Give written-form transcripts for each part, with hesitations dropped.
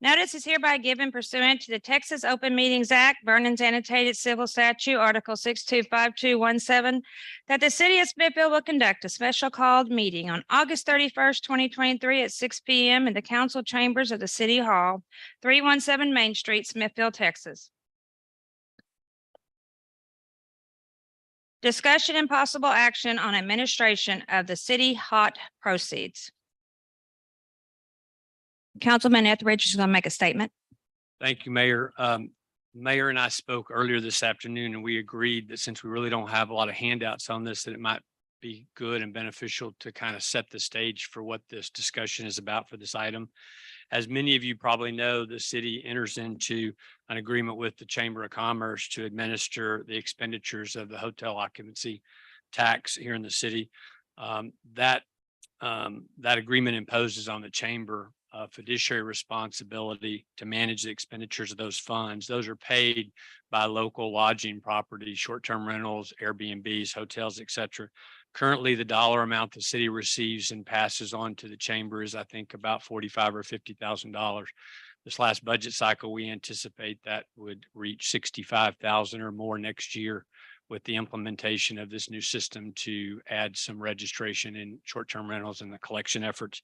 Notice is hereby given pursuant to the Texas Open Meetings Act, Vernon's Annotated Civil Statute, Article 625217, that the city of Smithfield will conduct a special called meeting on August 31st, 2023 at 6 p.m. in the council chambers of the City Hall, 317 Main Street, Smithfield, Texas. Discussion and possible action on administration of the city hot proceeds. Councilman Etheridge is going to make a statement. Thank you, Mayor. Mayor and I spoke earlier this afternoon, and we agreed that since we really don't have a lot of handouts on this, that it might be good and beneficial to kind of set the stage for what this discussion is about for this item. As many of you probably know, the city enters into an agreement with the Chamber of Commerce to administer the expenditures of the hotel occupancy tax here in the city. That agreement imposes on the chamber fiduciary responsibility to manage the expenditures of those funds. Those are paid by local lodging properties, short-term rentals, Airbnbs, hotels, etc. Currently, the dollar amount the city receives and passes on to the chamber is, I think, about $45,000 or $50,000. This last budget cycle, we anticipate that would reach $65,000 or more next year with the implementation of this new system to add some registration in short-term rentals and the collection efforts.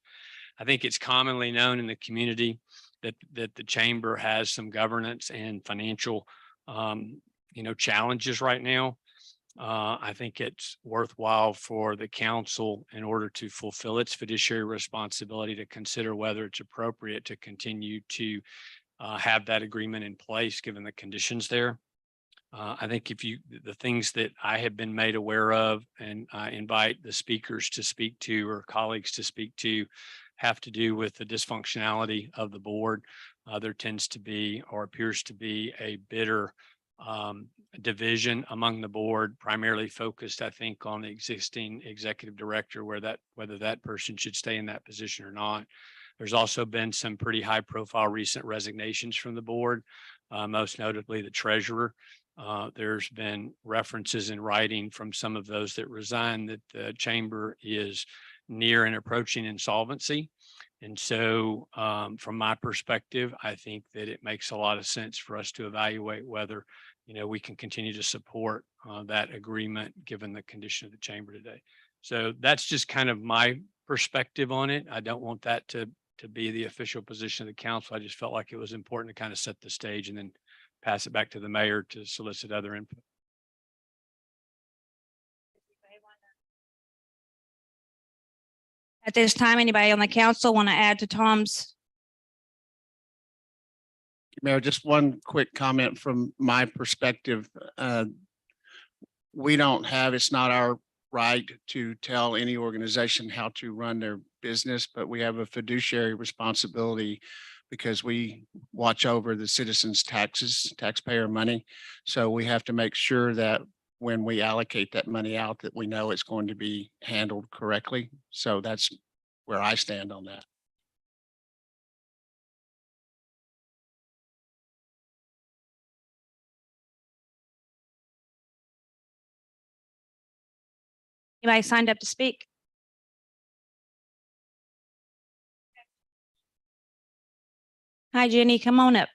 I think it's commonly known in the community that the chamber has some governance and financial challenges right now. I think it's worthwhile for the council, in order to fulfill its fiduciary responsibility, to consider whether it's appropriate to continue to have that agreement in place given the conditions there. I think the things that I have been made aware of, and I invite the speakers to speak to, or colleagues to speak to, have to do with the dysfunctionality of the board. There tends to be, or appears to be, a bitter division among the board, primarily focused, I think, on the existing executive director, whether that person should stay in that position or not. There's also been some pretty high profile recent resignations from the board, most notably the treasurer. There's been references in writing from some of those that resign that the chamber is near and approaching insolvency. And so from my perspective, I think that it makes a lot of sense for us to evaluate whether, we can continue to support that agreement given the condition of the chamber today. So that's just kind of my perspective on it. I don't want that to be the official position of the council. I just felt like it was important to kind of set the stage and then pass it back to the mayor to solicit other input. At this time, anybody on the council want to add to Tom's? Mayor, just one quick comment from my perspective. It's not our right to tell any organization how to run their business, but we have a fiduciary responsibility because we watch over the citizens' taxes, taxpayer money. So we have to make sure that when we allocate that money out, that we know it's going to be handled correctly. So that's where I stand on that. Anybody signed up to speak? Hi, Jenny, come on up.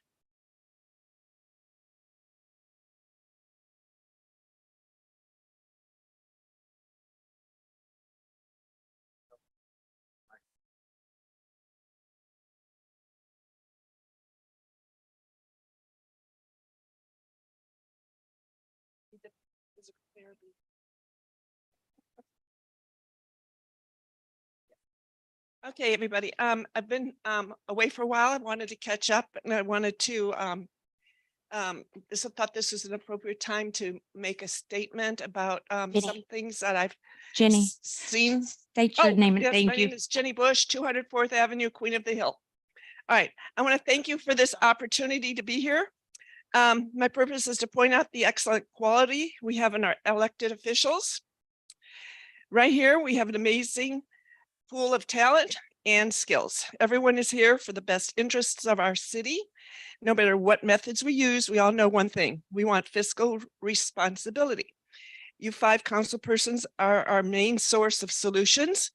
Okay, everybody. I've been away for a while. I wanted to catch up, and I wanted to I thought this was an appropriate time to make a statement about some things that I've seen. State your name and yes, thank my you. name is Jenny Bush, 204th Avenue, Queen of the Hill. All right, I want to thank you for this opportunity to be here. My purpose is to point out the excellent quality we have in our elected officials. Right here, we have an amazing pool of talent and skills. Everyone is here for the best interests of our city. No matter what methods we use, we all know one thing: we want fiscal responsibility. You 5 council persons are our main source of solutions.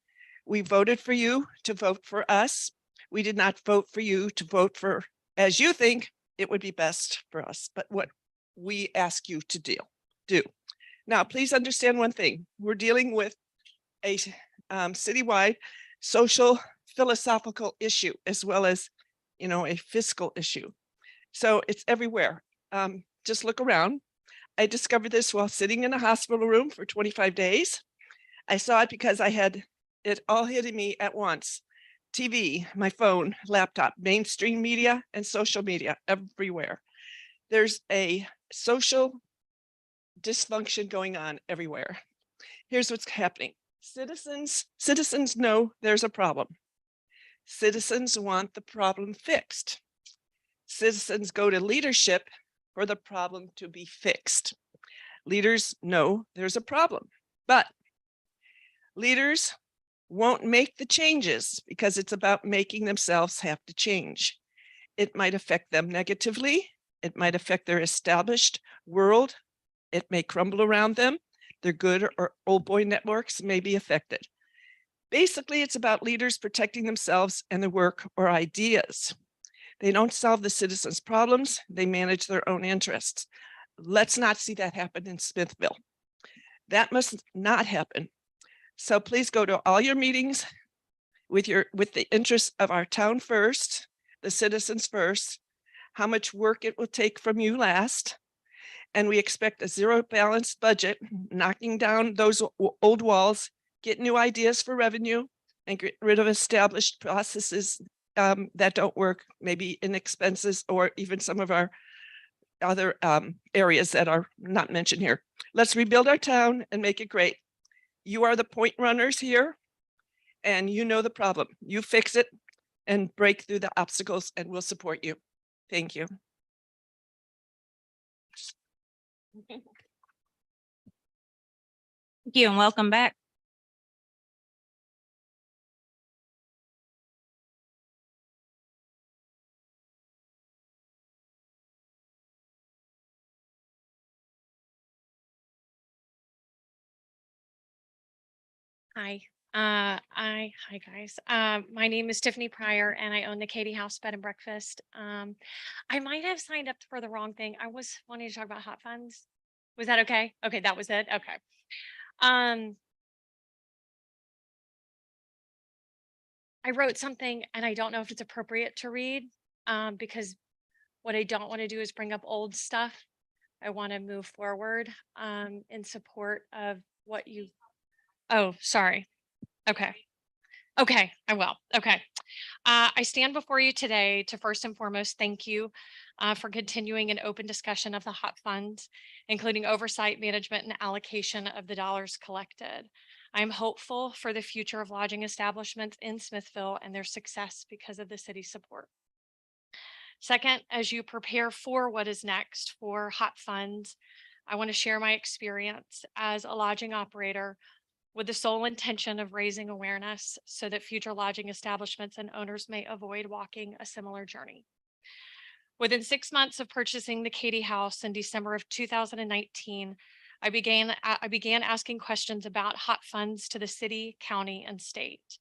We voted for you to vote for us. We did not vote for you to vote for as you think it would be best for us, but what we ask you to do. Now, please understand one thing. We're dealing with a citywide social philosophical issue as well as, a fiscal issue. So it's everywhere. Just look around. I discovered this while sitting in a hospital room for 25 days. I saw it because I had it all hitting me at once. TV, my phone, laptop, mainstream media, and social media everywhere. There's a social dysfunction going on everywhere. Here's what's happening. Citizens know there's a problem. Citizens want the problem fixed. Citizens go to leadership for the problem to be fixed. Leaders know there's a problem, but leaders won't make the changes because it's about making themselves have to change. It might affect them negatively. It might affect their established world. It may crumble around them. Their good or old boy networks may be affected. Basically, it's about leaders protecting themselves and their work or ideas. They don't solve the citizens' problems. They manage their own interests. Let's not see that happen in Smithville. That must not happen. So please go to all your meetings with the interests of our town first, the citizens first, how much work it will take from you last. And we expect a zero balance budget, knocking down those old walls, get new ideas for revenue, and get rid of established processes that don't work, maybe in expenses or even some of our other areas that are not mentioned here. Let's rebuild our town and make it great. You are the point runners here, and you know the problem. You fix it and break through the obstacles, and we'll support you. Thank you. Thank you and welcome back. Hi, hi guys. My name is Tiffany Pryor and I own the Katie House Bed and Breakfast. I might have signed up for the wrong thing. I was wanting to talk about hot funds. Was that okay? Okay, that was it. Okay. I wrote something and I don't know if it's appropriate to read because what I don't want to do is bring up old stuff. I want to move forward in support of what you. Oh, sorry. Okay. Okay, I will. Okay. I stand before you today to first and foremost thank you for continuing an open discussion of the hot funds, including oversight, management, and allocation of the dollars collected. I am hopeful for the future of lodging establishments in Smithville and their success because of the city's support. Second, as you prepare for what is next for hot funds, I want to share my experience as a lodging operator with the sole intention of raising awareness so that future lodging establishments and owners may avoid walking a similar journey. Within 6 months of purchasing the Katie House in December of 2019, I began asking questions about hot funds to the city, county, and state.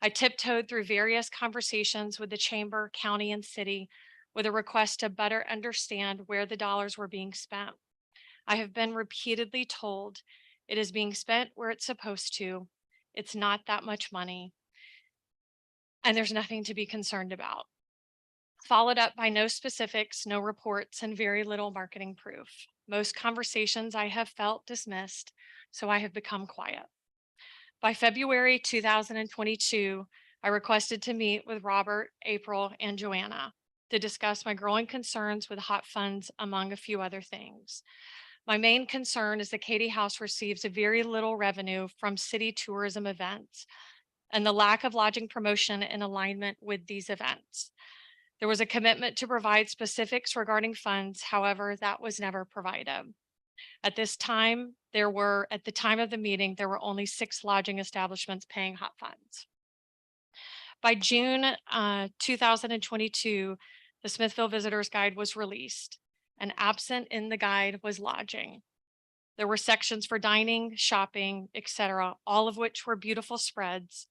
I tiptoed through various conversations with the chamber, county, and city with a request to better understand where the dollars were being spent. I have been repeatedly told it is being spent where it's supposed to. It's not that much money. And there's nothing to be concerned about. Followed up by no specifics, no reports, and very little marketing proof. Most conversations I have felt dismissed, so I have become quiet. By February 2022, I requested to meet with Robert, April, and Joanna to discuss my growing concerns with hot funds, among a few other things. My main concern is the Katie House receives very little revenue from city tourism events and the lack of lodging promotion in alignment with these events. There was a commitment to provide specifics regarding funds. However, that was never provided. At the time of the meeting, there were only 6 lodging establishments paying hot funds. By June 2022, the Smithville Visitors Guide was released, and absent in the guide was lodging. There were sections for dining, shopping, etc., all of which were beautiful spreads,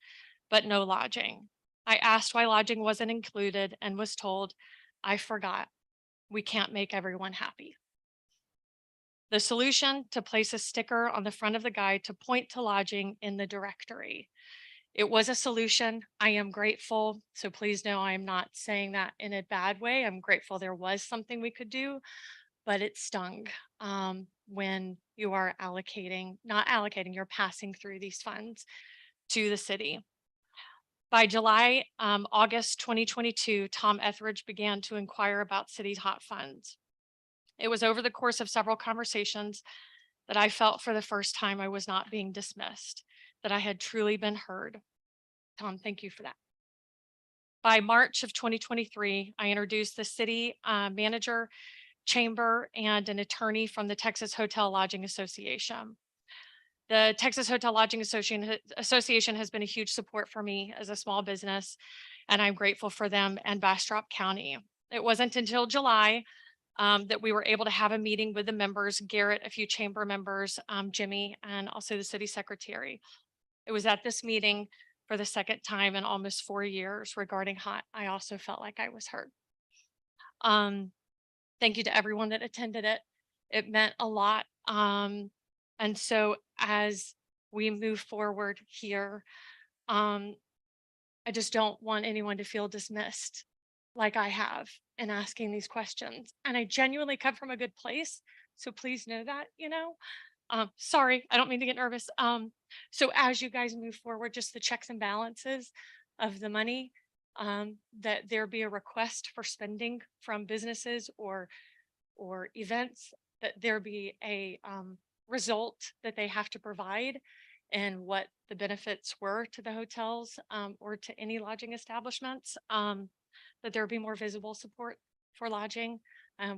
but no lodging. I asked why lodging wasn't included and was told, I forgot. We can't make everyone happy. The solution: to place a sticker on the front of the guide to point to lodging in the directory. It was a solution. I am grateful. So please know I am not saying that in a bad way. I'm grateful there was something we could do, but it stung when you are not allocating, you're passing through these funds to the city. By August 2022, Tom Etheridge began to inquire about city's hot funds. It was over the course of several conversations that I felt for the first time I was not being dismissed, that I had truly been heard. Tom, thank you for that. By March of 2023, I introduced the city manager, chamber, and an attorney from the Texas Hotel Lodging Association. The Texas Hotel Lodging Association has been a huge support for me as a small business, and I'm grateful for them and Bastrop County. It wasn't until July that we were able to have a meeting with the members, Garrett, a few chamber members, Jimmy, and also the city secretary. It was at this meeting for the second time in almost 4 years regarding hot. I also felt like I was heard. Thank you to everyone that attended it. It meant a lot. And so as we move forward here, I just don't want anyone to feel dismissed like I have in asking these questions. And I genuinely come from a good place. So please know that, sorry, I don't mean to get nervous. So as you guys move forward, just the checks and balances of the money, that there be a request for spending from businesses or events, that there be a result that they have to provide, and what the benefits were to the hotels or to any lodging establishments, that there be more visible support for lodging,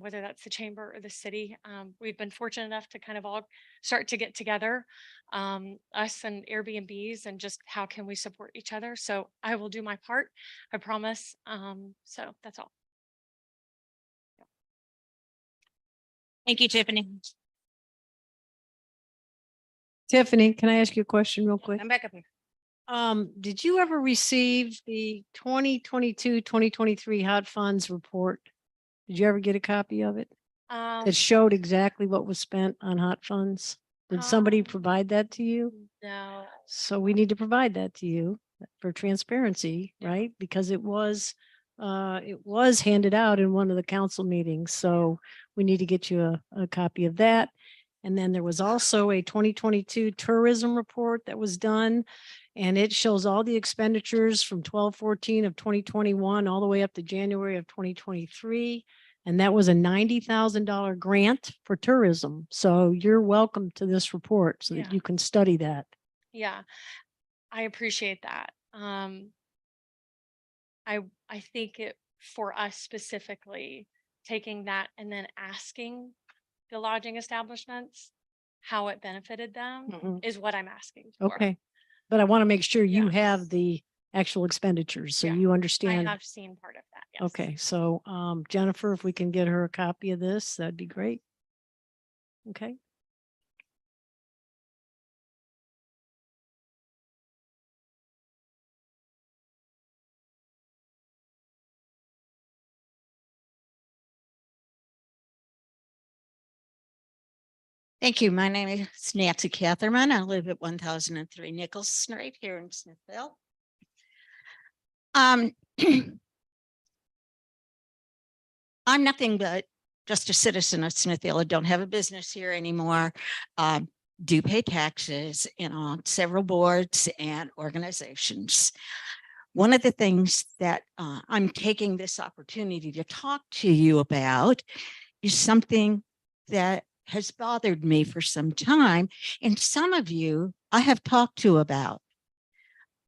whether that's the chamber or the city. We've been fortunate enough to kind of all start to get together, us and Airbnbs, and just how can we support each other. So I will do my part, I promise. So that's all. Thank you, Tiffany. Tiffany, can I ask you a question real quick? I'm back up here. Did you ever receive the 2022-2023 hot funds report? Did you ever get a copy of it? That showed exactly what was spent on hot funds? Did somebody provide that to you? No. So we need to provide that to you for transparency, Yeah. right? Because it was handed out in one of the council meetings. So we need to get you a copy of that. And then there was also a 2022 tourism report that was done, and it shows all the expenditures from 12/14 of 2021 all the way up to January of 2023. And that was a $90,000 grant for tourism. So you're welcome to this report so that Yeah. you can study that. Yeah, I appreciate that. I think it, for us specifically, taking that and then asking the lodging establishments how it benefited them Mhm. is what I'm asking for. Okay. But I want to make sure you Yes. have the actual expenditures so Yeah, you I understand. have seen part of that. Yes. Okay, so Jennifer, if we can get her a copy of this, that'd be great. Okay. Thank you. My name is Nancy Katherman. I live at 1003 Nichols Street here in Smithville. I'm nothing but just a citizen of Smithville. I don't have a business here anymore. Do pay taxes and on several boards and organizations. One of the things that I'm taking this opportunity to talk to you about is something that has bothered me for some time, and some of you I have talked to about.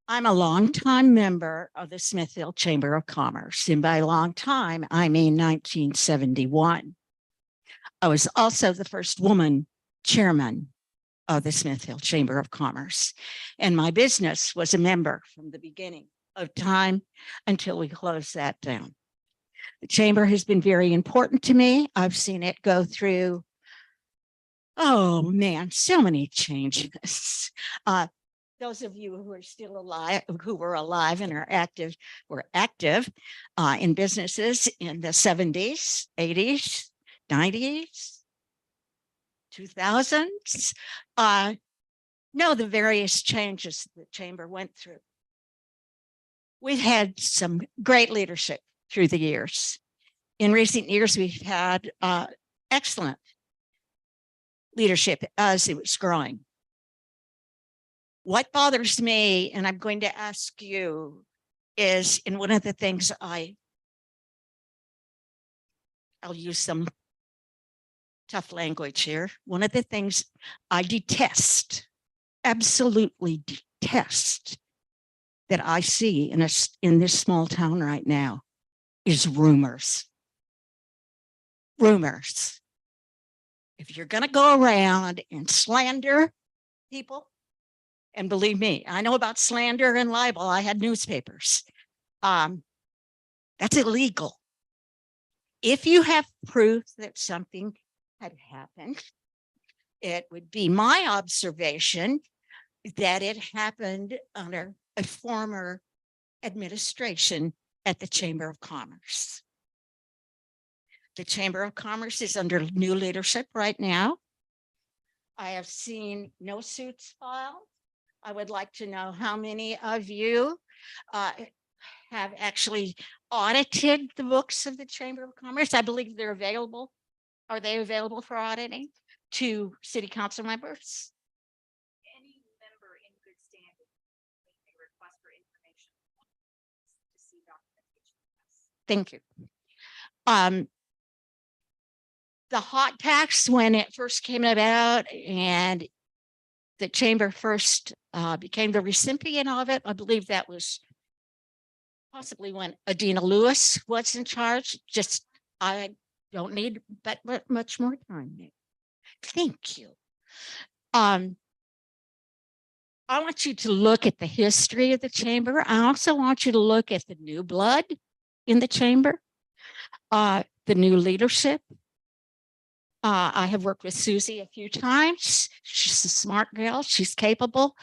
I'm a longtime member of the Smithville Chamber of Commerce, and by long time, I mean 1971. I was also the first woman chairman of the Smithville Chamber of Commerce, and my business was a member from the beginning of time until we closed that down. The chamber has been very important to me. I've seen it go through, oh man, so many changes. those of you who are still alive, who were alive and are active, were active in businesses in the 70s, 80s, 90s, 2000s, know the various changes the chamber went through. We've had some great leadership through the years. In recent years, we've had excellent leadership as it was growing. What bothers me, and I'm going to ask you, is in one of the things I'll use some tough language here. One of the things I detest, absolutely detest, that I see in this small town right now is rumors. Rumors. If you're going to go around and slander people, and believe me, I know about slander and libel. I had newspapers. That's illegal. If you have proof that something had happened, it would be my observation that it happened under a former administration at the Chamber of Commerce. The Chamber of Commerce is under new leadership right now. I have seen no suits filed. I would like to know how many of you have actually audited the books of the Chamber of Commerce. I believe they're available. Are they available for auditing to city council members? Any member in good standing may request for information to see documentation. Thank you. The hot tax, when it first came about and the chamber first became the recipient of it, I believe that was possibly when Adina Lewis was in charge. Just, I don't need but much more time. Thank you. I want you to look at the history of the chamber. I also want you to look at the new blood in the chamber, the new leadership. I have worked with Susie a few times. She's a smart girl. She's capable.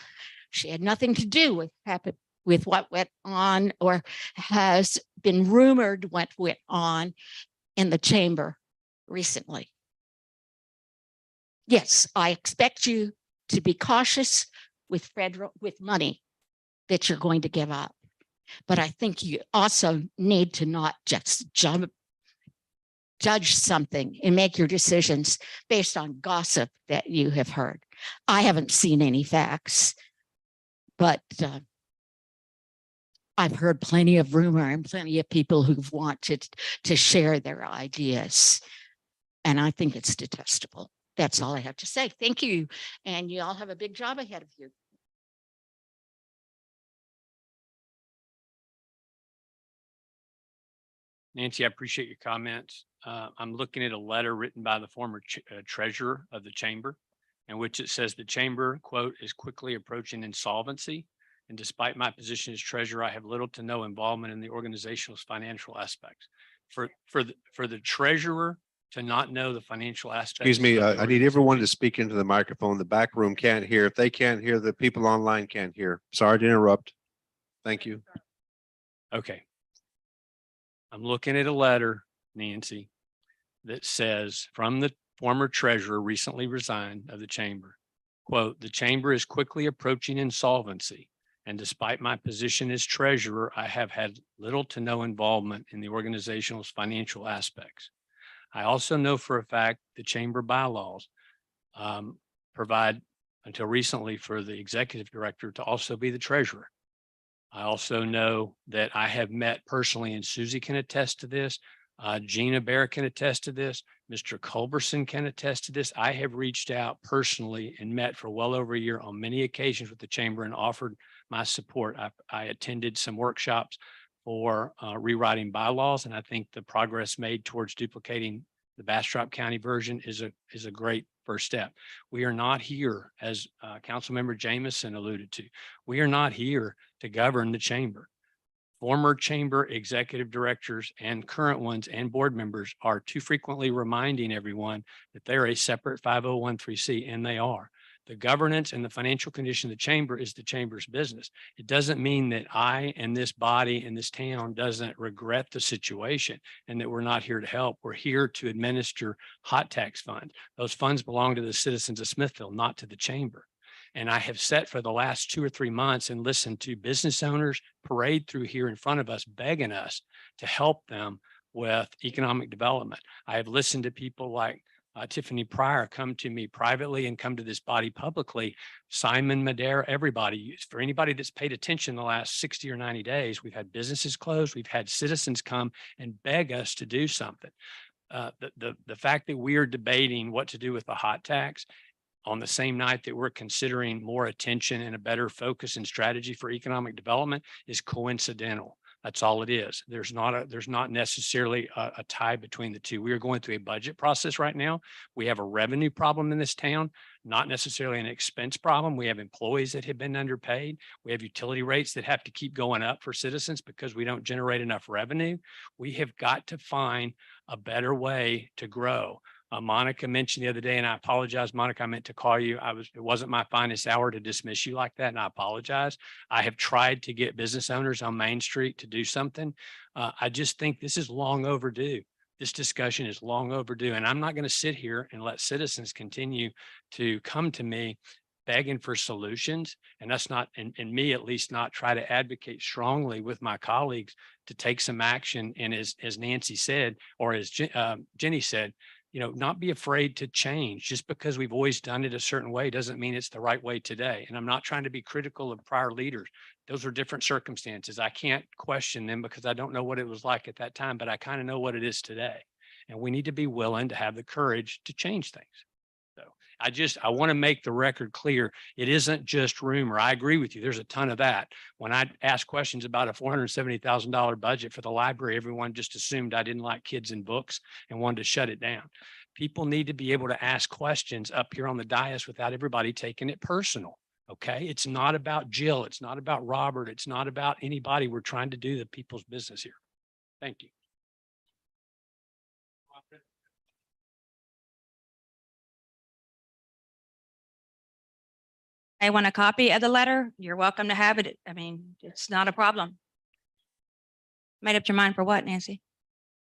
She had nothing to do with what went on or has been rumored what went on in the chamber recently. Yes, I expect you to be cautious with money that you're going to give up. But I think you also need to not just judge something and make your decisions based on gossip that you have heard. I haven't seen any facts, but I've heard plenty of rumor and plenty of people who've wanted to share their ideas. And I think it's detestable. That's all I have to say. Thank you. And you all have a big job ahead of you. Nancy, I appreciate your comments. I'm looking at a letter written by the former treasurer of the chamber, in which it says the chamber, quote, is quickly approaching insolvency. And despite my position as treasurer, I have little to no involvement in the organization's financial aspects. For the treasurer to not know the financial aspects. Excuse me, of the I need everyone to organization- speak into the microphone. The back room can't hear. If they can't hear, the people online can't hear. Sorry to interrupt. Thank you. Okay. I'm looking at a letter, Nancy, that says from the former treasurer recently resigned of the chamber, quote, the chamber is quickly approaching insolvency. And despite my position as treasurer, I have had little to no involvement in the organization's financial aspects. I also know for a fact the chamber bylaws provide until recently for the executive director to also be the treasurer. I also know that I have met personally, and Susie can attest to this. Gina Bear can attest to this. Mr. Culberson can attest to this. I have reached out personally and met for well over a year on many occasions with the chamber and offered my support. I attended some workshops for rewriting bylaws, and I think the progress made towards duplicating the Bastrop County version is a great first step. We are not here, as Councilmember Jameson alluded to, we are not here to govern the chamber. Former chamber executive directors and current ones and board members are too frequently reminding everyone that they're a separate 5013C, and they are. The governance and the financial condition of the chamber is the chamber's business. It doesn't mean that I and this body and this town doesn't regret the situation and that we're not here to help. We're here to administer hot tax funds. Those funds belong to the citizens of Smithville, not to the chamber. And I have sat for the last 2 or 3 months and listened to business owners parade through here in front of us, begging us to help them with economic development. I have listened to people like Tiffany Pryor come to me privately and come to this body publicly. Simon Madera, everybody, for anybody that's paid attention the last 60 or 90 days, we've had businesses closed. We've had citizens come and beg us to do something. The fact that we are debating what to do with the hot tax on the same night that we're considering more attention and a better focus and strategy for economic development is coincidental. That's all it is. There's not necessarily a tie between the two. We are going through a budget process right now. We have a revenue problem in this town, not necessarily an expense problem. We have employees that have been underpaid. We have utility rates that have to keep going up for citizens because we don't generate enough revenue. We have got to find a better way to grow. Monica mentioned the other day, and I apologize, Monica, I meant to call you. It wasn't my finest hour to dismiss you like that, and I apologize. I have tried to get business owners on Main Street to do something. I just think this is long overdue. This discussion is long overdue, and I'm not going to sit here and let citizens continue to come to me begging for solutions, and us not, and me at least, not try to advocate strongly with my colleagues to take some action. And as Nancy said, or as Jenny said, not be afraid to change. Just because we've always done it a certain way doesn't mean it's the right way today. And I'm not trying to be critical of prior leaders. Those are different circumstances. I can't question them because I don't know what it was like at that time, but I kind of know what it is today. And we need to be willing to have the courage to change things. So I want to make the record clear. It isn't just rumor. I agree with you. There's a ton of that. When I asked questions about a $470,000 budget for the library, everyone just assumed I didn't like kids and books and wanted to shut it down. People need to be able to ask questions up here on the dais without everybody taking it personal. Okay. It's not about Jill. It's not about Robert. It's not about anybody. We're trying to do the people's business here. Thank you. I want a copy of the letter. You're welcome to have it. I mean, it's not a problem. Made up your mind for what, Nancy?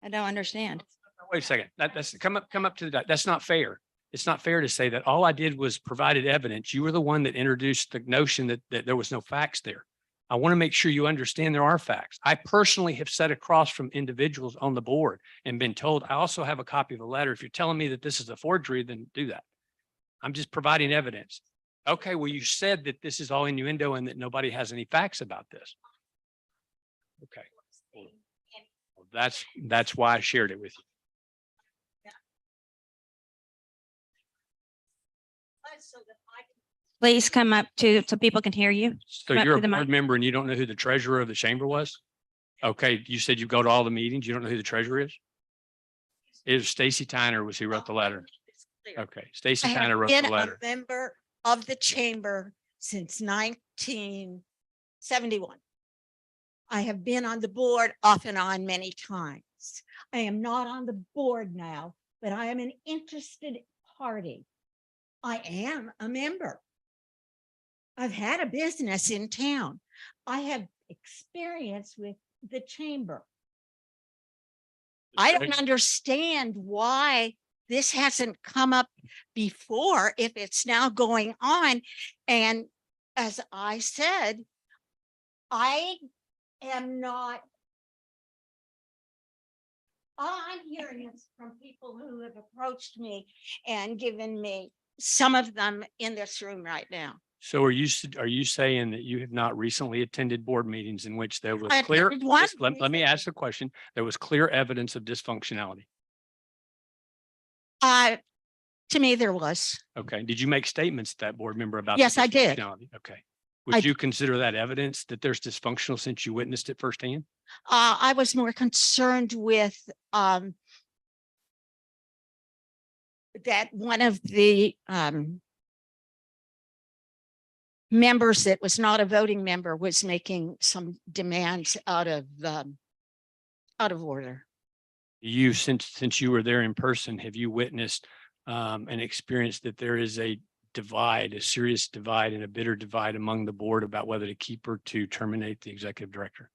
I don't understand. Wait a second. That's come up to the, that's not fair. It's not fair to say that all I did was provided evidence. You were the one that introduced the notion that there was no facts there. I want to make sure you understand there are facts. I personally have sat across from individuals on the board and been told, I also have a copy of the letter. If you're telling me that this is a forgery, then do that. I'm just providing evidence. Okay, well, you said that this is all innuendo and that nobody has any facts about this. Okay. Well, that's why I shared it with you. Please come up so people can hear you. So Come up you're to a the board mic. member and you don't know who the treasurer of the chamber was? Okay, you said you go to all the meetings. You don't know who the treasurer is? It was Stacy Tyner was who wrote the letter. Okay, Stacy I have Tyner wrote been the a letter. member of the chamber since 1971. I have been on the board off and on many times. I am not on the board now, but I am an interested party. I am a member. I've had a business in town. I have experience with the chamber. I don't understand why this hasn't come up before if it's now going on. And as I said, I am not. All I'm hearing is from people who have approached me and given me, some of them in this room right now. So are you saying that you have not recently attended board meetings in which there was I clear, attended one let me ask a question. There was clear evidence of dysfunctionality. To me, there was. Okay. Did you make statements to that board member about? Yes, the I did. dysfunctionality? Okay. Would you consider that evidence that there's dysfunctional since you witnessed it firsthand? I was more concerned with that one of the members that was not a voting member was making some demands out of order. You, since you were there in person, have you witnessed and experienced that there is a divide, a serious divide and a bitter divide among the board about whether to keep or to terminate the executive director?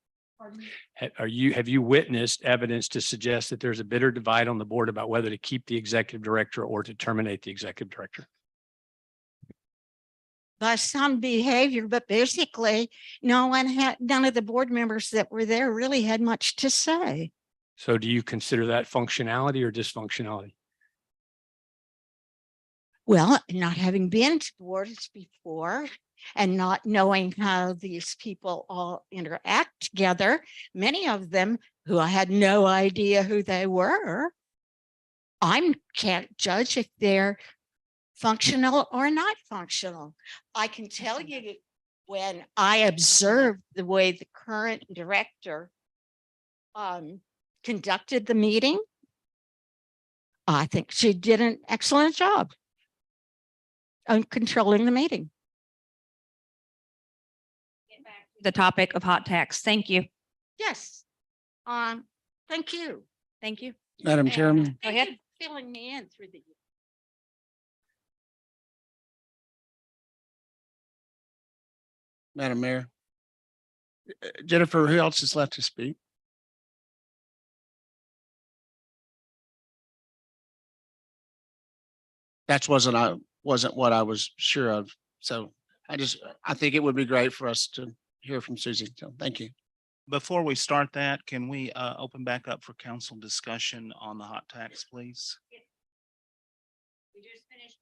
Have you witnessed evidence to suggest that there's a bitter divide on the board about whether to keep the executive director or to terminate the executive director? By some behavior, but basically none of the board members that were there really had much to say. So do you consider that functionality or dysfunctionality? Well, not having been to boards before and not knowing how these people all interact together, many of them who I had no idea who they were, I can't judge if they're functional or not functional. I can tell you that when I observed the way the current director conducted the meeting, I think she did an excellent job on controlling the meeting. The topic of hot tax. Thank you. Yes. Thank you. Thank you. Madam Chairman, Go Thank ahead. you for filling me in through the years. Madam Mayor. Jennifer, who else is left to speak? That wasn't what I was sure of. So I think it would be great for us to hear from Susie. So thank you. Before we start that, can we open back up for council discussion on the hot tax, please? We just finished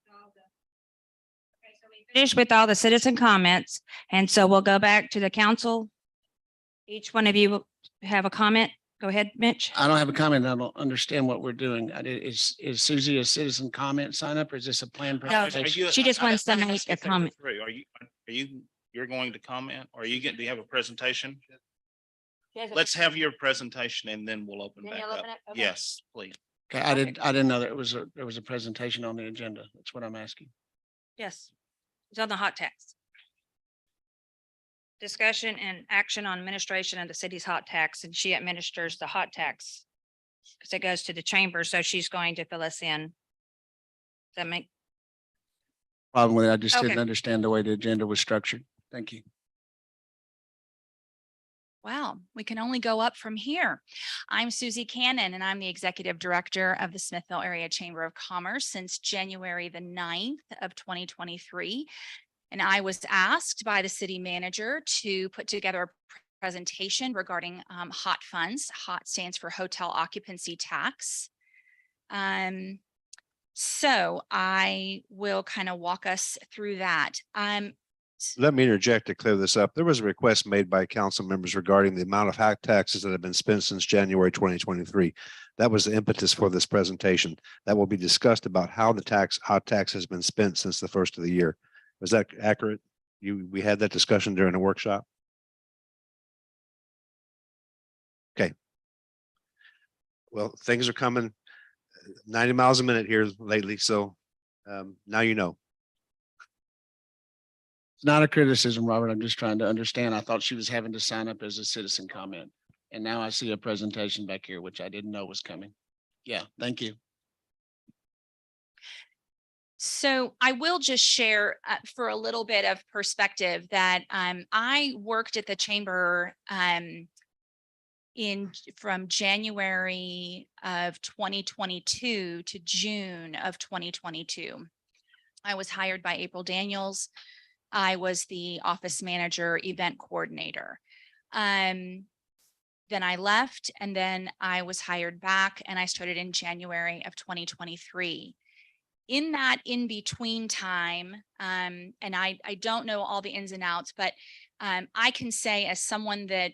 finished with all the citizen comments, and so we'll go back to the council. Each one of you will have a comment. Go ahead, Mitch. I don't have a comment. I don't understand what we're doing. Is Susie a citizen comment sign up or is this a planned No, presentation? she just wants to make a comment. You're going to comment, or do you have a presentation? Let's have your presentation and then we'll open Then back you'll up. open it? Okay. Yes, please. Okay, I didn't know there was a presentation on the agenda. That's what I'm asking. Yes, it's on the hot tax. Discussion and action on administration of the city's hot tax, and she administers the hot tax because it goes to the chamber, so she's going to fill us in. Does that make? Problem with it, I just Okay. didn't understand the way the agenda was structured. Thank you. Wow, we can only go up from here. I'm Susie Cannon, and I'm the Executive Director of the Smithville Area Chamber of Commerce since January the 9th of 2023. And I was asked by the city manager to put together a presentation regarding HOT funds. HOT stands for Hotel Occupancy Tax. So I will kind of walk us through that. Let me interject to clear this up. There was a request made by council members regarding the amount of hot taxes that have been spent since January 2023. That was the impetus for this presentation. That will be discussed about how the hot tax has been spent since the first of the year. Was that accurate? We had that discussion during the workshop? Okay. Well, things are coming 90 miles a minute here lately, so now you know. It's not a criticism, Robert. I'm just trying to understand. I thought she was having to sign up as a citizen comment. And now I see a presentation back here, which I didn't know was coming. Yeah, thank you. So I will just share for a little bit of perspective that I worked at the chamber from January of 2022 to June of 2022. I was hired by April Daniels. I was the office manager, event coordinator. Then I left, and then I was hired back, and I started in January of 2023. In that in-between time, and I don't know all the ins and outs, but I can say as someone that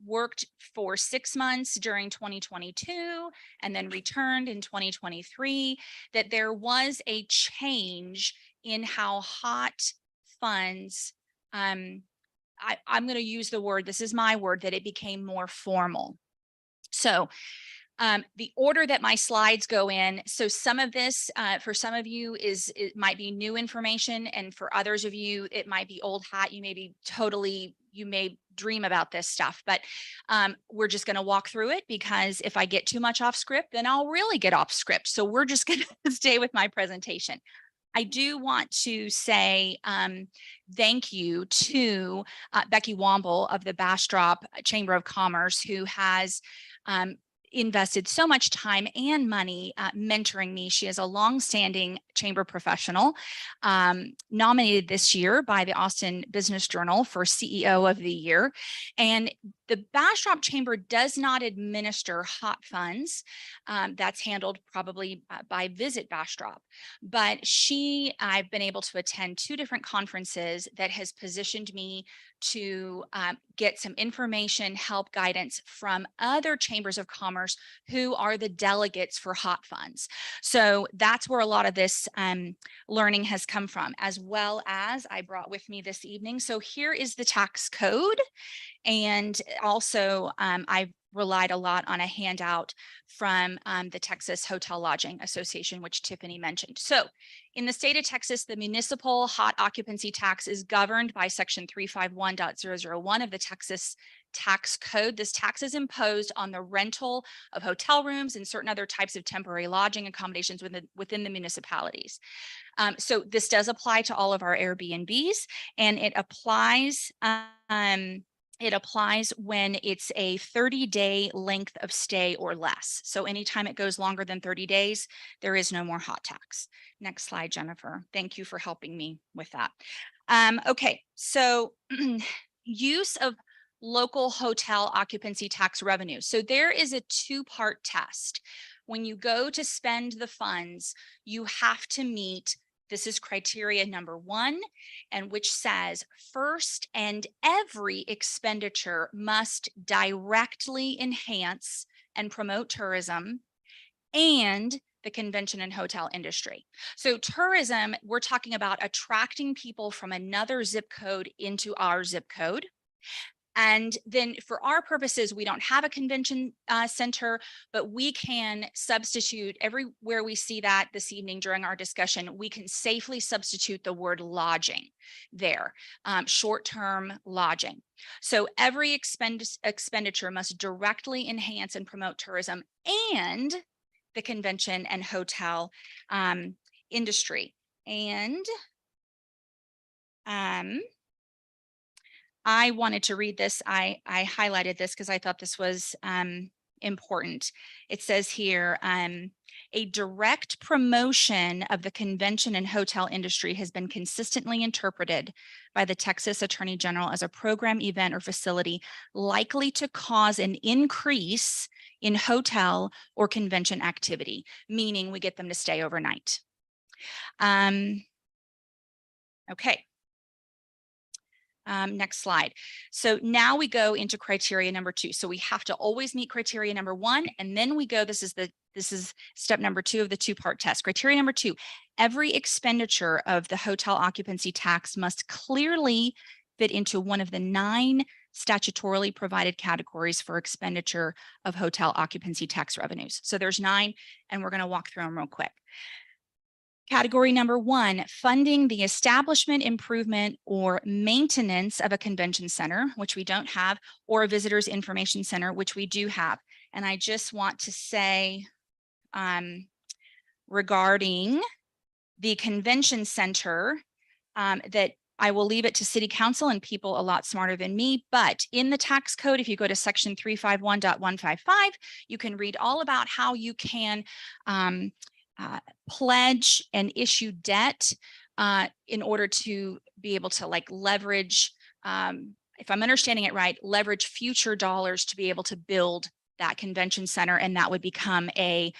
worked for 6 months during 2022 and then returned in 2023, that there was a change in how hot funds, I'm going to use the word, this is my word, that it became more formal. So the order that my slides go in. So some of this for some of you it might be new information. And for others of you, it might be old hat. You may dream about this stuff, but we're just going to walk through it, because if I get too much off script, then I'll really get off script. So we're just going to stay with my presentation. I do want to say thank you to Becky Womble of the Bastrop Chamber of Commerce, who has invested so much time and money mentoring me. She is a longstanding chamber professional, nominated this year by the Austin Business Journal for CEO of the Year. And the Bastrop Chamber does not administer hot funds. That's handled probably by Visit Bastrop. But I've been able to attend 2 different conferences that has positioned me to get some information, help, guidance from other chambers of commerce who are the delegates for hot funds. So that's where a lot of this learning has come from, as well as I brought with me this evening. So here is the tax code. And also I relied a lot on a handout from the Texas Hotel Lodging Association, which Tiffany mentioned. So in the state of Texas, the municipal hot occupancy tax is governed by section 351.001 of the Texas tax code. This tax is imposed on the rental of hotel rooms and certain other types of temporary lodging accommodations within the municipalities. So this does apply to all of our Airbnbs, and it applies when it's a 30-day length of stay or less. So anytime it goes longer than 30 days, there is no more hot tax. Next slide, Jennifer. Thank you for helping me with that. Okay, so use of local hotel occupancy tax revenue. So there is a 2-part test. When you go to spend the funds, you have to meet, this is criteria number 1, and which says first and every expenditure must directly enhance and promote tourism and the convention and hotel industry. So tourism, we're talking about attracting people from another zip code into our zip code. And then for our purposes, we don't have a convention center, but we can substitute everywhere we see that this evening during our discussion, we can safely substitute the word lodging there, short-term lodging. So every expenditure must directly enhance and promote tourism and the convention and hotel industry. And I wanted to read this. I highlighted this because I thought this was important. It says here, a direct promotion of the convention and hotel industry has been consistently interpreted by the Texas Attorney General as a program, event, or facility likely to cause an increase in hotel or convention activity, meaning we get them to stay overnight. Okay. Next slide. So now we go into criteria number 2. So we have to always meet criteria number 1, and then we go, this is step number 2 of the 2-part test. Criteria number 2, every expenditure of the hotel occupancy tax must clearly fit into one of the 9 statutorily provided categories for expenditure of hotel occupancy tax revenues. So there's 9, and we're going to walk through them real quick. Category number 1, funding the establishment, improvement, or maintenance of a convention center, which we don't have, or a visitor's information center, which we do have. And I just want to say regarding the convention center that I will leave it to city council and people a lot smarter than me, but in the tax code, if you go to section 351.155, you can read all about how you can pledge and issue debt in order to be able to leverage, if I'm understanding it right, leverage future dollars to be able to build that convention center, and that would become a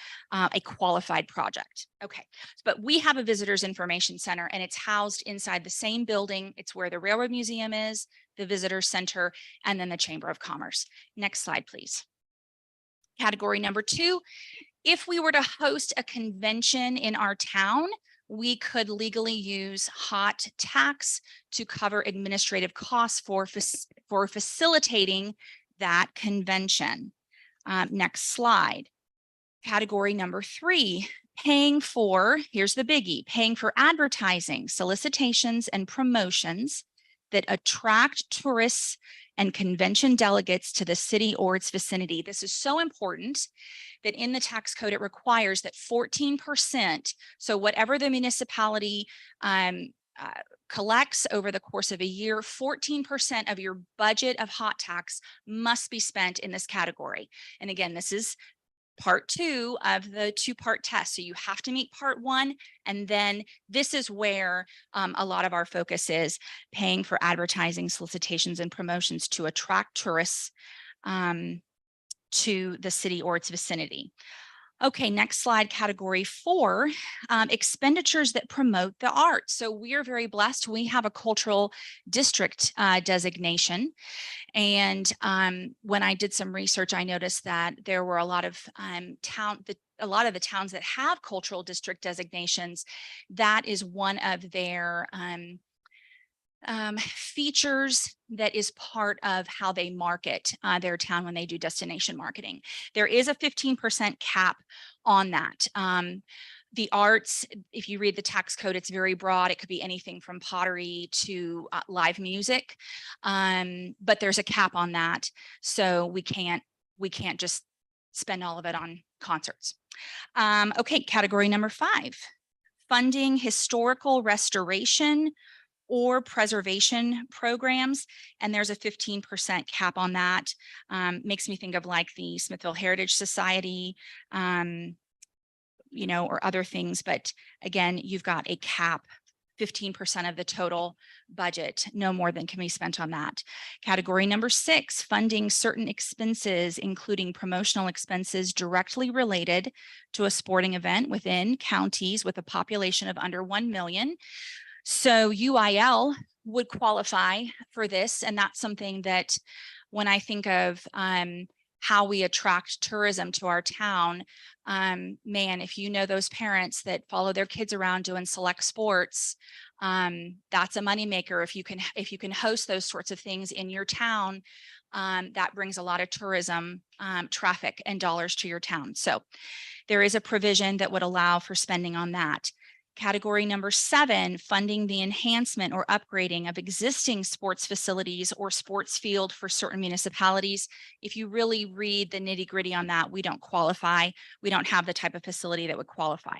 qualified project. Okay, but we have a visitors information center, and it's housed inside the same building. It's where the Railroad Museum is, the visitor center, and then the Chamber of Commerce. Next slide, please. Category number 2. If we were to host a convention in our town, we could legally use hot tax to cover administrative costs for facilitating that convention. Next slide. Category number 3, paying for, here's the biggie, paying for advertising, solicitations, and promotions that attract tourists and convention delegates to the city or its vicinity. This is so important that in the tax code, it requires that 14%, so whatever the municipality collects over the course of a year, 14% of your budget of hot tax must be spent in this category. And again, this is part 2 of the 2-part test. So you have to meet part 1. And then this is where a lot of our focus is paying for advertising, solicitations, and promotions to attract tourists to the city or its vicinity. Okay, next slide, category 4, expenditures that promote the arts. So we are very blessed. We have a cultural district designation. And when I did some research, I noticed that there were a lot of a lot of the towns that have cultural district designations. That is one of their features that is part of how they market their town when they do destination marketing. There is a 15% cap on that. The arts, if you read the tax code, it's very broad. It could be anything from pottery to live music, but there's a cap on that. So we can't just spend all of it on concerts. Okay, category number 5, funding historical restoration or preservation programs. And there's a 15% cap on that. Makes me think of like the Smithville Heritage Society, you know, or other things. But again, you've got a cap, 15% of the total budget, no more than can be spent on that. Category number 6, funding certain expenses, including promotional expenses directly related to a sporting event within counties with a population of under 1 million. So UIL would qualify for this. And that's something that when I think of how we attract tourism to our town, man, if you know those parents that follow their kids around doing select sports, that's a moneymaker. If you can host those sorts of things in your town, that brings a lot of tourism traffic and dollars to your town. So there is a provision that would allow for spending on that. Category number 7, funding the enhancement or upgrading of existing sports facilities or sports field for certain municipalities. If you really read the nitty-gritty on that, we don't qualify. We don't have the type of facility that would qualify.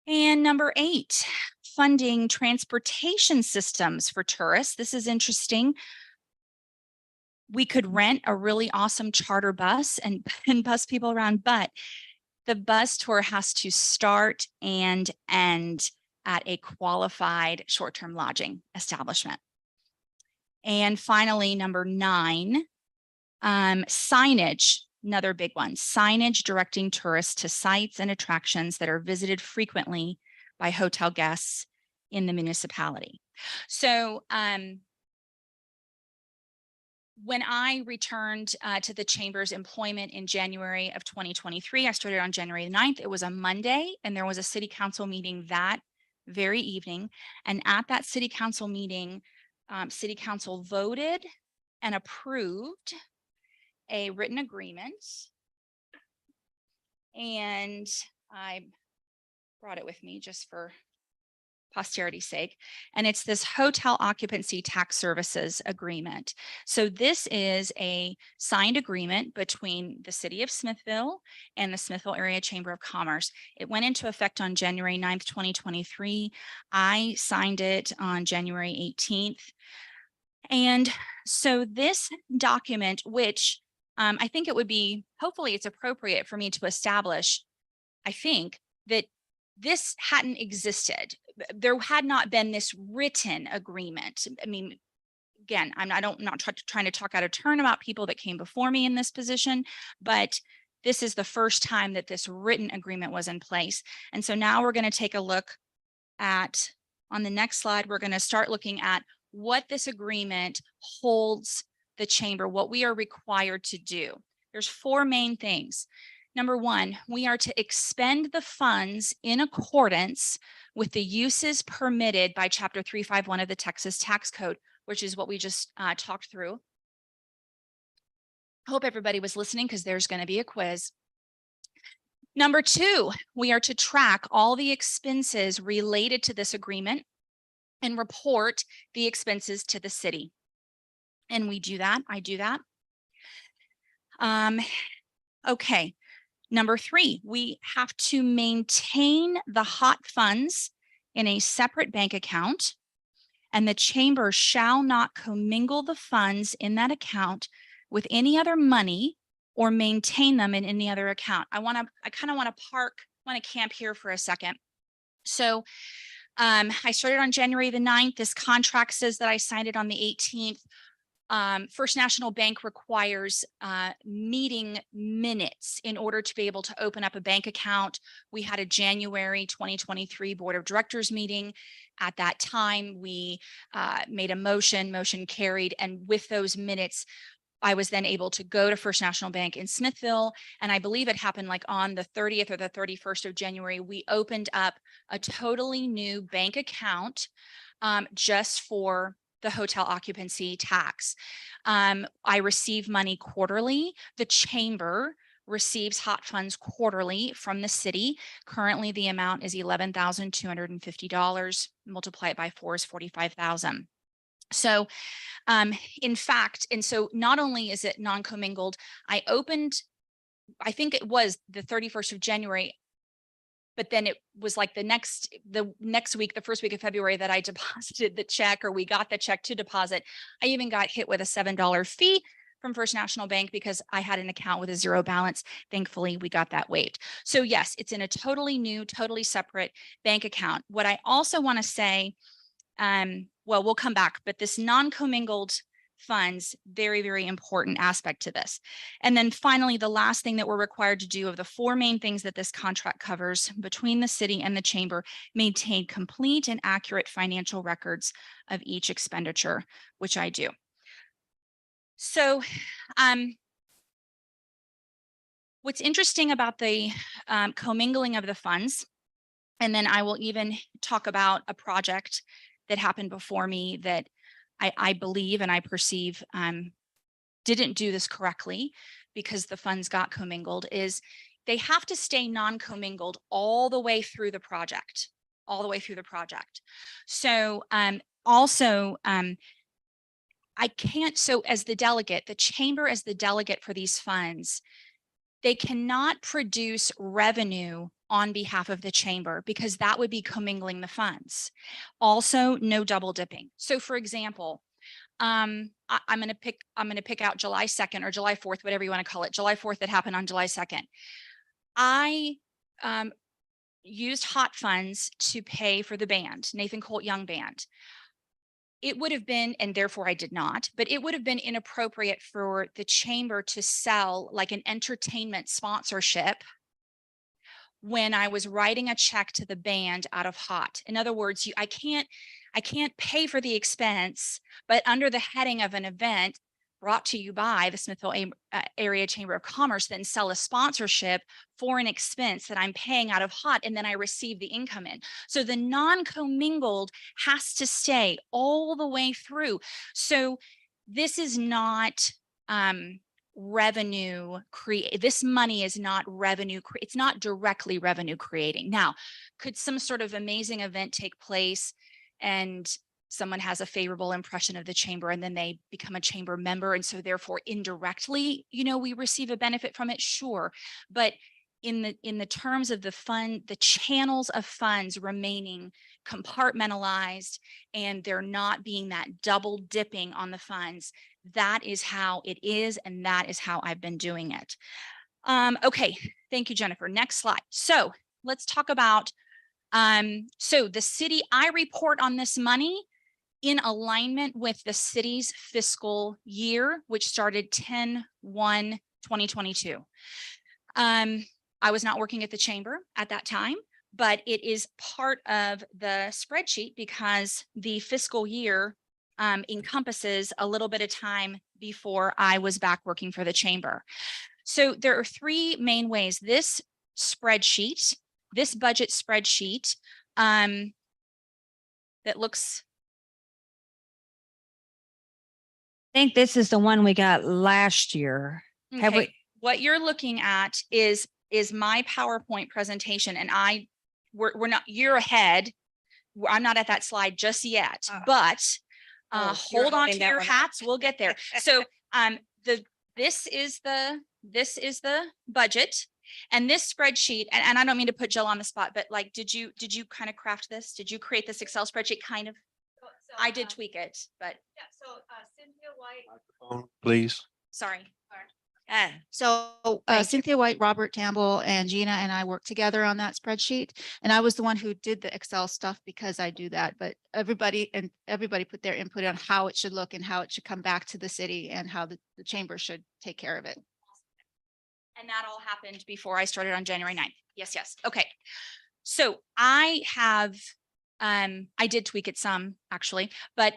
And number 8, funding transportation systems for tourists. This is interesting. We could rent a really awesome charter bus and bus people around, but the bus tour has to start and end at a qualified short-term lodging establishment. And finally, number 9, signage, another big one, signage directing tourists to sites and attractions that are visited frequently by hotel guests in the municipality. So when I returned to the chamber's employment in January of 2023, I started on January 9th. It was a Monday, and there was a city council meeting that very evening. And at that city council meeting, city council voted and approved a written agreement. And I brought it with me just for posterity's sake. And it's this hotel occupancy tax services agreement. So this is a signed agreement between the city of Smithville and the Smithville Area Chamber of Commerce. It went into effect on January 9th, 2023. I signed it on January 18th. And so this document, which I think it would be, hopefully it's appropriate for me to establish, I think, that this hadn't existed. There had not been this written agreement. I mean, again, I'm not trying to talk out of turn about people that came before me in this position, but this is the first time that this written agreement was in place. And so now we're going to take a look at, on the next slide, we're going to start looking at what this agreement holds the chamber, what we are required to do. There's 4 main things. Number 1, we are to expend the funds in accordance with the uses permitted by Chapter 351 of the Texas Tax Code, which is what we just talked through. I hope everybody was listening because there's going to be a quiz. Number 2, we are to track all the expenses related to this agreement and report the expenses to the city. And we do that. I do that. Okay. Number 3, we have to maintain the hot funds in a separate bank account, and the chamber shall not commingle the funds in that account with any other money or maintain them in any other account. I kind of want to camp here for a second. So I started on January the 9th. This contract says that I signed it on the 18th. First National Bank requires meeting minutes in order to be able to open up a bank account. We had a January 2023 Board of Directors meeting. At that time, we made a motion carried, and with those minutes, I was then able to go to First National Bank in Smithville. And I believe it happened like on the 30th or the 31st of January, we opened up a totally new bank account just for the hotel occupancy tax. I receive money quarterly. The chamber receives hot funds quarterly from the city. Currently, the amount is $11,250. Multiply it by 4 is $45,000. So in fact, and so not only is it non-commingled, I think it was the 31st of January, but then it was like the next week, the first week of February, that I deposited the check, or we got the check to deposit. I even got hit with a $7 fee from First National Bank because I had an account with a 0 balance. Thankfully, we got that waived. So yes, it's in a totally new, totally separate bank account. What I also want to say, well, we'll come back, but this non-commingled funds, very, very important aspect to this. And then finally, the last thing that we're required to do of the 4 main things that this contract covers between the city and the chamber: maintain complete and accurate financial records of each expenditure, which I do. So what's interesting about the commingling of the funds, and then I will even talk about a project that happened before me that I believe and I perceive didn't do this correctly because the funds got commingled, is they have to stay non-commingled all the way through the project, So I can't, so as the delegate, the chamber as the delegate for these funds, they cannot produce revenue on behalf of the chamber because that would be commingling the funds. Also, no double dipping. So for example, I'm going to pick out July 2nd or July 4th, whatever you want to call it, July 4th that happened on July 2nd. I used hot funds to pay for the band, Nathan Colt Young Band. It would have been, and therefore I did not, but it would have been inappropriate for the chamber to sell like an entertainment sponsorship when I was writing a check to the band out of hot. In other words, I can't pay for the expense, but under the heading of an event brought to you by the Smithville Area Chamber of Commerce, then sell a sponsorship for an expense that I'm paying out of hot, and then I receive the income in. So the non-commingled has to stay all the way through. So this is not revenue create. This money is not revenue. It's not directly revenue creating. Now, could some sort of amazing event take place and someone has a favorable impression of the chamber and then they become a chamber member, and so therefore indirectly, we receive a benefit from it? Sure. But in the terms of the fund, the channels of funds remaining compartmentalized and there not being that double dipping on the funds, that is how it is, and that is how I've been doing it. Okay, thank you, Jennifer. Next slide. So let's talk about, so the city, I report on this money in alignment with the city's fiscal year, which started 10/1/2022. I was not working at the chamber at that time, but it is part of the spreadsheet because the fiscal year encompasses a little bit of time before I was back working for the chamber. So there are 3 main ways this spreadsheet, this budget spreadsheet that looks. I think this is the one we got last year. Have Okay, we? what you're looking at is my PowerPoint presentation, and we're not, you're ahead. I'm not at that slide just yet, Oh. but Oh, you're hold on holding to that your one up. hats. We'll get there. So this is the budget. And this spreadsheet, and I don't mean to put Jill on the spot, but like, did you kind of craft this? Did you create this Excel spreadsheet? Kind of. I did tweak it, but Yeah, so Cynthia White. Microphone, please. sorry. So Thank you. Cynthia White, Robert Campbell, and Gina and I worked together on that spreadsheet. And I was the one who did the Excel stuff because I do that. But everybody put their input on how it should look and how it should come back to the city and how the chamber should take care of it. And that all happened before I started on January 9th. Yes, yes. Okay. So I have, I did tweak it some actually, but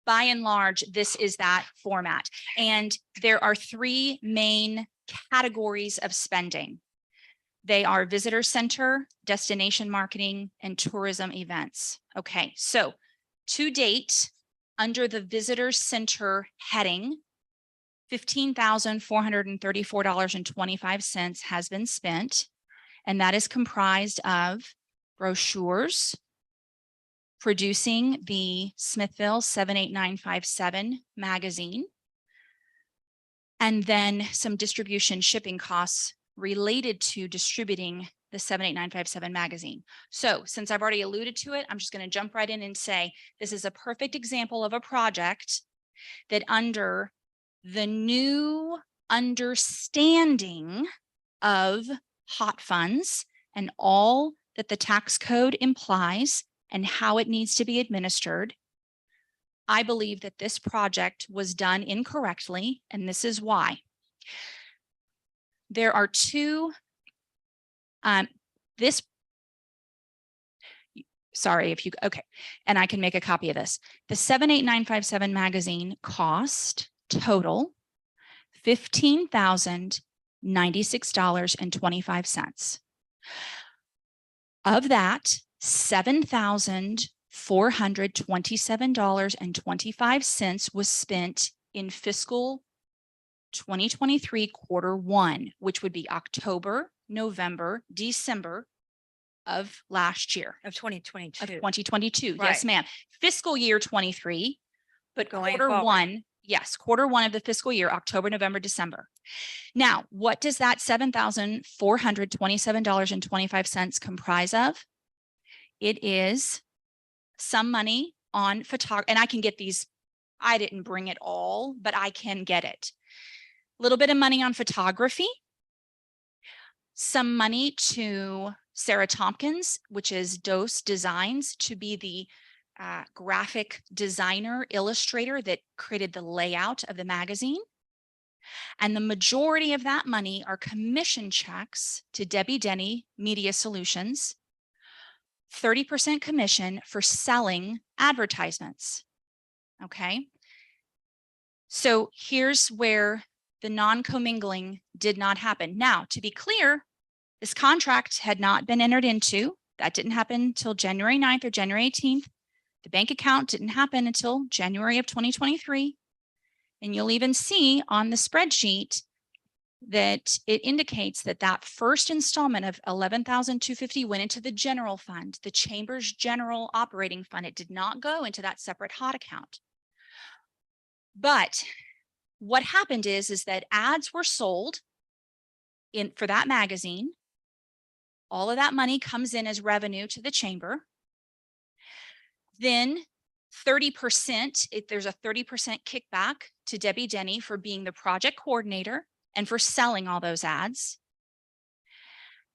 by and large, this is that format. And there are three main categories of spending. They are visitor center, destination marketing, and tourism events. Okay, so to date, under the visitor center heading, $15,434.25 has been spent, and that is comprised of brochures, producing the Smithville 78957 magazine, and then some distribution shipping costs related to distributing the 78957 magazine. So since I've already alluded to it, I'm just going to jump right in and say this is a perfect example of a project that under the new understanding of hot funds and all that the tax code implies and how it needs to be administered, I believe that this project was done incorrectly, and this is why. There are two, sorry if you, okay, and I can make a copy of this. The 78957 magazine cost total $15,096.25. Of that, $7,427.25 was spent in fiscal 2023 quarter one, which would be October, November, December of last year. Of 2022. Of 2022. Yes, Right. ma'am. Fiscal year 23, but Going quarter forward. one, yes, quarter one of the fiscal year, October, November, December. Now, what does that $7,427.25 comprise of? It is some money on photography, and I can get these. I didn't bring it all, but I can get it. A little bit of money on photography, some money to Sarah Tompkins, which is Dose Designs, to be the graphic designer, illustrator that created the layout of the magazine. And the majority of that money are commission checks to Debbie Denny Media Solutions, 30% commission for selling advertisements. Okay. So here's where the non-commingling did not happen. Now, to be clear, this contract had not been entered into. That didn't happen until January 9th or January 18th. The bank account didn't happen until January of 2023. And you'll even see on the spreadsheet that it indicates that that first installment of $11,250 went into the general fund, the chamber's general operating fund. It did not go into that separate hot account. But what happened is that ads were sold for that magazine. All of that money comes in as revenue to the chamber. Then 30%, there's a 30% kickback to Debbie Denny for being the project coordinator and for selling all those ads.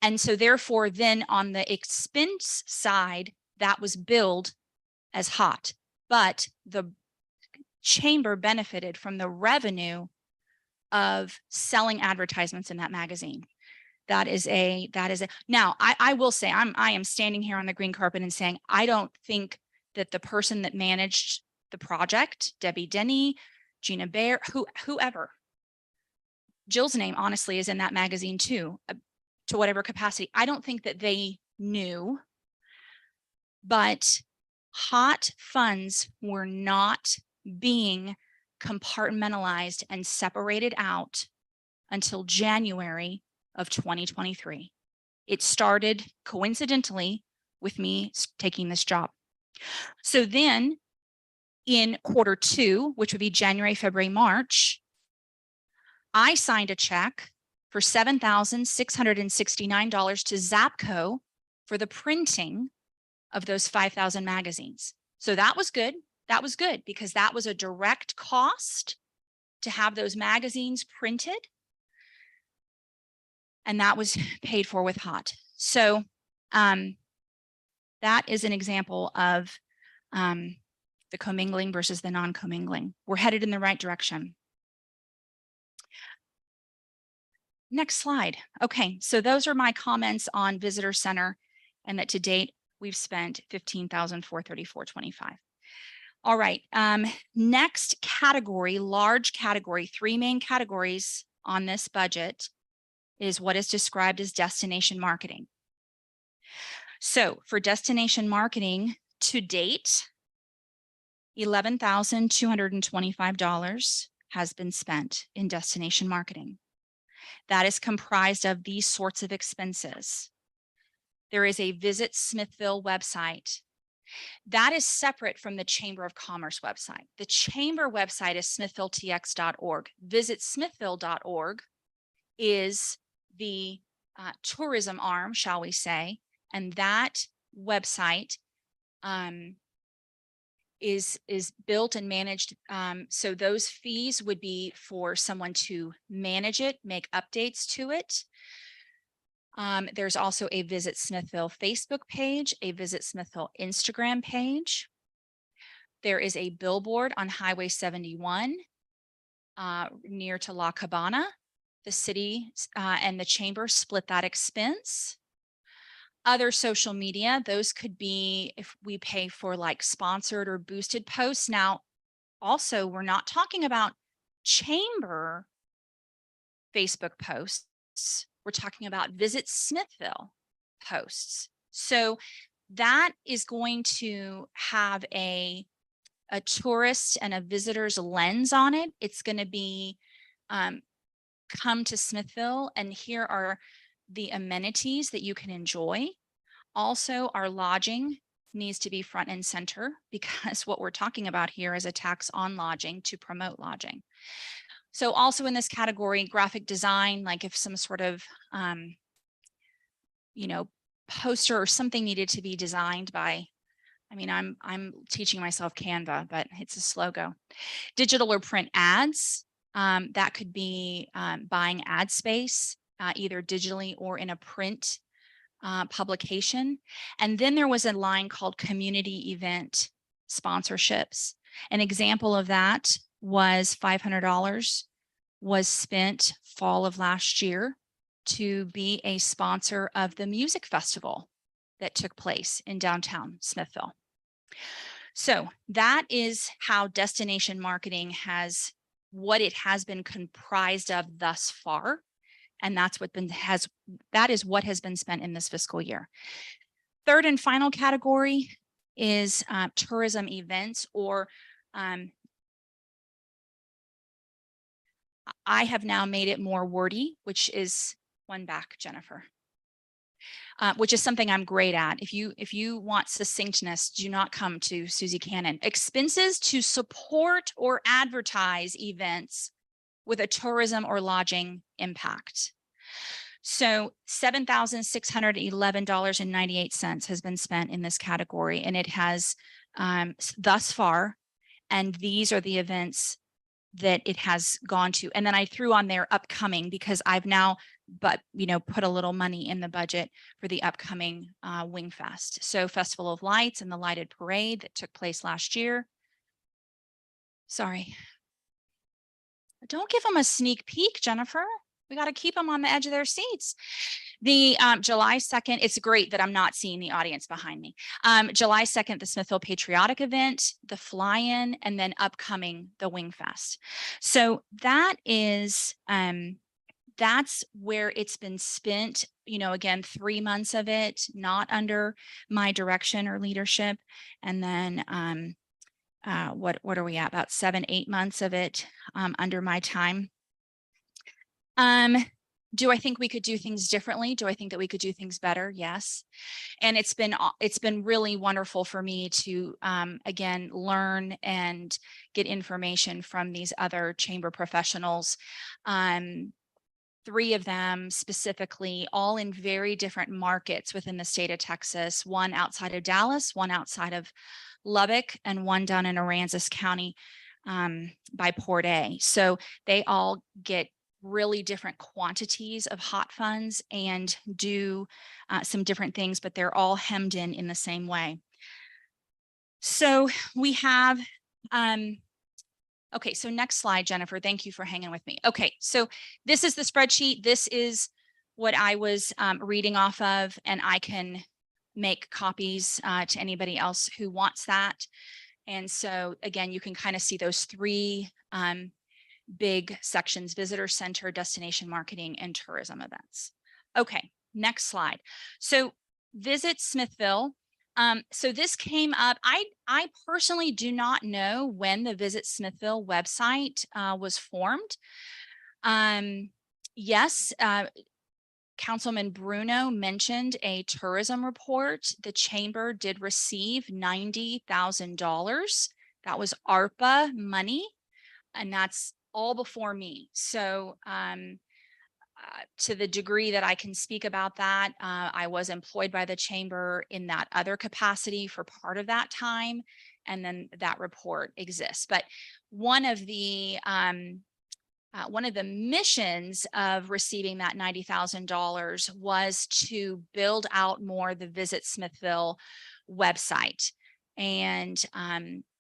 And so therefore, then on the expense side, that was billed as hot, but the chamber benefited from the revenue of selling advertisements in that magazine. That is now I will say I am standing here on the green carpet and saying, I don't think that the person that managed the project, Debbie Denny, Gina Bear, whoever, Jill's name honestly is in that magazine too, to whatever capacity. I don't think that they knew, but hot funds were not being compartmentalized and separated out until January of 2023. It started coincidentally with me taking this job. So then in Q2, which would be January, February, March, I signed a check for $7,669 to Zapco for the printing of those 5,000 magazines. So that was good. That was good because that was a direct cost to have those magazines printed. And that was paid for with HOT. So that is an example of the commingling versus the non-commingling. We're headed in the right direction. Next slide. Okay, so those are my comments on visitor center, and that to date we've spent $15,434.25. All right, next category, large category, 3 main categories on this budget is what is described as destination marketing. So for destination marketing to date, $11,225 has been spent in destination marketing. That is comprised of these sorts of expenses. There is a Visit Smithville website. That is separate from the Chamber of Commerce website. The Chamber website is smithvilletx.org. Visitsmithville.org is the tourism arm, shall we say, and that website is built and managed. So those fees would be for someone to manage it, make updates to it. There's also a Visit Smithville Facebook page, a Visit Smithville Instagram page. There is a billboard on Highway 71 near to La Cabana. The city and the chamber split that expense. Other social media, those could be if we pay for like sponsored or boosted posts. Now, also, we're not talking about chamber Facebook posts. We're talking about Visit Smithville posts. So that is going to have a tourist and a visitor's lens on it. It's going to be come to Smithville and here are the amenities that you can enjoy. Also, our lodging needs to be front and center because what we're talking about here is a tax on lodging to promote lodging. So also in this category, graphic design, like if some sort of, poster or something needed to be designed by, I'm teaching myself Canva, but it's a slow go. Digital or print ads, that could be buying ad space, either digitally or in a print publication. And then there was a line called community event sponsorships. An example of that was $500 was spent fall of last year to be a sponsor of the music festival that took place in downtown Smithville. So that is how destination marketing has what it has been comprised of thus far. And that's that is what has been spent in this fiscal year. Third and final category is tourism events, or I have now made it more wordy, which is one back, Jennifer, which is something I'm great at. If you want succinctness, do not come to Susie Cannon. Expenses to support or advertise events with a tourism or lodging impact. So $7,611.98 has been spent in this category, and it has thus far, and these are the events that it has gone to. And then I threw on there upcoming because I've now put a little money in the budget for the upcoming Wing Fest. So Festival of Lights and the Lighted Parade that took place last year. Sorry. Don't give them a sneak peek, Jennifer. We got to keep them on the edge of their seats. The July 2nd, it's great that I'm not seeing the audience behind me. July 2nd, the Smithville Patriotic event, the fly-in, and then upcoming the Wing Fest. So that is, that's where it's been spent, again, 3 months of it, not under my direction or leadership. And then what are we at? About 7-8 months of it under my time. Do I think we could do things differently? Do I think that we could do things better? Yes. And it's been really wonderful for me to, again, learn and get information from these other chamber professionals. 3 of them specifically, all in very different markets within the state of Texas, one outside of Dallas, one outside of Lubbock, and one down in Aransas County by Port A. So they all get really different quantities of hot funds and do some different things, but they're all hemmed in the same way. So we have, okay, so next slide, Jennifer, thank you for hanging with me. Okay, so this is the spreadsheet. This is what I was reading off of, and I can make copies to anybody else who wants that. And so again, you can kind of see those 3 big sections: visitor center, destination marketing, and tourism events. Okay, next slide. So Visit Smithville. So this came up. I personally do not know when the Visit Smithville website was formed. Yes, Councilman Bruno mentioned a tourism report. The chamber did receive $90,000. That was ARPA money, and that's all before me. So to the degree that I can speak about that, I was employed by the chamber in that other capacity for part of that time, and then that report exists. But one of the missions of receiving that $90,000 was to build out more the Visit Smithville website. And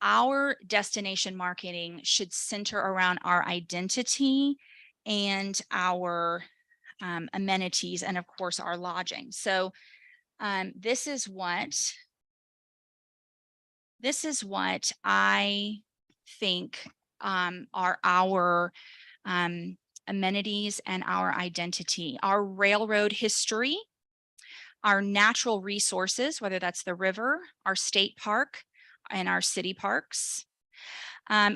our destination marketing should center around our identity and our amenities, and of course our lodging. So this is what I think are our amenities and our identity: our railroad history, our natural resources, whether that's the river, our state park, and our city parks.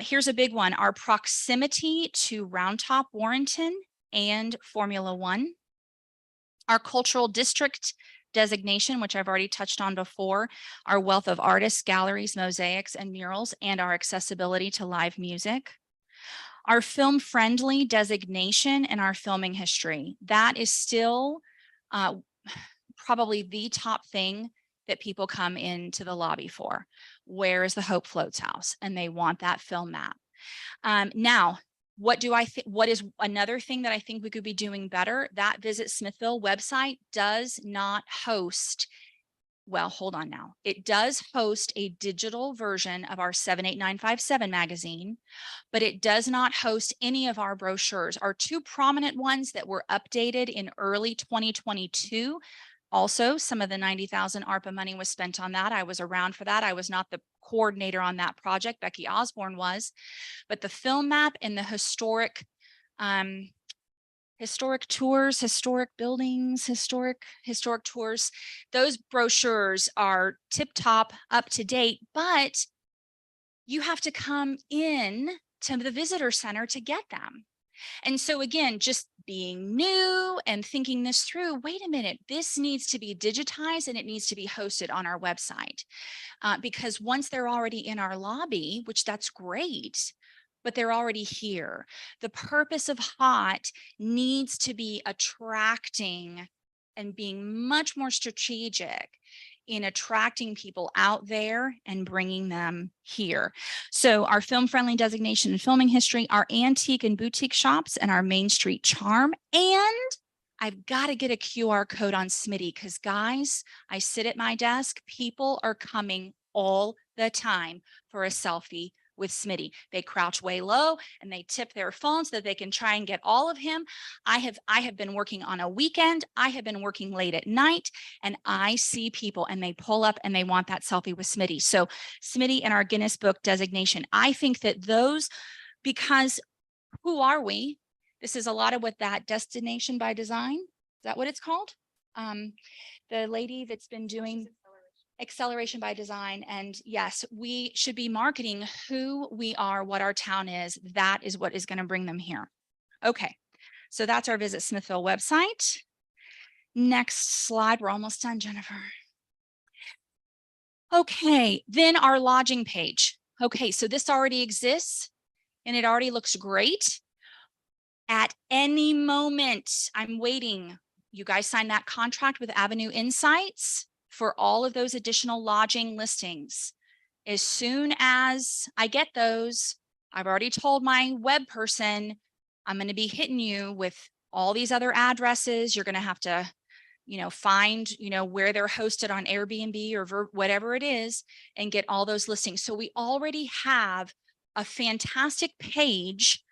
Here's a big one: our proximity to Round Top, Warrenton, and Formula One. Our cultural district designation, which I've already touched on before, our wealth of artists, galleries, mosaics, and murals, and our accessibility to live music. Our film-friendly designation and our filming history. That is still probably the top thing that people come into the lobby for. Where is the Hope Floats House? And they want that film map. Now, what do I think? What is another thing that I think we could be doing better? That Visit Smithville website does not host, well, hold on now. It does host a digital version of our 78957 magazine, but it does not host any of our brochures. Our 2 prominent ones that were updated in early 2022. Also, some of the 90,000 ARPA money was spent on that. I was around for that. I was not the coordinator on that project. Becky Osborne was, but the film map and the historic tours, historic buildings, historic tours, those brochures are tip top, up to date, but you have to come in to the visitor center to get them. And so again, just being new and thinking this through, wait a minute, this needs to be digitized and it needs to be hosted on our website. Because once they're already in our lobby, which that's great, but they're already here. The purpose of HOT needs to be attracting and being much more strategic in attracting people out there and bringing them here. So our film-friendly designation and filming history, our antique and boutique shops, and our Main Street charm. And I've got to get a QR code on Smitty, because guys, I sit at my desk, people are coming all the time for a selfie with Smitty. They crouch way low and they tip their phone so that they can try and get all of him. I have been working on a weekend. I have been working late at night, and I see people and they pull up and they want that selfie with Smitty. So Smitty and our Guinness Book designation. I think that those, because who are we? This is a lot of what that destination by design. Is that what it's called? The lady that's been doing acceleration by design. And yes, we should be marketing who we are, what our town is. That is what is going to bring them here. Okay, So that's our Visit Smithville website. Next slide. We're almost done, Jennifer. Okay, then our lodging page. Okay, so this already exists and it already looks great. At any moment, I'm waiting. You guys sign that contract with Avenue Insights for all of those additional lodging listings. As soon as I get those, I've already told my web person, I'm going to be hitting you with all these other addresses. You're going to have to, find, where they're hosted on Airbnb or whatever it is and get all those listings. So we already have a fantastic page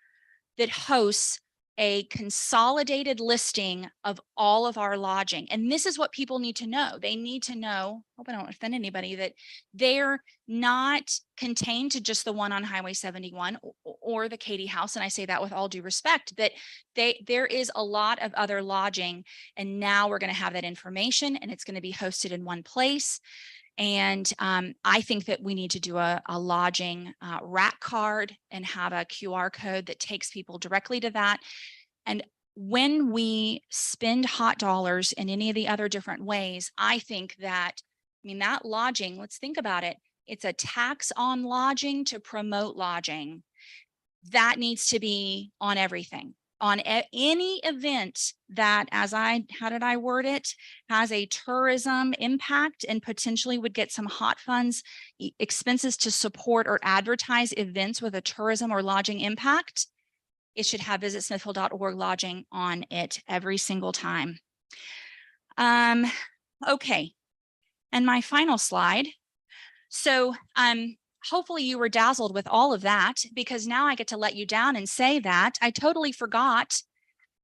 that hosts a consolidated listing of all of our lodging. And this is what people need to know. They need to know, hope I don't offend anybody, that they're not contained to just the one on Highway 71 or the Katie House. And I say that with all due respect, that there is a lot of other lodging. And now we're going to have that information and it's going to be hosted in one place. And I think that we need to do a lodging rack card and have a QR code that takes people directly to that. And when we spend hot dollars in any of the other different ways, I think that, that lodging, let's think about it. It's a tax on lodging to promote lodging. That needs to be on everything. On any event that, how did I word it, has a tourism impact and potentially would get some hot funds, expenses to support or advertise events with a tourism or lodging impact, it should have visitsmithville.org lodging on it every single time. Okay, and my final slide. So hopefully you were dazzled with all of that, because now I get to let you down and say that I totally forgot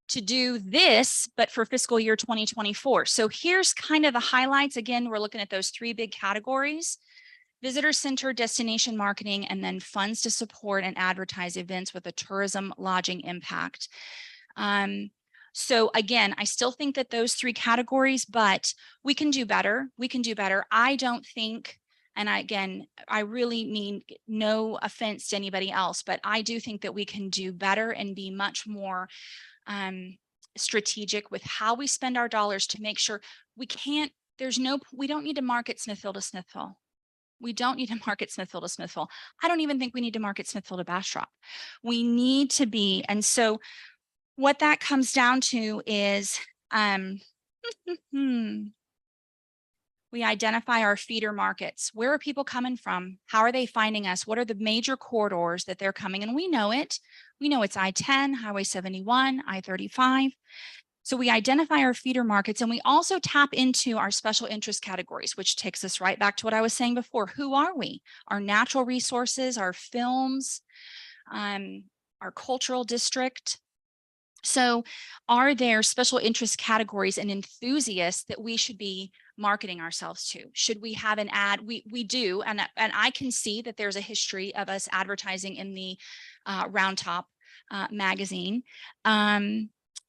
to do this, but for fiscal year 2024. So here's kind of the highlights. Again, we're looking at those three big categories: visitor center, destination marketing, and then funds to support and advertise events with a tourism lodging impact. So again, I still think that those three categories, but we can do better. We can do better. I don't think, and I really mean no offense to anybody else, but I do think that we can do better and be much more strategic with how we spend our dollars to make sure we don't need to market Smithville to Smithville. We don't need to market Smithville to Smithville. I don't even think we need to market Smithville to Bastrop. We need to be, and so what that comes down to is, we identify our feeder markets. Where are people coming from? How are they finding us? What are the major corridors that they're coming? And we know it. We know it's I-10, Highway 71, I-35. So we identify our feeder markets, and we also tap into our special interest categories, which takes us right back to what I was saying before. Who are we? Our natural resources, our films, our cultural district. So are there special interest categories and enthusiasts that we should be marketing ourselves to? Should we have an ad? We do, and I can see that there's a history of us advertising in the Round Top magazine.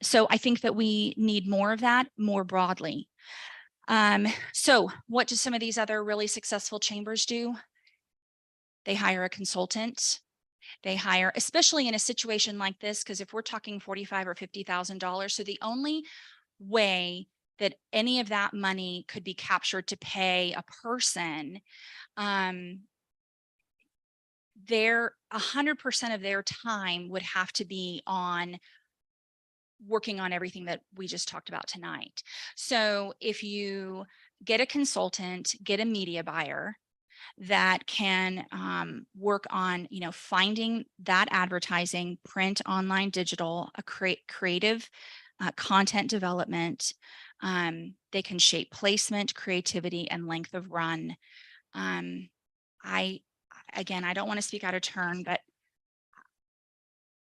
So I think that we need more of that more broadly. So what do some of these other really successful chambers do? They hire a consultant. They hire, especially in a situation like this, because if we're talking $45,000 or $50,000, so the only way that any of that money could be captured to pay a person, their 100% of their time would have to be on working on everything that we just talked about tonight. So if you get a consultant, get a media buyer that can work on, finding that advertising, print, online, digital, creative content development. They can shape placement, creativity, and length of run. I don't want to speak out of turn, but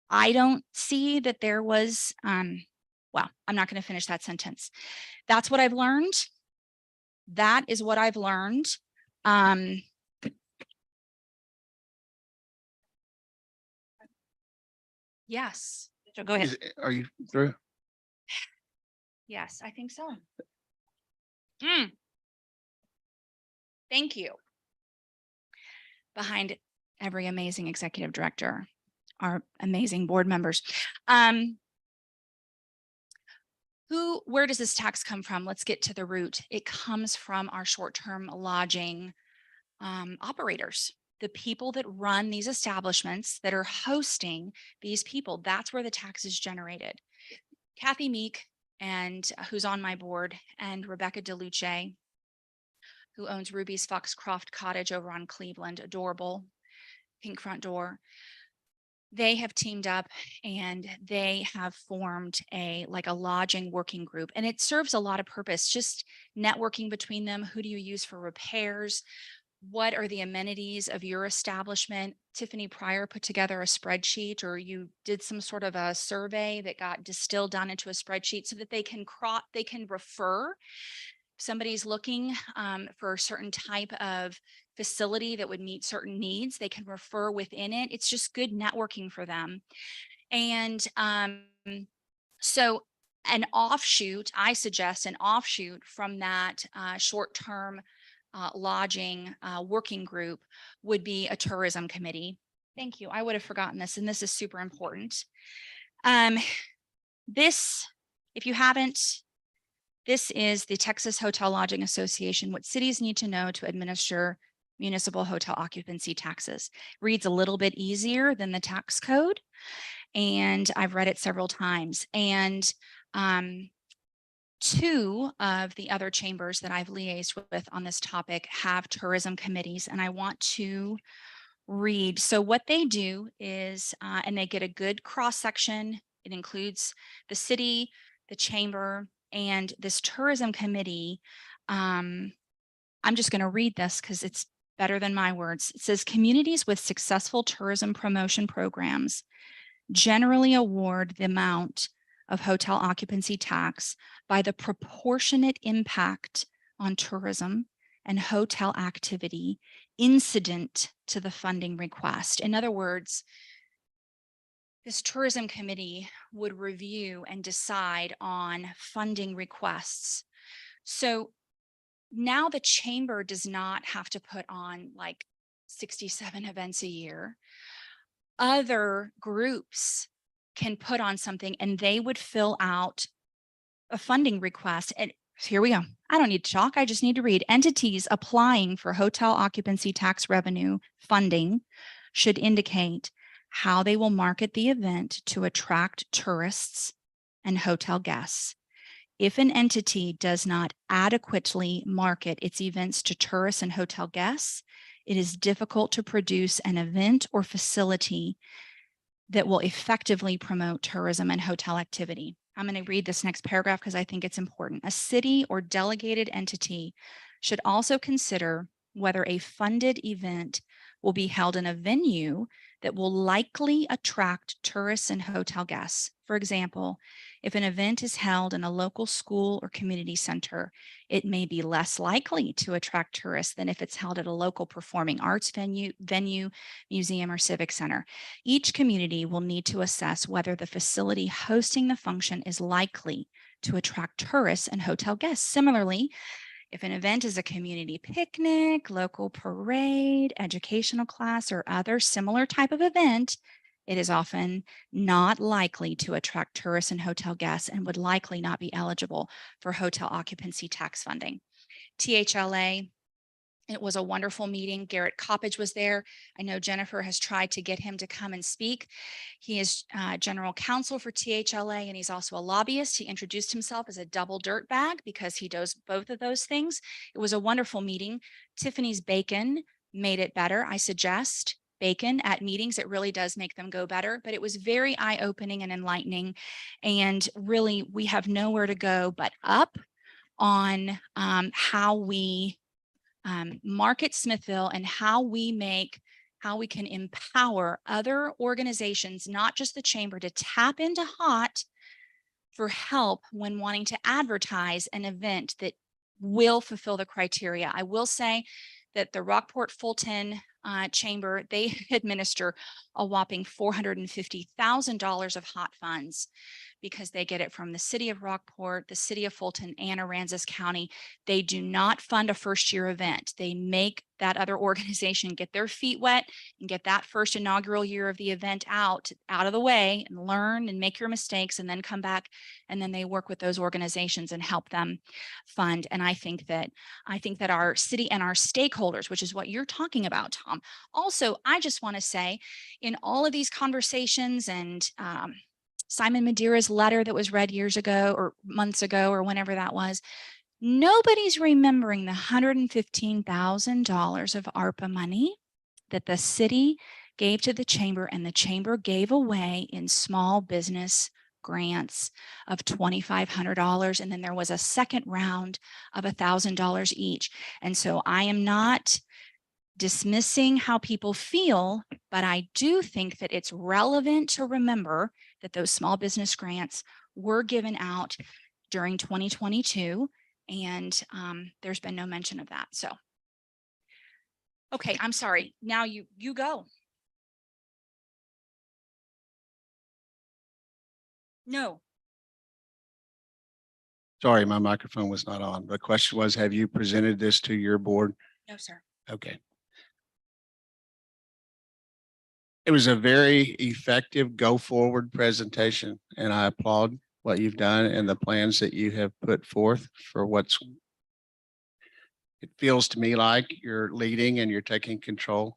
I don't see that there was, well, I'm not going to finish that sentence. That's what I've learned. That is what I've learned. Yes. So go ahead. Are you through? Yes, I think so. Thank you. Behind every amazing executive director, our amazing board members. Where does this tax come from? Let's get to the root. It comes from our short-term lodging operators, the people that run these establishments that are hosting these people. That's where the tax is generated. Kathy Meek, and who's on my board, and Rebecca DeLuce, who owns Ruby's Foxcroft Cottage over on Cleveland, adorable pink front door. They have teamed up and they have formed a lodging working group, and it serves a lot of purpose, just networking between them. Who do you use for repairs? What are the amenities of your establishment? Tiffany Pryor put together a spreadsheet, or you did some sort of a survey that got distilled down into a spreadsheet so that they can refer. Somebody's looking for a certain type of facility that would meet certain needs, they can refer within it. It's just good networking for them. And so I suggest an offshoot from that short-term lodging working group would be a tourism committee. Thank you. I would have forgotten this, and this is super important. If you haven't, this is the Texas Hotel Lodging Association, what cities need to know to administer municipal hotel occupancy taxes. Reads a little bit easier than the tax code, and I've read it several times. And two of the other chambers that I've liaised with on this topic have tourism committees, and I want to read. So what they do is, and they get a good cross section. It includes the city, the chamber, and this tourism committee. I'm just going to read this because it's better than my words. It says, communities with successful tourism promotion programs generally award the amount of hotel occupancy tax by the proportionate impact on tourism and hotel activity incident to the funding request. In other words, this tourism committee would review and decide on funding requests. So now the chamber does not have to put on 67 events a year. Other groups can put on something and they would fill out a funding request. And here we go. I don't need to talk. I just need to read. Entities applying for hotel occupancy tax revenue funding should indicate how they will market the event to attract tourists and hotel guests. If an entity does not adequately market its events to tourists and hotel guests, it is difficult to produce an event or facility that will effectively promote tourism and hotel activity. I'm going to read this next paragraph because I think it's important. A city or delegated entity should also consider whether a funded event will be held in a venue that will likely attract tourists and hotel guests. For example, if an event is held in a local school or community center, it may be less likely to attract tourists than if it's held at a local performing arts venue, museum, or civic center. Each community will need to assess whether the facility hosting the function is likely to attract tourists and hotel guests. Similarly, if an event is a community picnic, local parade, educational class, or other similar type of event, it is often not likely to attract tourists and hotel guests and would likely not be eligible for hotel occupancy tax funding. THLA, it was a wonderful meeting. Garrett Coppage was there. I know Jennifer has tried to get him to come and speak. He is general counsel for THLA, and he's also a lobbyist. He introduced himself as a double dirt bag because he does both of those things. It was a wonderful meeting. Tiffany's bacon made it better. I suggest bacon at meetings. It really does make them go better, but it was very eye-opening and enlightening. And really, we have nowhere to go but up on how we market Smithville and how we can empower other organizations, not just the chamber, to tap into HOT for help when wanting to advertise an event that will fulfill the criteria. I will say that the Rockport Fulton chamber, they administer a whopping $450,000 of HOT funds because they get it from the city of Rockport, the city of Fulton, and Aransas County. They do not fund a first year event. They make that other organization get their feet wet and get that first inaugural year of the event out of the way and learn and make your mistakes and then come back. And then they work with those organizations and help them fund. And I think that our city and our stakeholders, which is what you're talking about, Tom. Also, I just want to say in all of these conversations and Simon Madeira's letter that was read years ago or months ago or whenever that was, nobody's remembering the $115,000 of ARPA money that the city gave to the chamber and the chamber gave away in small business grants of $2,500. And then there was a second round of $1,000 each. And so I am not dismissing how people feel, but I do think that it's relevant to remember that those small business grants were given out during 2022. And there's been no mention of that. So, okay, I'm sorry. Now you go. No. Sorry, my microphone was not on. The question was, have you presented this to your board? No, sir. Okay. It was a very effective go forward presentation, and I applaud what you've done and the plans that you have put forth for it feels to me like you're leading and you're taking control.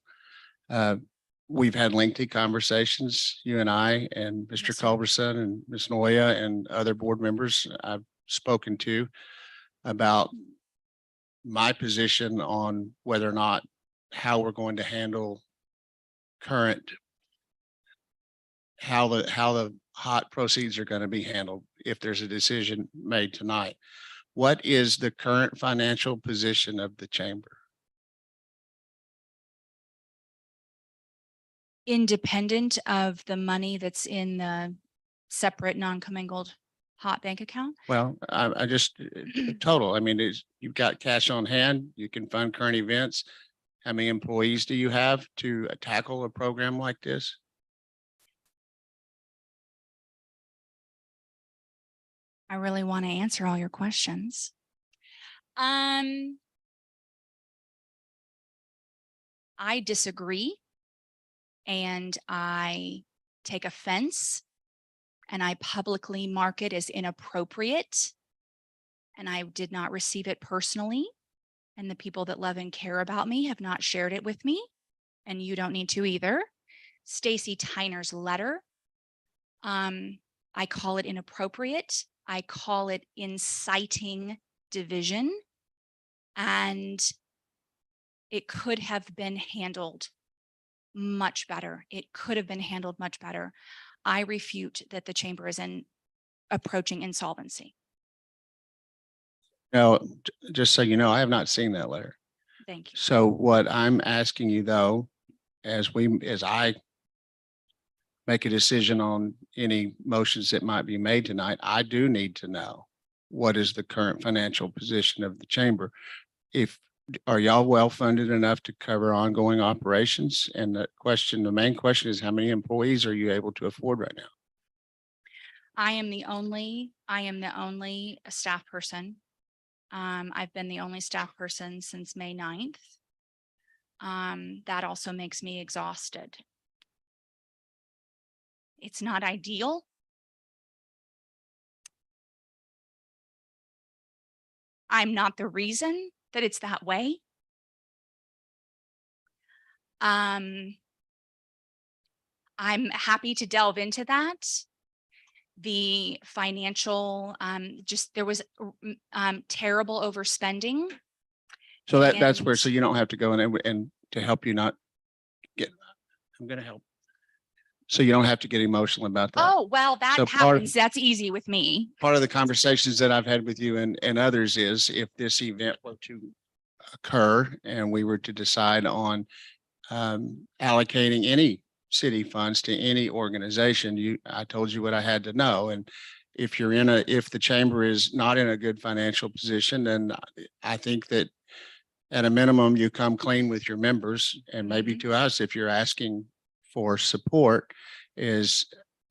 We've had lengthy conversations, you and I and Mr. Yes, sir. Culberson and Ms. Noya and other board members I've spoken to about my position on whether or not how we're going to handle how the hot proceeds are going to be handled if there's a decision made tonight. What is the current financial position of the chamber? Independent of the money that's in the separate non-commingled hot bank account? Well, I just total. I mean, you've got cash on hand, you can fund current events. How many employees do you have to tackle a program like this? I really want to answer all your questions. I disagree. And I take offense and I publicly mark it as inappropriate. And I did not receive it personally. And the people that love and care about me have not shared it with me. And you don't need to either. Stacy Tyner's letter. I call it inappropriate. I call it inciting division. And it could have been handled much better. It could have been handled much better. I refute that the chamber is approaching insolvency. No, just so you know, I have not seen that letter. Thank you. So what I'm asking you though, as I make a decision on any motions that might be made tonight, I do need to know what is the current financial position of the chamber. Are y'all well-funded enough to cover ongoing operations? And the main question is, how many employees are you able to afford right now? I am the only staff person. I've been the only staff person since May 9th. That also makes me exhausted. It's not ideal. I'm not the reason that it's that way. I'm happy to delve into that. The financial, there was terrible overspending. So that's where, so you don't have to go in and to help you not get, I'm going to help. So you don't have to get emotional about that. Oh, well, that So happens. That's easy with me. Part of the conversations that I've had with you and others is if this event were to occur and we were to decide on allocating any city funds to any organization, I told you what I had to know. And if the chamber is not in a good financial position, then I think that at a minimum, you come clean with your members and maybe to us, if you're asking for support, is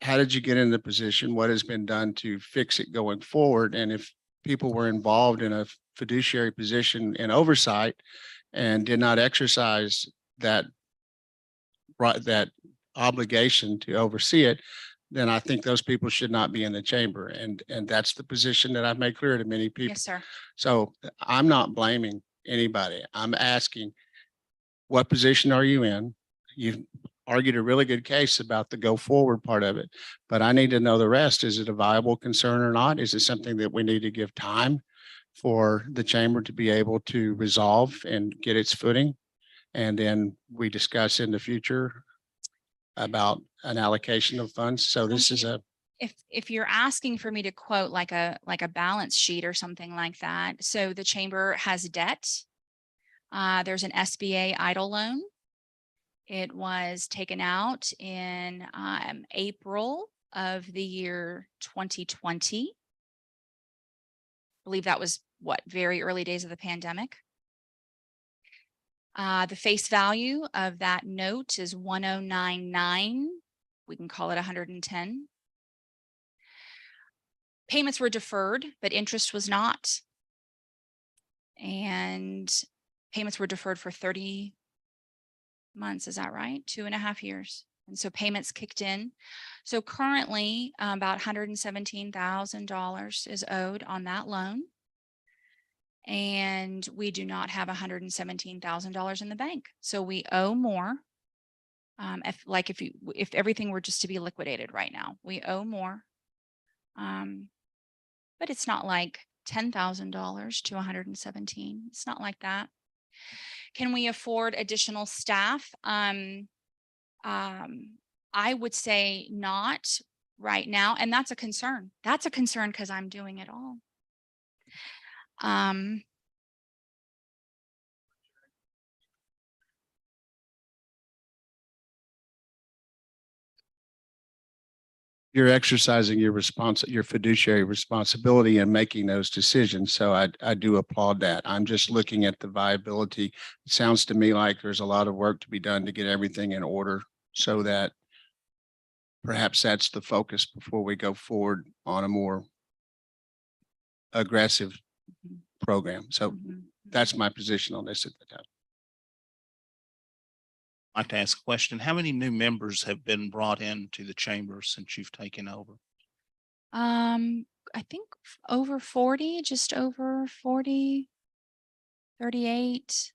how did you get in the position? What has been done to fix it going forward? And if people were involved in a fiduciary position in oversight and did not exercise that right, that obligation to oversee it, then I think those people should not be in the chamber. And that's the position that I've made clear to many people. Yes, sir. So I'm not blaming anybody. I'm asking, what position are you in? You've argued a really good case about the go forward part of it, but I need to know the rest. Is it a viable concern or not? Is it something that we need to give time for the chamber to be able to resolve and get its footing? And then we discuss in the future about an allocation of funds. So this is a, If you're asking for me to quote like a balance sheet or something like that, so the chamber has debt. There's an SBA idle loan. It was taken out in April of the year 2020. I believe that was what, very early days of the pandemic. The face value of that note is 1099. We can call it 110. Payments were deferred, but interest was not. And payments were deferred for 30 months. Is that right? 2.5 years. And so payments kicked in. So currently about $117,000 is owed on that loan. And we do not have $117,000 in the bank. So we owe more. If everything were just to be liquidated right now, we owe more. But it's not like $10,000 to 117. It's not like that. Can we afford additional staff? I would say not right now. And that's a concern. That's a concern because I'm doing it all. you're exercising your your fiduciary responsibility and making those decisions. So I do applaud that. I'm just looking at the viability. It sounds to me like there's a lot of work to be done to get everything in order so that perhaps that's the focus before we go forward on a more aggressive program. So that's my position on this at the time. I'd like to ask a question. How many new members have been brought into the chamber since you've taken over? I think over 40, just over 40, 38.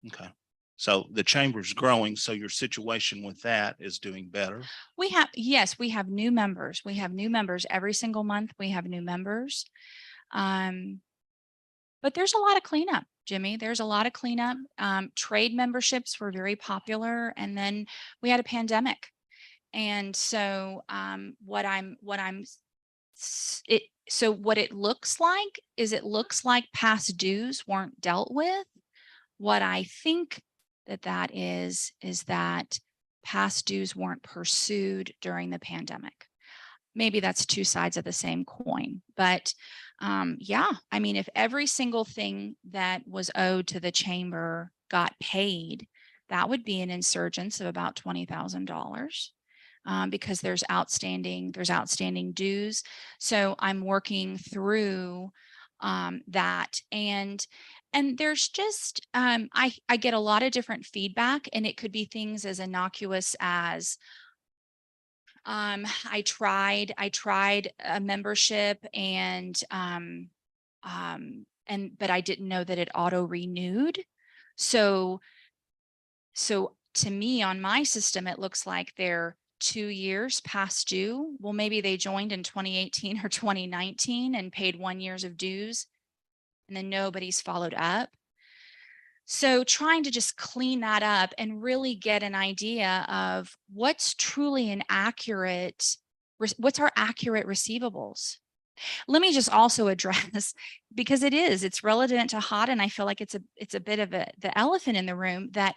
Okay. So the chamber's growing, so your situation with that is doing better. Yes, we have new members. We have new members every single month. We have new members. But there's a lot of cleanup, Jimmy. There's a lot of cleanup. Trade memberships were very popular, and then we had a pandemic. And so what it looks like is it looks like past dues weren't dealt with. What I think that is that past dues weren't pursued during the pandemic. Maybe that's two sides of the same coin, but yeah, I mean, if every single thing that was owed to the chamber got paid, that would be an insurgence of about $20,000 because there's outstanding dues. So I'm working through that, and there's just I get a lot of different feedback, and it could be things as innocuous as I tried a membership and but I didn't know that it auto renewed. So to me on my system, it looks like they're 2 years past due. Well, maybe they joined in 2018 or 2019 and paid 1 year of dues, and then nobody's followed up. So trying to just clean that up and really get an idea of what's truly an accurate, what's our accurate receivables. Let me just also address, because it's relevant to HOT, and I feel like it's a bit of the elephant in the room, that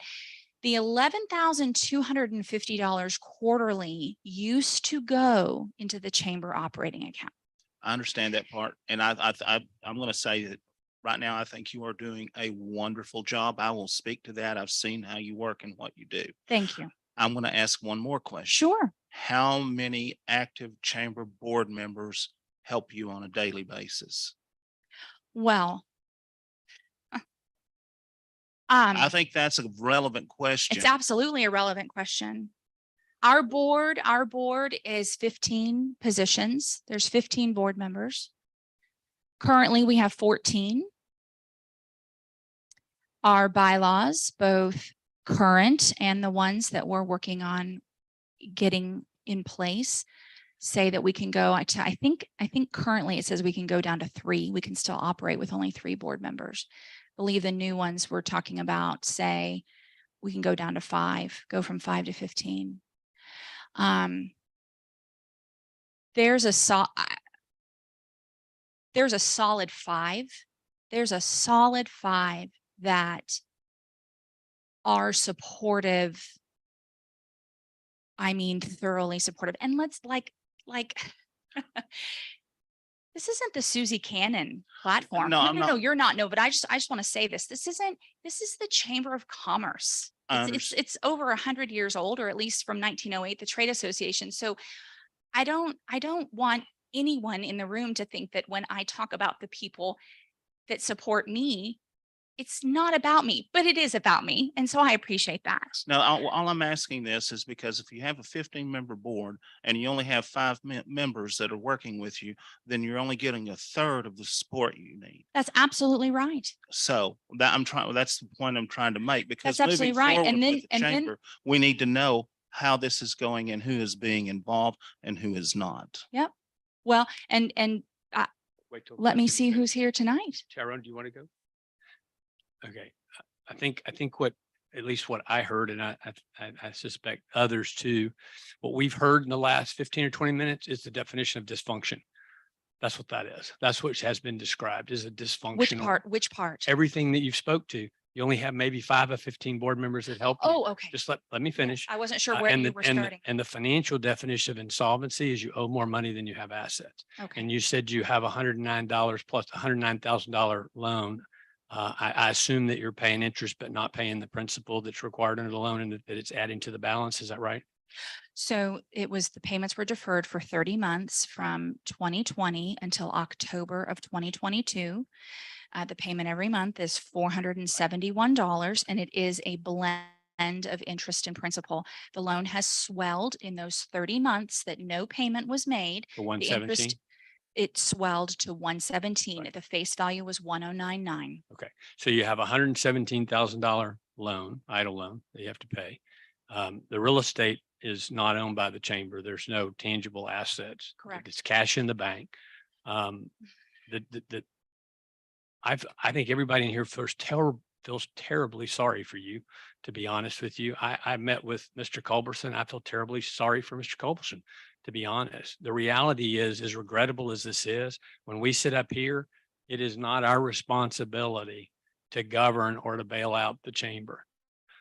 the $11,250 quarterly used to go into the chamber operating account. I understand that part. And I'm going to say that right now, I think you are doing a wonderful job. I will speak to that. I've seen how you work and what you do. Thank you. I'm going to ask one more question. Sure. how many active chamber board members help you on a daily basis? Well, I think that's a relevant question. it's absolutely a relevant question. Our board is 15 positions. There's 15 board members. Currently, we have 14. Our bylaws, both current and the ones that we're working on getting in place, say that we can go, I think currently it says we can go down to 3. We can still operate with only 3 board members. I believe the new ones we're talking about say we can go down to 5, go from 5 to 15. There's a solid 5. There's a solid 5 that are supportive. I mean, thoroughly supportive. And let's like this isn't the Susie Cannon platform. No, No, I'm no, not. no, you're not. No, but I just want to say this. This is the Chamber of Commerce. I It's over 100 years old, or at least from 1908, the trade association. So I don't want anyone in the room to think that when I talk about the people that support me, it's not about me, but it is about me. And so I appreciate that. No, all I'm asking this is because if you have a 15-member board and you only have 5 members that are working with you, then you're only getting 1/3 of the support you need. That's absolutely right. So that's the point I'm trying to make, because That's moving absolutely right. forward And then- with the and then- chamber, we need to know how this is going and who is being involved and who is not. Yep. Well, and Wait till let me Tiffany see who's finishes. here tonight. Tyrone, do you want to go? Okay, I think what, at least what I heard, and I suspect others too, what we've heard in the last 15 or 20 minutes is the definition of dysfunction. That's what that is. That's what has been described as a dysfunctional. Which part? Which part? Everything that you've spoke to. You only have maybe 5 of 15 board members that help you. Oh, okay. Just let me finish. I wasn't sure Uh, where and you the- were and the- starting. And the financial definition of insolvency is you owe more money than you have assets. Okay. And you said you have $109 plus $109,000 loan. I assume that you're paying interest, but not paying the principal that's required under the loan, and that it's adding to the balance. Is that right? So the payments were deferred for 30 months from 2020 until October of 2022. The payment every month is $471, and it is a blend of interest and principal. The loan has swelled in those 30 months that no payment was made. For The 117? interest, it swelled to 117. Right. The face value was 1099. Okay, so you have a $117,000 loan, idle loan that you have to pay. The real estate is not owned by the chamber. There's no tangible assets. Correct. It's cash in the bank. I think everybody in here feels terribly sorry for you, to be honest with you. I met with Mr. Culberson. I feel terribly sorry for Mr. Culberson, to be honest. The reality is, as regrettable as this is, when we sit up here, it is not our responsibility to govern or to bail out the chamber.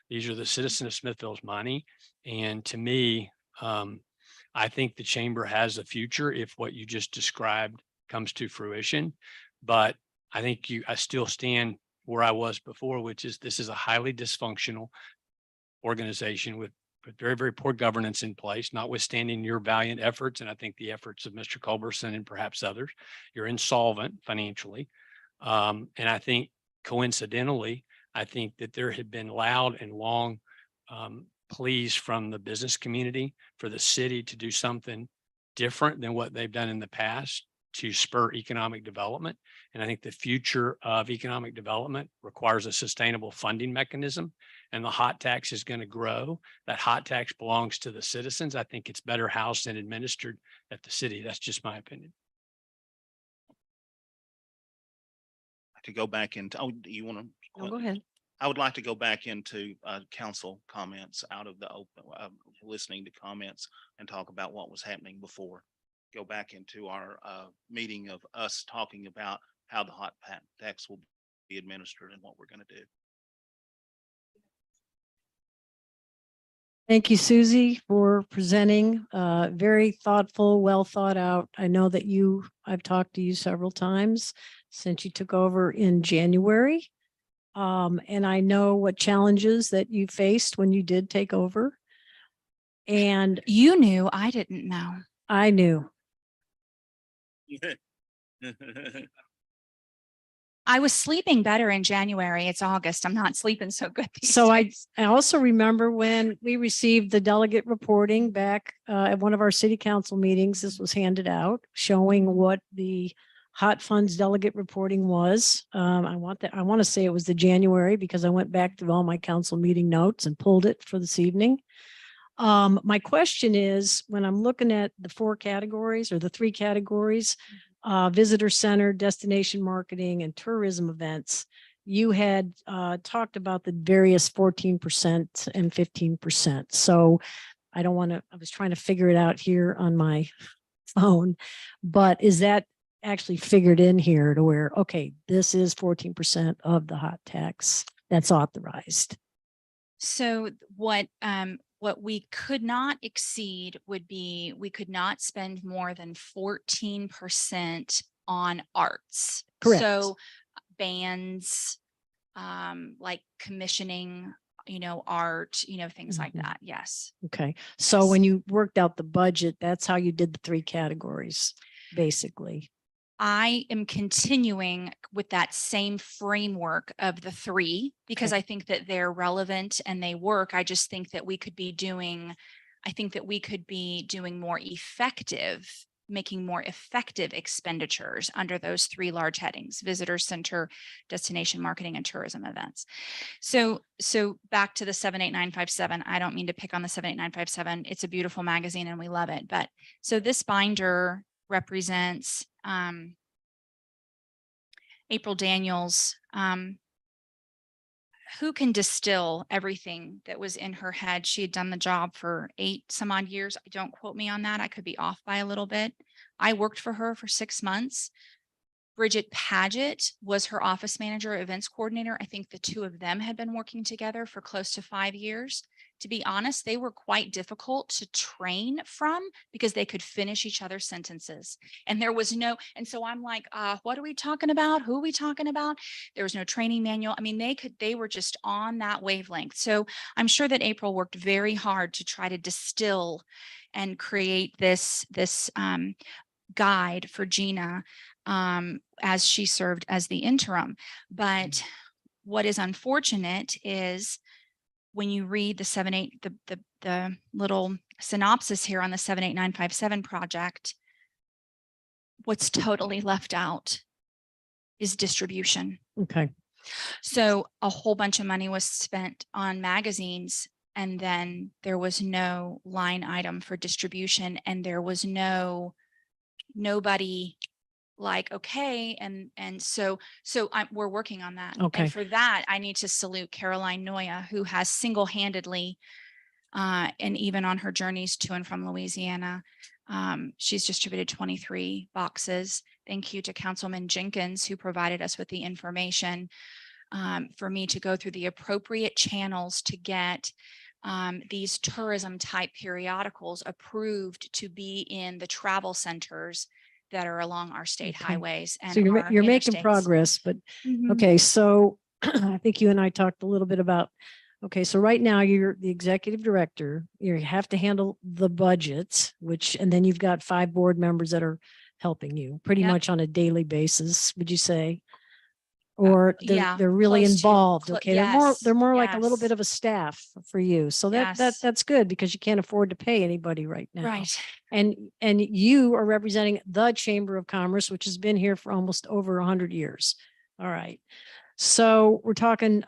These are the citizens of Smithville's money. And to me, I think the chamber has a future if what you just described comes to fruition. But I think I still stand where I was before, which is this is a highly dysfunctional organization with very, very poor governance in place, notwithstanding your valiant efforts. And I think the efforts of Mr. Culberson and perhaps others. You're insolvent financially. And I think coincidentally, I think that there had been loud and long pleas from the business community for the city to do something different than what they've done in the past to spur economic development. And I think the future of economic development requires a sustainable funding mechanism, and the hot tax is going to grow. That hot tax belongs to the citizens. I think it's better housed and administered at the city. That's just my opinion. To go back into, do you want to? No, go ahead. I would like to go back into council comments out of the open, listening to comments and talk about what was happening before. Go back into our meeting of us talking about how the hot tax will be administered and what we're going to do. Thank you, Susie, for presenting. Very thoughtful, well thought out. I know that I've talked to you several times since you took over in January. And I know what challenges that you faced when you did take over. And You knew, I didn't know. I knew. I was sleeping better in January. It's August. I'm not sleeping so good these So days. I also remember when we received the delegate reporting back at one of our city council meetings, this was handed out showing what the hot funds delegate reporting was. I want to say it was the January because I went back through all my council meeting notes and pulled it for this evening. My question is, when I'm looking at the 4 categories or the 3 categories, visitor center, destination marketing, and tourism events, you had talked about the various 14% and 15%. So I was trying to figure it out here on my phone, but is that actually figured in here to where, okay, this is 14% of the hot tax that's authorized? So what we could not exceed would be, we could not spend more than 14% on arts. Correct. So bands, like commissioning, art, things like Mhm. that. Yes. Okay, so Yes. when you worked out the budget, that's how you did the 3 categories, basically. I am continuing with that same framework of the 3 because Okay. I think that they're relevant and they work. I just think that we could be doing, more effective, making more effective expenditures under those 3 large headings: visitor center, destination marketing, and tourism events. So back to the 78957. I don't mean to pick on the 78957. It's a beautiful magazine and we love it. But so this binder represents April Daniels, who can distill everything that was in her head. She had done the job for 8 some odd years. Don't quote me on that. I could be off by a little bit. I worked for her for 6 months. Bridget Paget was her office manager, events coordinator. I think the 2 of them had been working together for close to 5 years. To be honest, they were quite difficult to train from because they could finish each other's sentences. And there was no, and so I'm like, what are we talking about? Who are we talking about? There was no training manual. I mean, they were just on that wavelength. So I'm sure that April worked very hard to try to distill and create this guide for Gina as she served as the interim. But what is unfortunate is when you read the little synopsis here on the 78957 project, what's totally left out is distribution. Okay. So a whole bunch of money was spent on magazines, and then there was no line item for distribution, and there was nobody like, okay. And so we're working on that. Okay. And for that, I need to salute Caroline Noya, who has single-handedly, and even on her journeys to and from Louisiana, she's distributed 23 boxes. Thank you to Councilman Jenkins, who provided us with the information for me to go through the appropriate channels to get these tourism type periodicals approved to be in the travel centers that are along our state Okay. highways and So you're making interstates. progress, but Mhm. okay, so I think you and I talked a little bit about, okay, so right now you're the executive director, you have to handle the budget, and then you've got 5 board members that are helping you pretty Yep. much on a daily basis, would you say? Or yeah, they're really close to- involved. clo- Okay, they're more like a little yes. bit of a staff for you. So Yes. that's good because you can't afford to pay anybody right now. Right. And you are representing the Chamber of Commerce, which has been here for almost over 100 years. All right. So we're talking,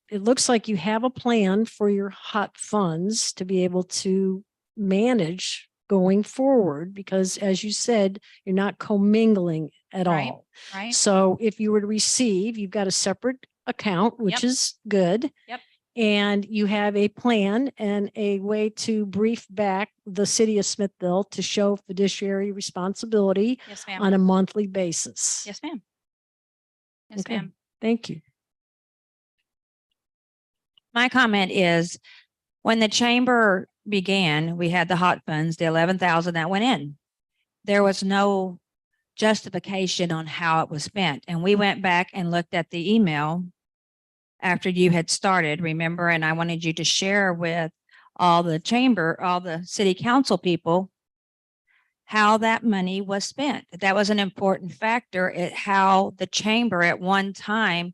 it looks like you have a plan for your hot funds to be able to manage going forward, because as you said, you're not commingling at Right. all. Right. So if you were to receive, you've got a separate account, which Yep. is good. Yep. And you have a plan and a way to brief back the city of Smithville to show fiduciary responsibility Yes, ma'am. on a monthly basis. Yes, ma'am. Yes, Okay. ma'am. Thank you. My comment is, when the chamber began, we had the hot funds, the 11,000 that went in. There was no justification on how it was spent. And we went back and looked at the email after you had started, remember? And I wanted you to share with all the chamber, all the city council people how that money was spent. That was an important factor at how the chamber at one time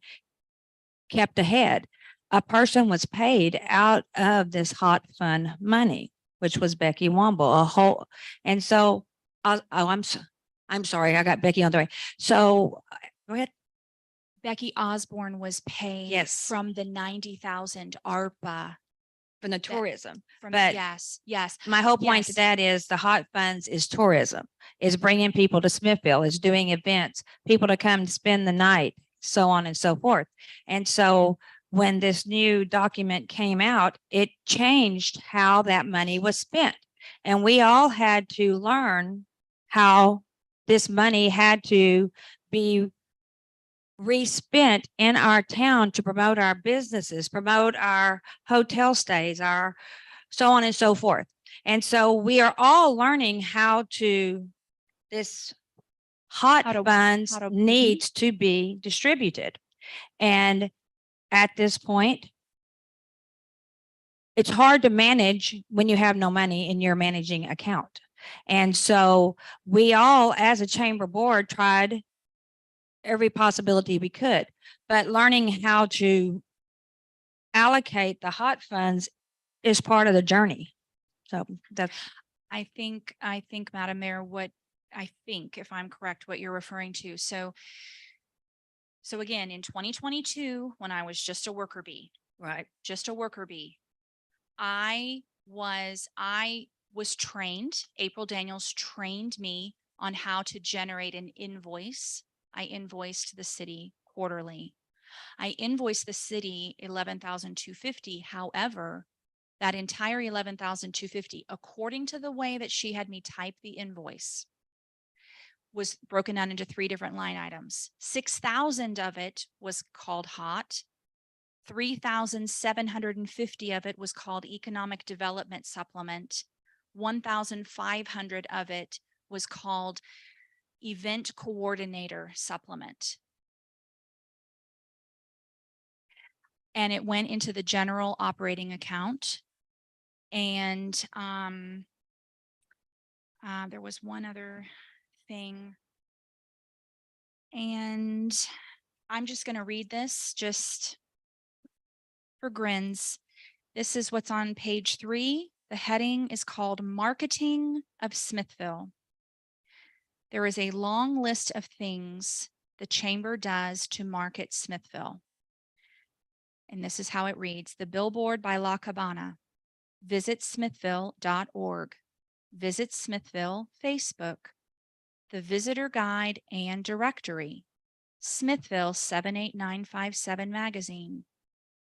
kept ahead. A person was paid out of this hot fund money, which was Becky Womble, a whole, and so, I'm sorry, I got Becky on the way. So, go ahead. Becky Osborne was paid Yes. from the 90,000 ARPA From the tourism. from, But yes, yes. my whole point to Yes. that is the hot funds is tourism, is bringing people to Smithville, is doing events, people to come spend the night, so on and so forth. And so when this new document came out, it changed how that money was spent. And we all had to learn how this money had to be respent in our town to promote our businesses, promote our hotel stays, our so on and so forth. And so we are all learning how to, this hot funds needs to be distributed. And at this point, it's hard to manage when you have no money in your managing account. And so we all, as a chamber board, tried every possibility we could, but learning how to allocate the hot funds is part of the journey. So that's, I think, Madam Mayor, if I'm correct, what you're referring to. So again, in 2022, when I was just a worker bee, right. just a worker bee, I was trained, April Daniels trained me on how to generate an invoice. I invoiced the city quarterly. I invoiced the city $11,250. However, that entire $11,250, according to the way that she had me type the invoice, was broken down into 3 different line items. 6,000 of it was called hot. 3,750 of it was called economic development supplement. 1,500 of it was called event coordinator supplement. And it went into the general operating account. And there was one other thing. And I'm just going to read this just for grins. This is what's on page 3. The heading is called Marketing of Smithville. There is a long list of things the chamber does to market Smithville. And this is how it reads. The billboard by La Cabana. Visit smithville.org. Visit Smithville Facebook. The visitor guide and directory. Smithville 78957 magazine.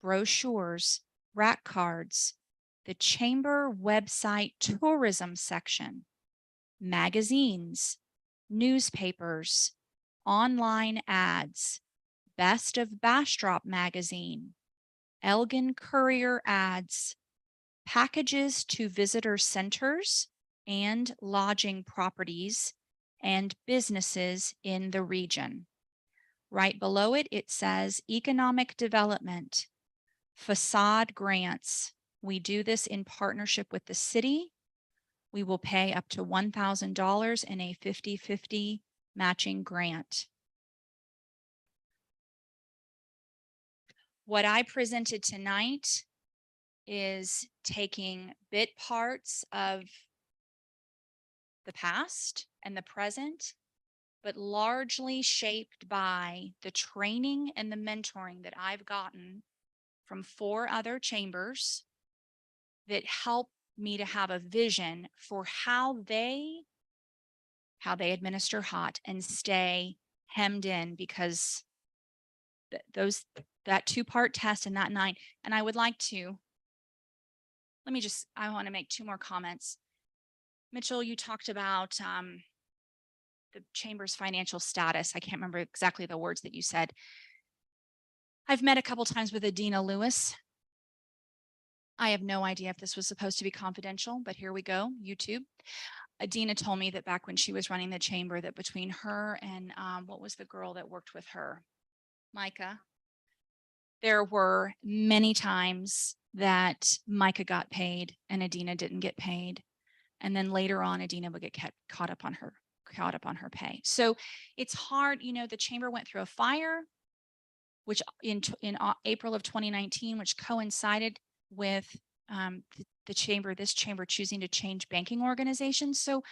Brochures, rack cards, the chamber website tourism section, magazines, newspapers, online ads, Best of Bastrop magazine, Elgin Courier ads, packages to visitor centers and lodging properties and businesses in the region. Right below it, it says economic development, facade grants. We do this in partnership with the city. We will pay up to $1,000 in a 50-50 matching grant. What I presented tonight is taking bit parts of the past and the present, but largely shaped by the training and the mentoring that I've gotten from 4 other chambers that help me to have a vision for how they administer hot and stay hemmed in, because that 2-part test and that 9. And I would like to, I want to make 2 more comments. Mitchell, you talked about the chamber's financial status. I can't remember exactly the words that you said. I've met a couple times with Adina Lewis. I have no idea if this was supposed to be confidential, but here we go, YouTube. Adina told me that back when she was running the chamber, that between her and what was the girl that worked with her? Micah. There were many times that Micah got paid and Adina didn't get paid. And then later on, Adina would get caught up on her pay. So it's hard, you know, the chamber went through a fire, which in April of 2019, which coincided with this chamber choosing to change banking organizations. So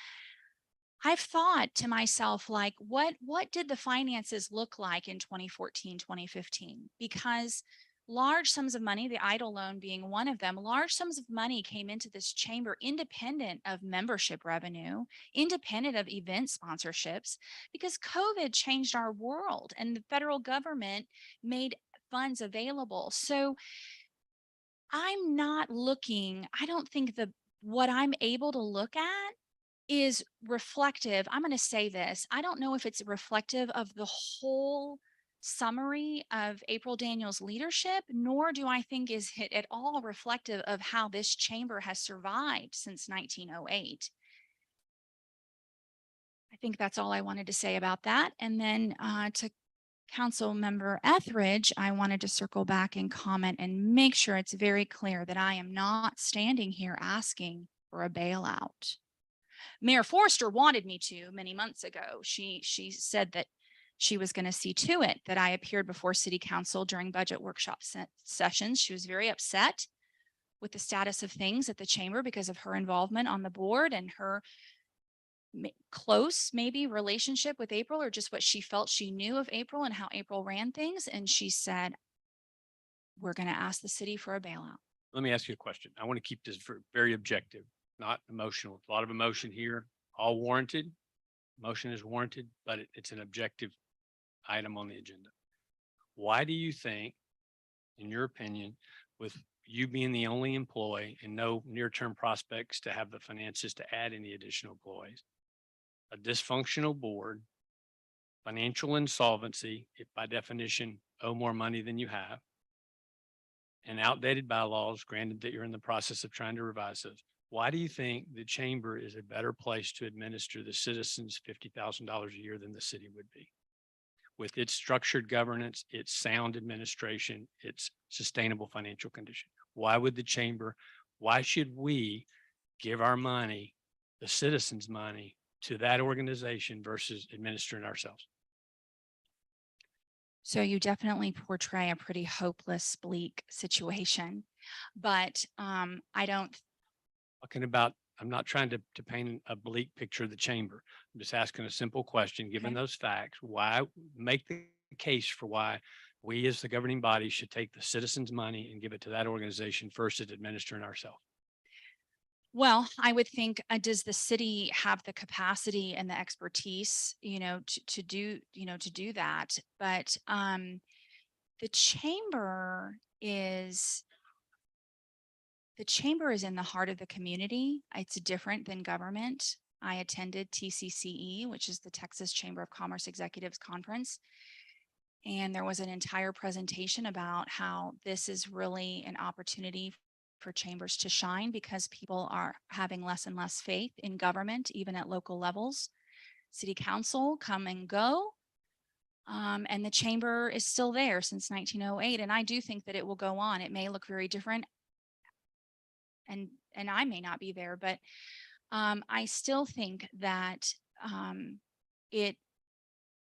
I've thought to myself, like, what did the finances look like in 2014, 2015? Because large sums of money, the EIDL loan being one of them, large sums of money came into this chamber independent of membership revenue, independent of event sponsorships, because COVID changed our world and the federal government made funds available. So I'm not looking, I don't think what I'm able to look at is reflective. I'm going to say this. I don't know if it's reflective of the whole summary of April Daniels' leadership, nor do I think is it at all reflective of how this chamber has survived since 1908. I think that's all I wanted to say about that. And then to Council Member Etheridge, I wanted to circle back and comment and make sure it's very clear that I am not standing here asking for a bailout. Mayor Forster wanted me to many months ago. She said that she was going to see to it that I appeared before City Council during budget workshop sessions. She was very upset with the status of things at the chamber because of her involvement on the board and her close maybe relationship with April, or just what she felt she knew of April and how April ran things. And she said, we're going to ask the city for a bailout. Let me ask you a question. I want to keep this very objective, not emotional. A lot of emotion here, all warranted. Emotion is warranted, but it's an objective item on the agenda. Why do you think, in your opinion, with you being the only employee and no near-term prospects to have the finances to add any additional employees, a dysfunctional board, financial insolvency, if by definition owe more money than you have, and outdated bylaws, granted that you're in the process of trying to revise those, why do you think the chamber is a better place to administer the citizens $50,000 a year than the city would be? With its structured governance, its sound administration, its sustainable financial condition. Why would the chamber, why should we give our money, the citizens' money, to that organization versus administering ourselves? So you definitely portray a pretty hopeless, bleak situation, but I don't. Talking about, I'm not trying to paint a bleak picture of the chamber. I'm just asking a simple question, given those facts, why make the case for why we as the governing body should take the citizens' money and give it to that organization versus administering ourselves? Well, I would think, does the city have the capacity and the expertise, to do that? But the chamber is in the heart of the community. It's different than government. I attended TCCE, which is the Texas Chamber of Commerce Executives Conference. And there was an entire presentation about how this is really an opportunity for chambers to shine because people are having less and less faith in government, even at local levels. City council come and go. And the chamber is still there since 1908. And I do think that it will go on. It may look very different. And I may not be there, but I still think that it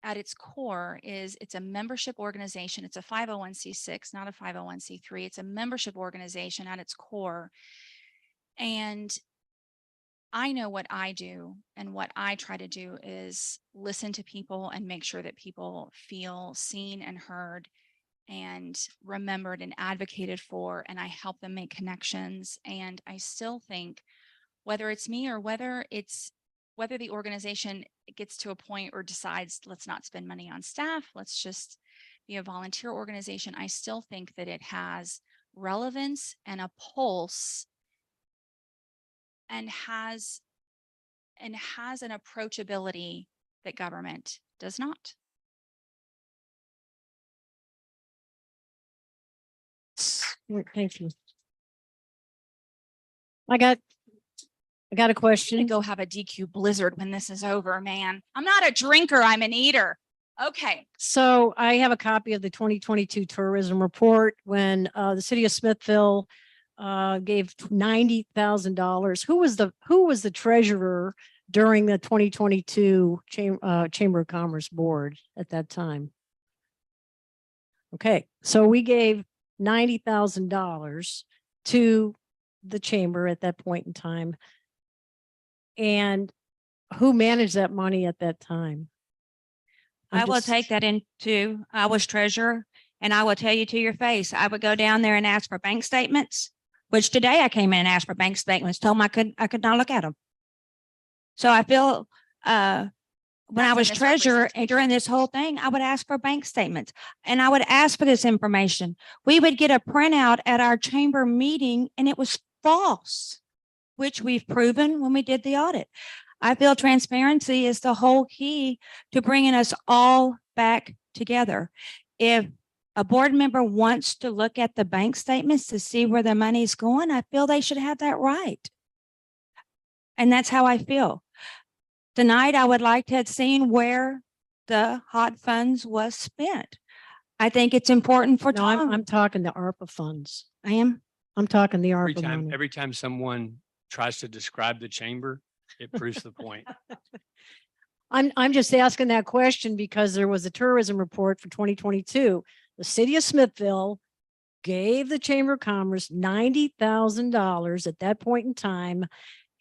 at its core it's a membership organization. It's a 501c6, not a 501c3. It's a membership organization at its core. And I know what I do, and what I try to do is listen to people and make sure that people feel seen and heard and remembered and advocated for, and I help them make connections. And I still think, whether it's me or whether the organization gets to a point or decides, let's not spend money on staff, let's just be a volunteer organization, I still think that it has relevance and a pulse and has an approachability that government does not. Thank you. I got a I'm question. gonna go have a DQ blizzard when this is over, man. I'm not a drinker, I'm an eater. Okay, So I have a copy of the 2022 tourism report when the city of Smithville gave $90,000. Who was the treasurer during the 2022 Chamber of Commerce Board at that time? Okay, so we gave $90,000 to the chamber at that point in time. And who managed that money at that time? I will take that into, I was treasurer, and I will tell you to your face, I would go down there and ask for bank statements, which today I came in and asked for bank statements, told them I could not look at them. So I feel, when I That's a was treasurer and during this whole thing, I would ask for bank statements and I would ask for this information. We would get a printout at our chamber meeting and it was false, which we've proven when we did the audit. I feel transparency is the whole key to bringing us all back together. If a board member wants to look at the bank statements to see where the money's going, I feel they should have that right. And that's how I feel. Tonight, I would like to have seen where the hot funds was spent. I think it's important for No, Tom. I'm talking the ARPA funds. I am. I'm talking the ARPA money. Every time someone tries to describe the chamber, it proves the point. I'm just asking that question because there was a tourism report for 2022. The city of Smithville gave the Chamber of Commerce $90,000 at that point in time.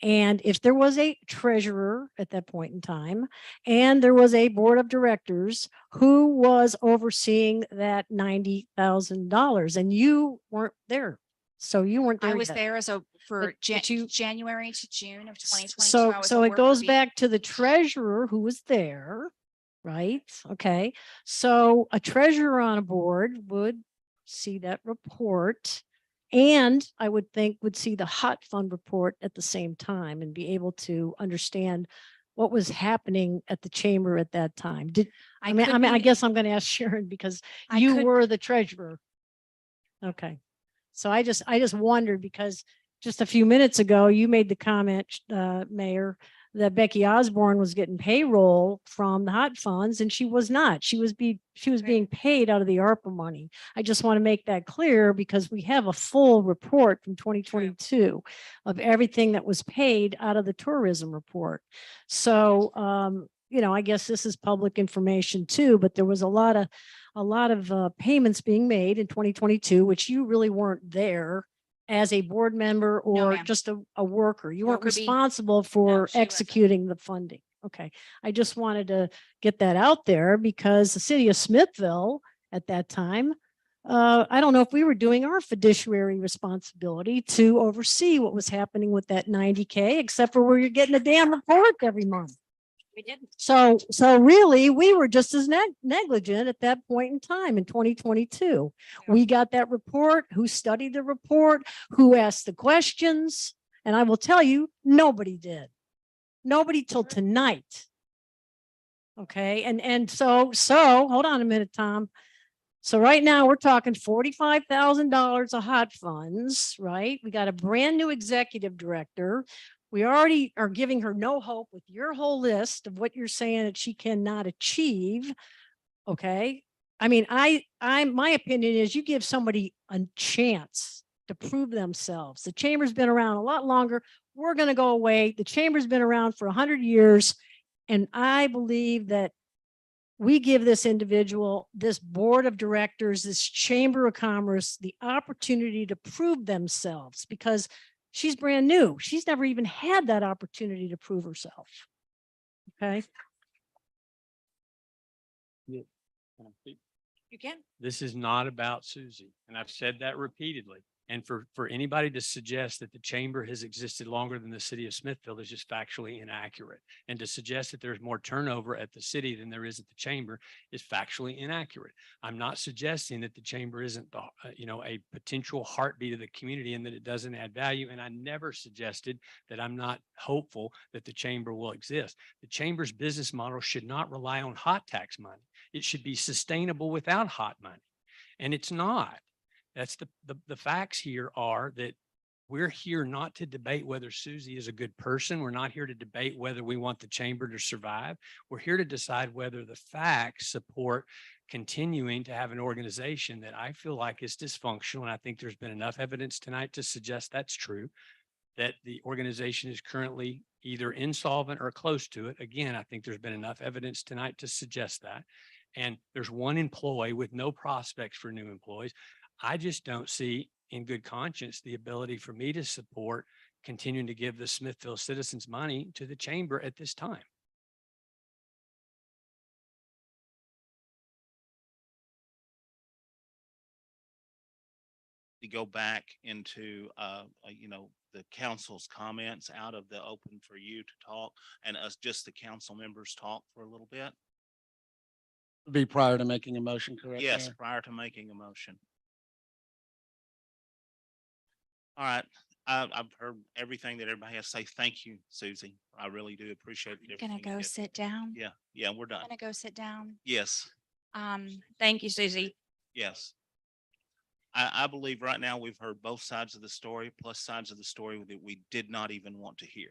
And if there was a treasurer at that point in time, and there was a board of directors who was overseeing that $90,000, and you weren't there. So you weren't there. I was yet. there as a, for But you- January to June of 2022. So, I was so a it goes worker bee. back to the treasurer who was there, right? Okay. So a treasurer on a board would see that report. And I would think would see the hot fund report at the same time and be able to understand what was happening at the chamber at that time. I could guess I'm going to ask Sharon because I you could- were the treasurer. Okay. So I just wondered because just a few minutes ago, you made the comment, Mayor, that Becky Osborne was getting payroll from the hot funds and she was not. She was being paid out of the ARPA money. I just want to make that clear because we have a full report from 2022 of everything that was paid out of the tourism report. So, I guess this is public information too, but there was a lot of payments being made in 2022, which you really weren't there as a board member or ma'am. just a worker. You weren't Worker bee. responsible No, for she wasn't. executing the funding. Okay. I just wanted to get that out there because the city of Smithville at that time, I don't know if we were doing our fiduciary responsibility to oversee what was happening with that 90K, except for where you're getting a damn report every month. We didn't. So really, we were just as negligent at that point in time in 2022. We got that report, who studied the report, who asked the questions, and I will tell you, nobody did. Nobody till tonight. Okay, and so hold on a minute, Tom. So right now we're talking $45,000 of hot funds, right? We got a brand new executive director. We already are giving her no hope with your whole list of what you're saying that she cannot achieve. Okay. I mean, my opinion is you give somebody a chance to prove themselves. The chamber's been around a lot longer. We're going to go away. The chamber's been around for 100 years. And I believe that we give this individual, this board of directors, this chamber of commerce, the opportunity to prove themselves because she's brand new. She's never even had that opportunity to prove herself. Okay. You can. This is not about Susie, and I've said that repeatedly. And for anybody to suggest that the chamber has existed longer than the city of Smithville is just factually inaccurate. And to suggest that there's more turnover at the city than there is at the chamber is factually inaccurate. I'm not suggesting that the chamber isn't a potential heartbeat of the community and that it doesn't add value. And I never suggested that I'm not hopeful that the chamber will exist. The chamber's business model should not rely on hot tax money. It should be sustainable without hot money. And it's not. That's the facts here are that We're here not to debate whether Susie is a good person. We're not here to debate whether we want the chamber to survive. We're here to decide whether the facts support continuing to have an organization that I feel like is dysfunctional. And I think there's been enough evidence tonight to suggest that's true, that the organization is currently either insolvent or close to it. Again, I think there's been enough evidence tonight to suggest that. And there's one employee with no prospects for new employees. I just don't see in good conscience the ability for me to support continuing to give the Smithville citizens money to the chamber at this time. To go back into, the council's comments out of the open for you to talk and us, just the council members talk for a little bit? Be prior to making a motion, correct? Yes, Mayor? prior to making a motion. All right, I've heard everything that everybody has to say. Thank you, Susie. I really do appreciate it. Gonna go sit down. Yeah, we're done. Gonna go sit down. Yes, Thank you, Susie. yes. I believe right now we've heard both sides of the story, plus sides of the story that we did not even want to hear.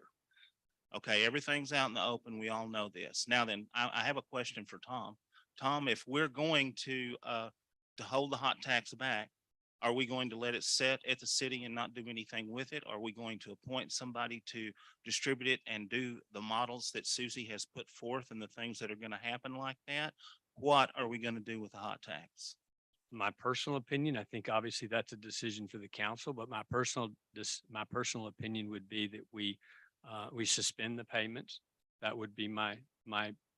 Okay, everything's out in the open. We all know this. Now then, I have a question for Tom. Tom, if we're going to hold the hot tax back, are we going to let it sit at the city and not do anything with it? Are we going to appoint somebody to distribute it and do the models that Susie has put forth and the things that are going to happen like that? What are we going to do with the hot tax? My personal opinion, I think obviously that's a decision for the council, but my personal opinion would be that we suspend the payments. That would be my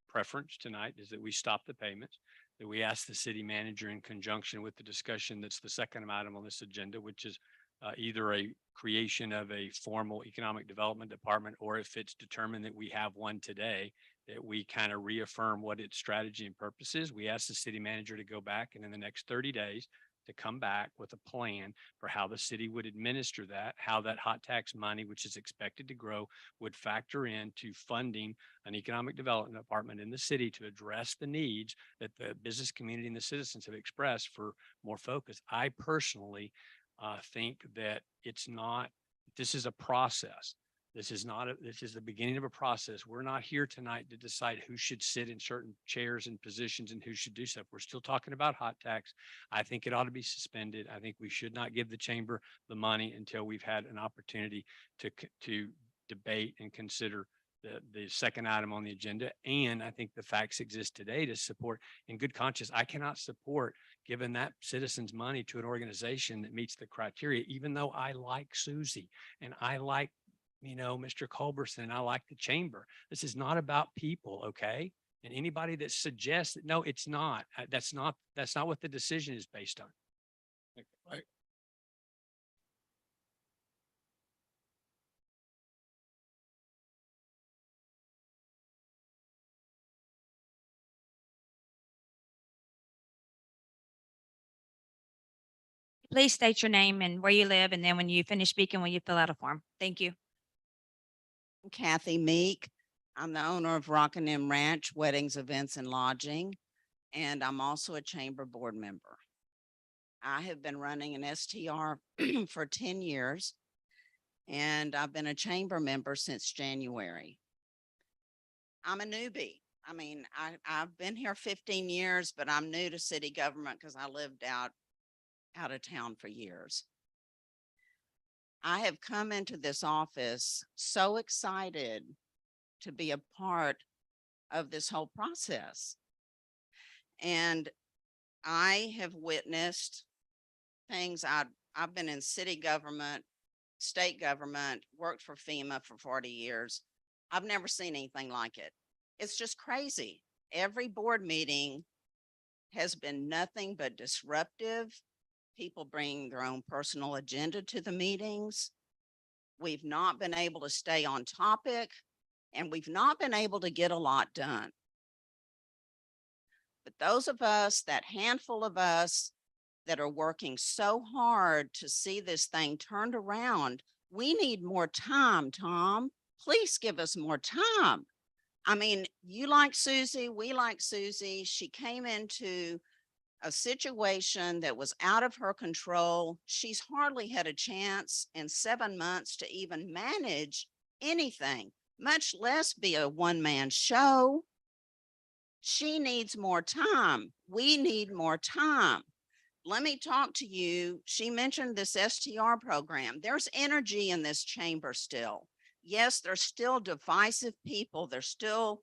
preference tonight, is that we stop the payments, that we ask the city manager in conjunction with the discussion that's the second item on this agenda, which is either a creation of a formal economic development department, or if it's determined that we have one today, that we kind of reaffirm what its strategy and purpose is. We ask the city manager to go back and in the next 30 days to come back with a plan for how the city would administer that, how that hot tax money, which is expected to grow, would factor into funding an economic development department in the city to address the needs that the business community and the citizens have expressed for more focus. I personally think that this is a process. This is the beginning of a process. We're not here tonight to decide who should sit in certain chairs and positions and who should do stuff. We're still talking about hot tax. I think it ought to be suspended. I think we should not give the chamber the money until we've had an opportunity to debate and consider the second item on the agenda. And I think the facts exist today to support in good conscience. I cannot support giving that citizens money to an organization that meets the criteria, even though I like Susie and I like Mr. Culberson, and I like the chamber. This is not about people, okay? And anybody that suggests that, no, it's not, that's not what the decision is based on. Right. Please state your name and where you live, and then when you finish speaking, will you fill out a form? Thank you. Kathy Meek. I'm the owner of Rockin' M Ranch Weddings, Events and Lodging, and I'm also a chamber board member. I have been running an STR for 10 years, and I've been a chamber member since January. I'm a newbie. I mean, I've been here 15 years, but I'm new to city government because I lived out of town for years. I have come into this office so excited to be a part of this whole process. And I have witnessed things. I've been in city government, state government, worked for FEMA for 40 years. I've never seen anything like it. It's just crazy. Every board meeting has been nothing but disruptive. People bring their own personal agenda to the meetings. We've not been able to stay on topic, and we've not been able to get a lot done. But those of us, that handful of us that are working so hard to see this thing turned around, we need more time, Tom. Please give us more time. I mean, you like Susie, we like Susie. She came into a situation that was out of her control. She's hardly had a chance in 7 months to even manage anything, much less be a one-man show. She needs more time. We need more time. Let me talk to you. She mentioned this STR program. There's energy in this chamber still. Yes, there's still divisive people. There's still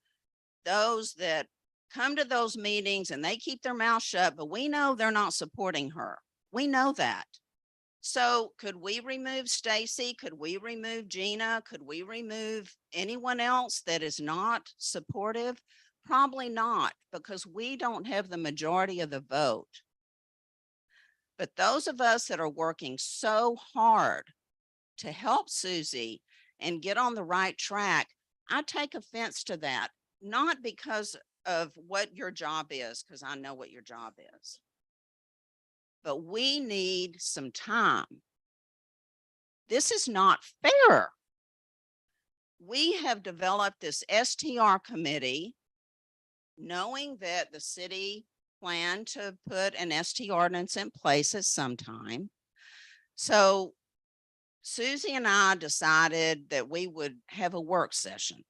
those that come to those meetings and they keep their mouth shut, but we know they're not supporting her. We know that. So could we remove Stacy? Could we remove Gina? Could we remove anyone else that is not supportive? Probably not, because we don't have the majority of the vote. But those of us that are working so hard to help Susie and get on the right track, I take offense to that, not because of what your job is, because I know what your job is. But we need some time. This is not fair. We have developed this STR committee knowing that the city planned to put an ST ordinance in place at some time. So Susie and I decided that we would have a work session.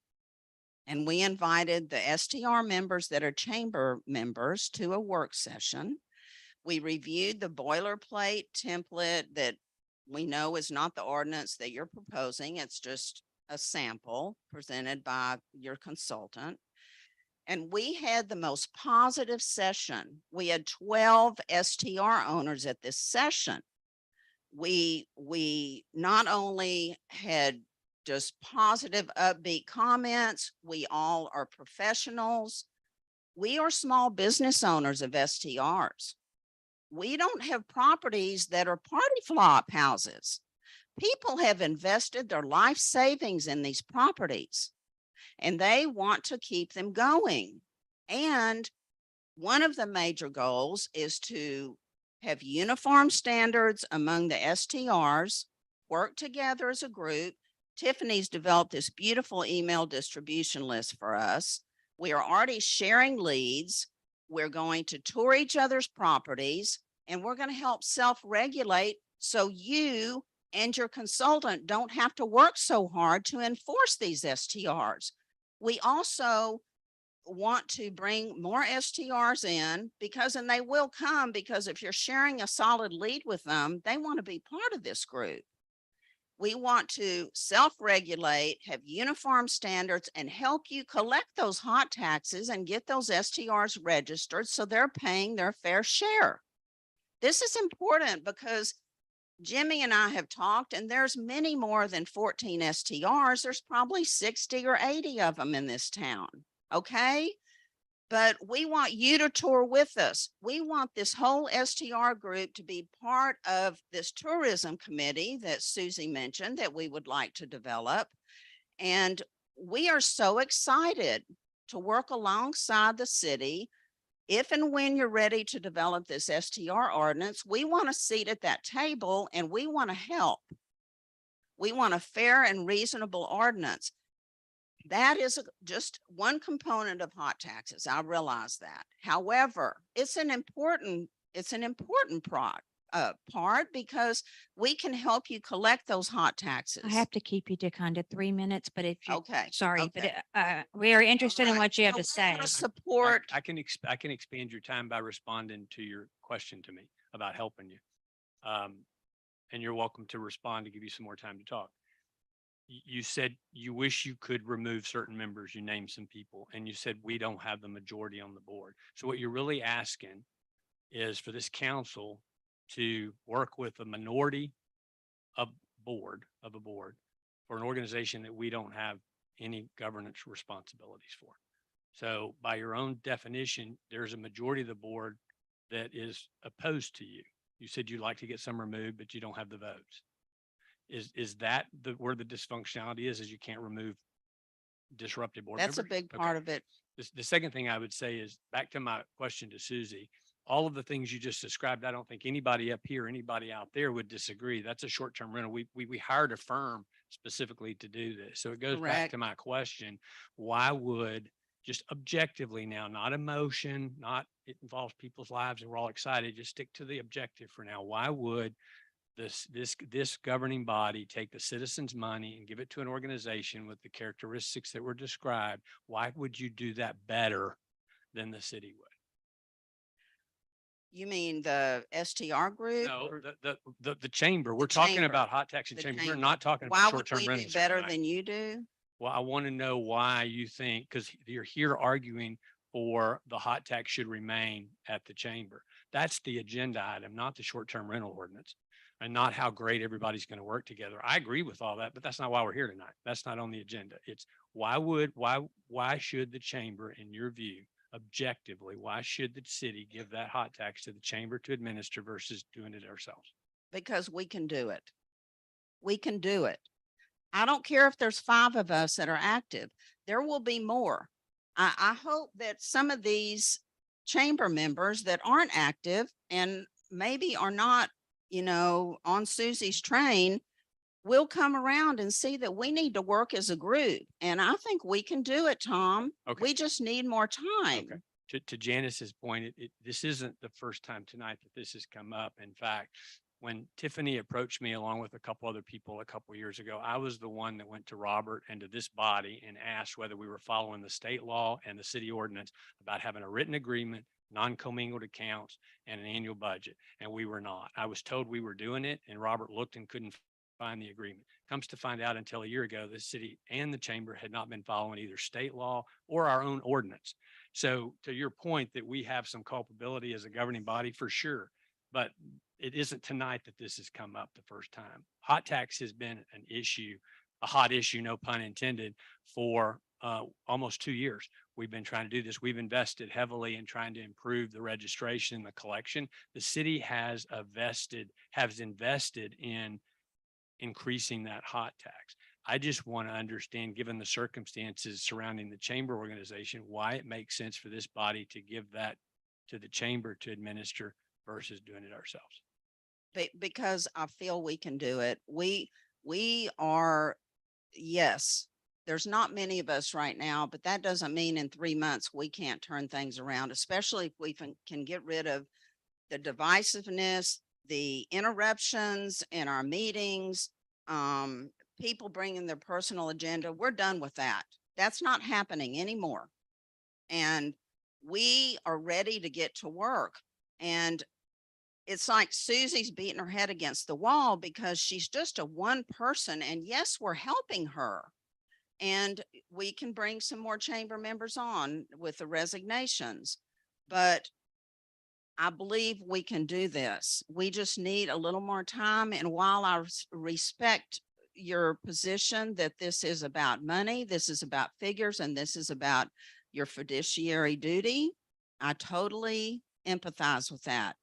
And we invited the STR members that are chamber members to a work session. We reviewed the boilerplate template that we know is not the ordinance that you're proposing. It's just a sample presented by your consultant. And we had the most positive session. We had 12 STR owners at this session. We not only had just positive, upbeat comments. We all are professionals. We are small business owners of STRs. We don't have properties that are party flop houses. People have invested their life savings in these properties and they want to keep them going. And one of the major goals is to have uniform standards among the STRs, work together as a group. Tiffany's developed this beautiful email distribution list for us. We are already sharing leads. We're going to tour each other's properties and we're going to help self-regulate so you and your consultant don't have to work so hard to enforce these STRs. We also want to bring more STRs in and they will come because if you're sharing a solid lead with them, they want to be part of this group. We want to self-regulate, have uniform standards and help you collect those hot taxes and get those STRs registered so they're paying their fair share. This is important because Jimmy and I have talked and there's many more than 14 STRs. There's probably 60 or 80 of them in this town. Okay. But we want you to tour with us. We want this whole STR group to be part of this tourism committee that Susie mentioned that we would like to develop. And we are so excited to work alongside the city. If and when you're ready to develop this STR ordinance, we want a seat at that table and we want to help. We want a fair and reasonable ordinance. That is just one component of hot taxes. I realize that. However, it's an important part because we can help you collect those hot taxes. I have to keep you to kind of 3 minutes, but if you, Okay. sorry, okay. but we are interested in Alright, what you have so to say. we're gonna Support. I can expand your time by responding to your question to me about helping you. And you're welcome to respond to give you some more time to talk. You said you wish you could remove certain members. You named some people and you said we don't have the majority on the board. So what you're really asking is for this council to work with a minority of a board for an organization that we don't have any governance responsibilities for. So by your own definition, there's a majority of the board that is opposed to you. You said you'd like to get some removed, but you don't have the votes. Is that where the dysfunctionality is you can't remove disruptive board members? That's a big part of it. The second thing I would say is back to my question to Susie, all of the things you just described, I don't think anybody up here, anybody out there would disagree. That's a short-term rental. We hired a firm specifically to do this. So it goes back Correct. to my question, why would just objectively now, not emotion, not it involves people's lives and we're all excited. Just stick to the objective for now. Why would this governing body take the citizens' money and give it to an organization with the characteristics that were described? Why would you do that better than the city would? You mean the STR group? No, or the chamber. We're The talking chamber. about hot tax and The chamber. We're chamber. not talking Why about would short-term we do rentals. better tonight. than you do? Well, I want to know why you think, because you're here arguing for the hot tax should remain at the chamber. That's the agenda item, not the short-term rental ordinance, and not how great everybody's going to work together. I agree with all that, but that's not why we're here tonight. That's not on the agenda. It's why should the chamber, in your view, objectively, why should the city give that hot tax to the chamber to administer versus doing it ourselves? Because we can do it. We can do it. I don't care if there's 5 of us that are active. There will be more. I hope that some of these chamber members that aren't active and maybe are not, on Susie's train will come around and see that we need to work as a group. And I think we can do it, Tom. Okay. We just need more time. Okay. To Janice's point, this isn't the first time tonight that this has come up. In fact, when Tiffany approached me along with a couple other people a couple of years ago, I was the one that went to Robert and to this body and asked whether we were following the state law and the city ordinance about having a written agreement, non-commingled accounts, and an annual budget. And we were not. I was told we were doing it, and Robert looked and couldn't find the agreement. Comes to find out until a year ago, the city and the chamber had not been following either state law or our own ordinance. So to your point that we have some culpability as a governing body, for sure, but it isn't tonight that this has come up the first time. Hot tax has been an issue, a hot issue, no pun intended, for almost 2 years. We've been trying to do this. We've invested heavily in trying to improve the registration and the collection. The city has invested in increasing that hot tax. I just want to understand, given the circumstances surrounding the chamber organization, why it makes sense for this body to give that to the chamber to administer versus doing it ourselves. Because I feel we can do it. We are, yes, there's not many of us right now, but that doesn't mean in 3 months we can't turn things around, especially if we can get rid of the divisiveness, the interruptions in our meetings, people bringing their personal agenda. We're done with that. That's not happening anymore. And we are ready to get to work. And it's like Susie's beating her head against the wall because she's just a one person. And yes, we're helping her. And we can bring some more chamber members on with the resignations. But I believe we can do this. We just need a little more time. And while I respect your position that this is about money, this is about figures, and this is about your fiduciary duty, I totally empathize with that.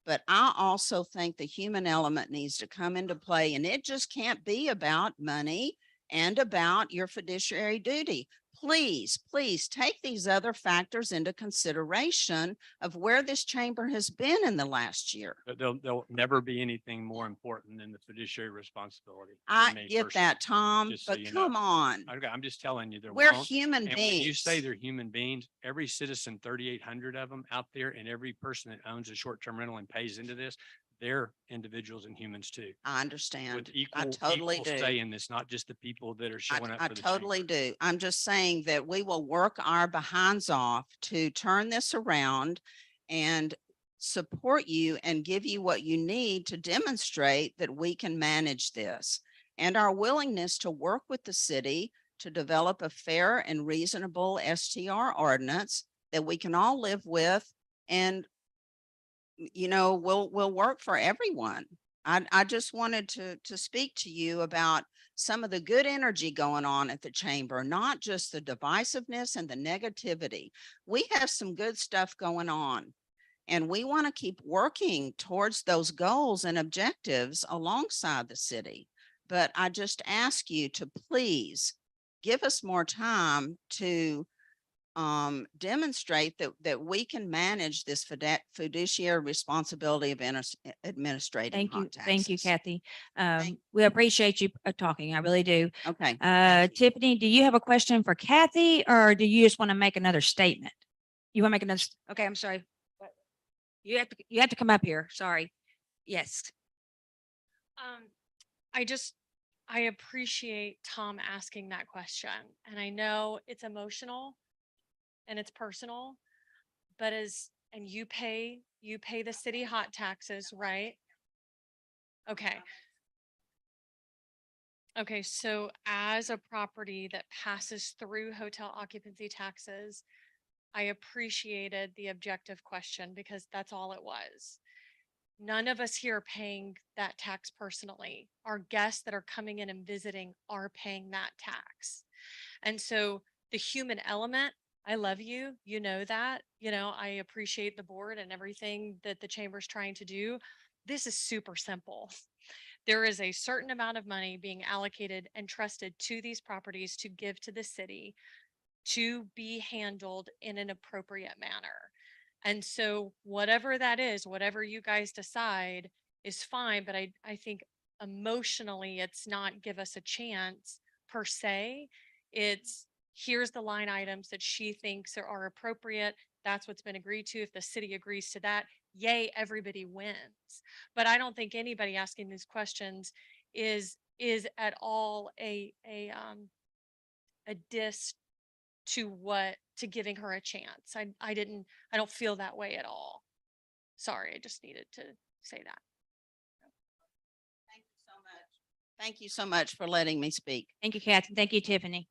But I also think the human element needs to come into play, and it just can't be about money and about your fiduciary duty. Please, please take these other factors into consideration of where this chamber has been in the last year. There'll never be anything more important than the fiduciary responsibility. for I me get personally, that, Tom, just so but you know. come on. Okay, I'm just telling you, there We're won't. human And when you say beings. they're human beings, every citizen, 3,800 of them out there, and every person that owns a short-term rental and pays into this, they're individuals and humans too. I understand. With I equal totally do. say in this, not just the people that are showing up I for the totally chamber. do. I'm just saying that we will work our behinds off to turn this around and support you and give you what you need to demonstrate that we can manage this, and our willingness to work with the city to develop a fair and reasonable STR ordinance that we can all live with, and will work for everyone. I just wanted to speak to you about some of the good energy going on at the chamber, not just the divisiveness and the negativity. We have some good stuff going on, and we want to keep working towards those goals and objectives alongside the city. But I just ask you to please give us more time to demonstrate that we can manage this fiduciary responsibility of administrating Thank you. hot Thank you, taxes. Kathy. We appreciate you talking. I really do. Okay. Tiffany, do you have a question for Kathy or do you just want to make another statement? You want to make another, okay, I'm sorry. You have to come up here. Sorry. Yes. I appreciate Tom asking that question. And I know it's emotional and it's personal, but and you pay the city hot taxes, right? Okay. Okay, so as a property that passes through hotel occupancy taxes, I appreciated the objective question because that's all it was. None of us here are paying that tax personally. Our guests that are coming in and visiting are paying that tax. And so the human element, I love you, you know that, I appreciate the board and everything that the chamber's trying to do. This is super simple. There is a certain amount of money being allocated and trusted to these properties to give to the city to be handled in an appropriate manner. And so whatever that is, whatever you guys decide is fine, but I think emotionally it's not give us a chance per se. It's here's the line items that she thinks are appropriate. That's what's been agreed to. If the city agrees to that, yay, everybody wins. But I don't think anybody asking these questions is at all a diss to giving her a chance. I don't feel that way at all. Sorry, I just needed to say that. Thank you so much. Thank you so much for letting me speak. Thank you, Kathy. Thank you, Tiffany.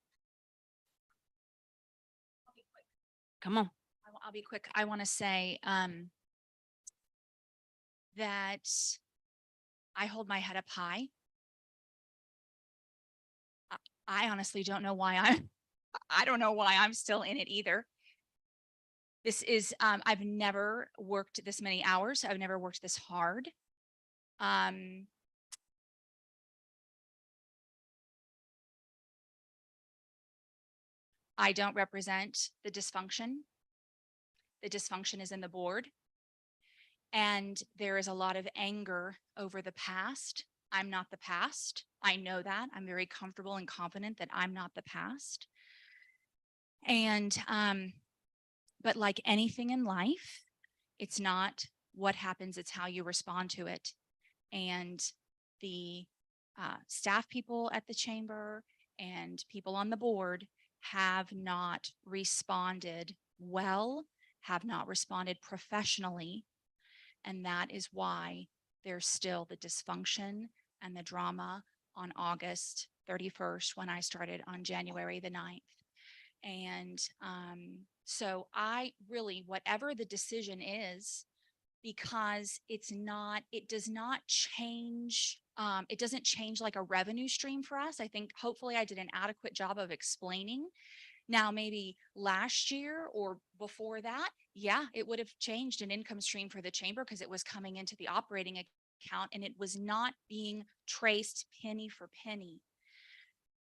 Come on. I'll be quick. I want to say that I hold my head up high. I honestly don't know why I don't know why I'm still in it either. This is, I've never worked this many hours. I've never worked this hard. I don't represent the dysfunction. The dysfunction is in the board. And there is a lot of anger over the past. I'm not the past. I know that. I'm very comfortable and confident that I'm not the past. And, but like anything in life, it's not what happens, it's how you respond to it. And the staff people at the chamber and people on the board have not responded well, have not responded professionally. And that is why there's still the dysfunction and the drama on August 31st when I started on January the 9th. And so I really, whatever the decision is, because it does not change, it doesn't change like a revenue stream for us. I think hopefully I did an adequate job of explaining. Now, maybe last year or before that, yeah, it would have changed an income stream for the chamber because it was coming into the operating account and it was not being traced penny for penny.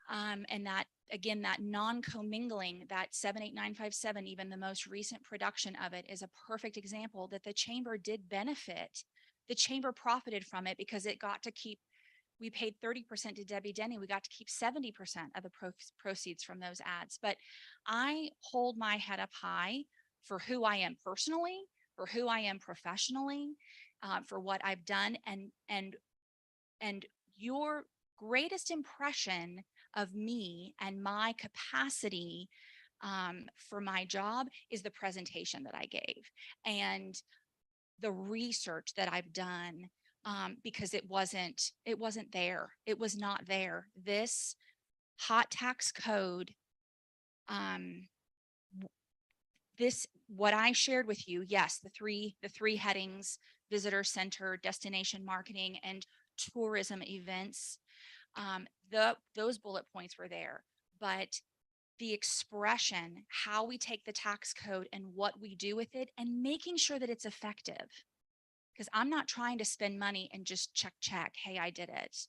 And that, again, that non-commingling, that 78957, even the most recent production of it is a perfect example that the chamber did benefit. The chamber profited from it because it got to keep, we paid 30% to Debbie Denny. We got to keep 70% of the proceeds from those ads. But I hold my head up high for who I am personally, for who I am professionally, for what I've done. And your greatest impression of me and my capacity for my job is the presentation that I gave and the research that I've done, because it wasn't there. It was not there. This hot tax code, what I shared with you, yes, the three headings: visitor center, destination marketing, and tourism events. Those bullet points were there, but the expression, how we take the tax code and what we do with it and making sure that it's effective. Because I'm not trying to spend money and just check, hey, I did it.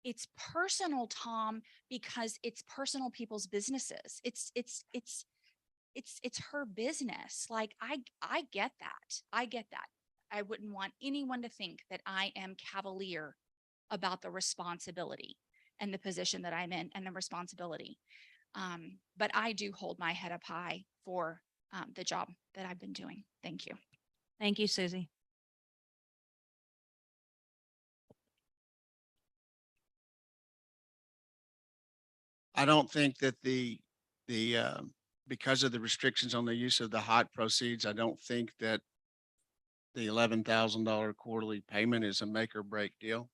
It's personal, Tom, because it's personal people's businesses. It's her business. Like, I get that. I get that. I wouldn't want anyone to think that I am cavalier about the responsibility and the position that I'm in and the responsibility. But I do hold my head up high for the job that I've been doing. Thank you. Thank you, Susie. I don't think that because of the restrictions on the use of the hot proceeds, I don't think that the $11,000 quarterly payment is a make or break deal.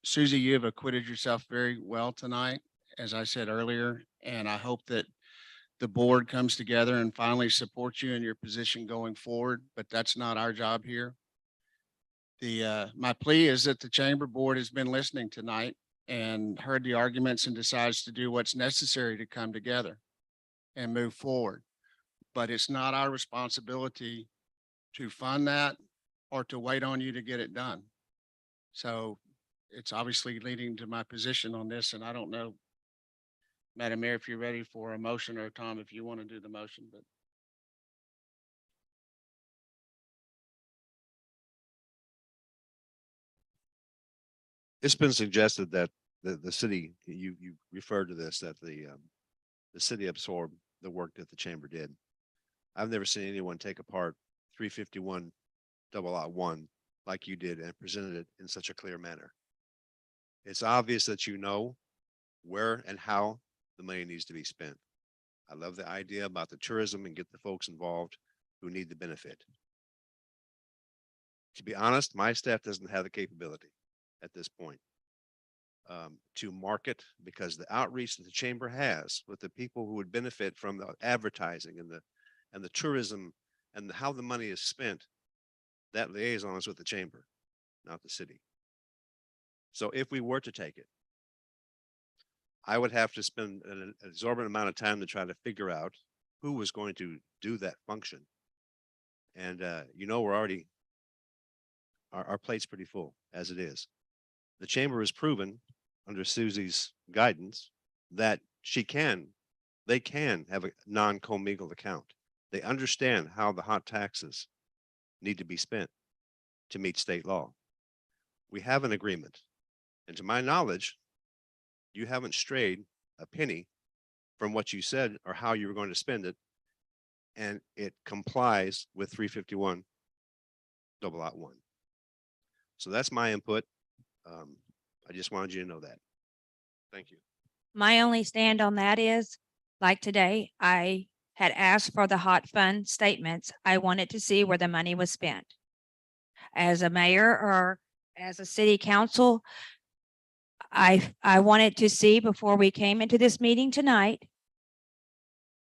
Susie, you have acquitted yourself very well tonight, as I said earlier, and I hope that the board comes together and finally supports you in your position going forward, but that's not our job here. My plea is that the chamber board has been listening tonight and heard the arguments and decides to do what's necessary to come together and move forward. But it's not our responsibility to fund that or to wait on you to get it done. So it's obviously leading to my position on this, and I don't know, Madam Mayor, if you're ready for a motion, or Tom, if you want to do the motion, but. It's been suggested that the city, you referred to this, that the city absorbed the work that the chamber did. I've never seen anyone take apart 351.1 like you did and presented it in such a clear manner. It's obvious that you know where and how the money needs to be spent. I love the idea about the tourism and get the folks involved who need the benefit. To be honest, my staff doesn't have the capability at this point to market, because the outreach that the chamber has with the people who would benefit from the advertising and the tourism and how the money is spent, that liaison is with the chamber, not the city. So if we were to take it, I would have to spend an exorbitant amount of time to try to figure out who was going to do that function. And we're already, our plate's pretty full as it is. The chamber has proven under Susie's guidance that they can have a non-commingled account. They understand how the hot taxes need to be spent to meet state law. We have an agreement. And to my knowledge, you haven't strayed a penny from what you said or how you were going to spend it. And it complies with 351.1. So that's my input. I just wanted you to know that. Thank you. My only stand on that is, like today, I had asked for the hot fund statements. I wanted to see where the money was spent. As a mayor or as a city council, I wanted to see before we came into this meeting tonight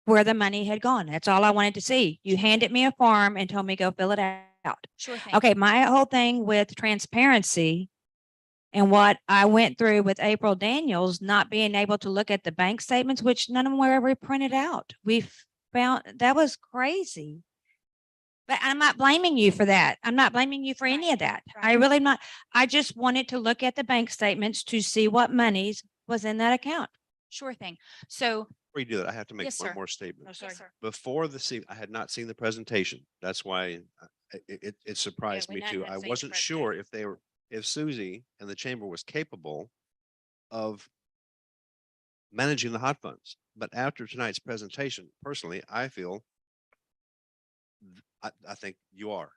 where the money had gone. That's all I wanted to see. You handed me a form and told me go fill it out. Sure thing. Okay, my whole thing with transparency and what I went through with April Daniels, not being able to look at the bank statements, which none of them were ever printed out. We found that was crazy. But I'm not blaming you for that. I'm not blaming you for any of that. I really am not. I just wanted to look at the bank statements to see what monies was in that account. Sure thing. So, Before you do that, I have to make Yes, one sir. more statement. Oh, sorry. yes, sir. Before I had not seen the presentation. That's why it surprised we me not too. had I seen the wasn't sure if Susie and the chamber was capable of managing the hot funds. But after tonight's presentation, personally, I feel I think you are.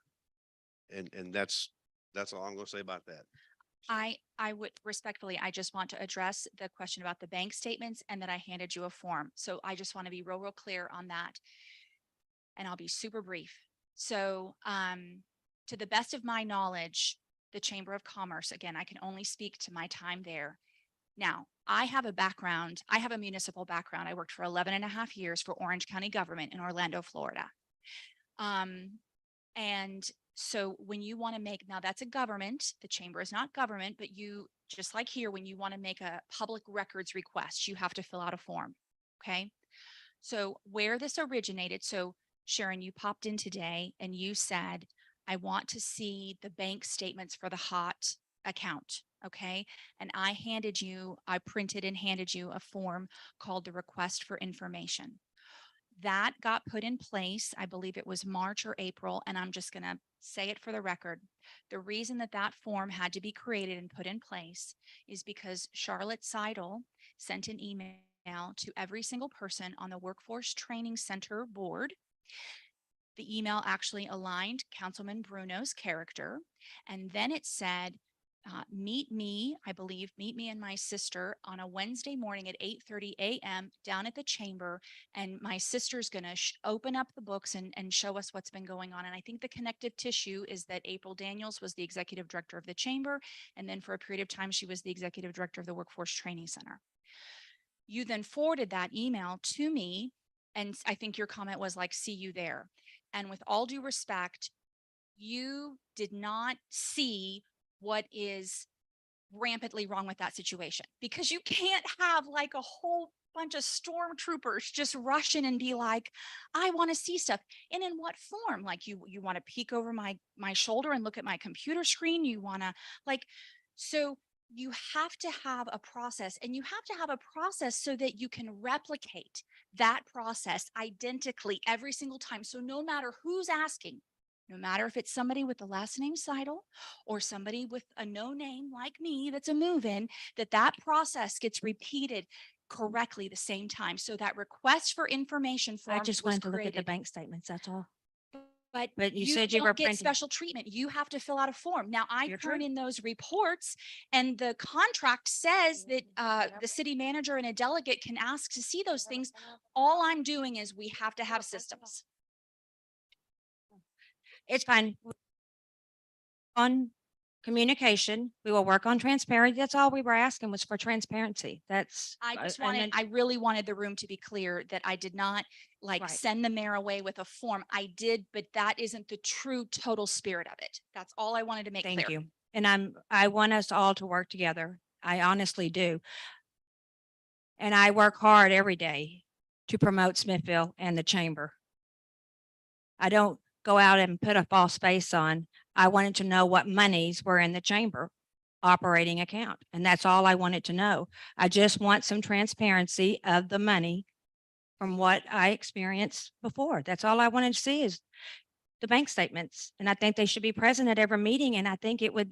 And that's all I'm going to say about that. I would respectfully, I just want to address the question about the bank statements and that I handed you a form. So I just want to be real clear on that. And I'll be super brief. So, to the best of my knowledge, the Chamber of Commerce, again, I can only speak to my time there. Now, I have a municipal background. I worked for 11 and a half years for Orange County government in Orlando, Florida. And so when you want to now that's a government, the chamber is not government, but you, just like here, when you want to make a public records request, you have to fill out a form. Okay. So where this originated, so Sharon, you popped in today and you said, I want to see the bank statements for the hot account. Okay. And I printed and handed you a form called the request for information. That got put in place, I believe it was March or April, and I'm just going to say it for the record. The reason that that form had to be created and put in place is because Charlotte Seidel sent an email to every single person on the Workforce Training Center board. The email actually aligned Councilman Bruno's character, and then it said, meet me and my sister on a Wednesday morning at 8:30 a.m. down at the chamber. And my sister's going to open up the books and show us what's been going on. And I think the connective tissue is that April Daniels was the executive director of the chamber. And then for a period of time, she was the executive director of the Workforce Training Center. You then forwarded that email to me. And I think your comment was like, see you there. And with all due respect, you did not see what is rampantly wrong with that situation, because you can't have like a whole bunch of stormtroopers just rush in and be like, I want to see stuff. And in what form? Like you want to peek over my shoulder and look at my computer screen. You want to so you have to have a process, and you have to have a process so that you can replicate that process identically every single time. So no matter who's asking, no matter if it's somebody with the last name Seidel or somebody with a no name like me that's a move-in, that process gets repeated correctly the same time. So that request for information form I just was wanted to look at the created. bank statements, that's all. But you said you were don't get printing. special treatment. You have to fill out a form. Now I You're turn true. in those reports, and the contract says that the city manager and a delegate can ask to see those things. All I'm doing is we have to have systems. It's fine. On communication, we will work on transparency. That's all we were asking, was for transparency. That's. I really wanted the room to be clear that I did not Right. send the mayor away with a form. I did, but that isn't the true total spirit of it. That's all I wanted to make clear. Thank you. And I want us all to work together. I honestly do. And I work hard every day to promote Smithville and the chamber. I don't go out and put a false face on. I wanted to know what monies were in the chamber operating account. And that's all I wanted to know. I just want some transparency of the money from what I experienced before. That's all I wanted to see, is the bank statements. And I think they should be present at every meeting. And I think it would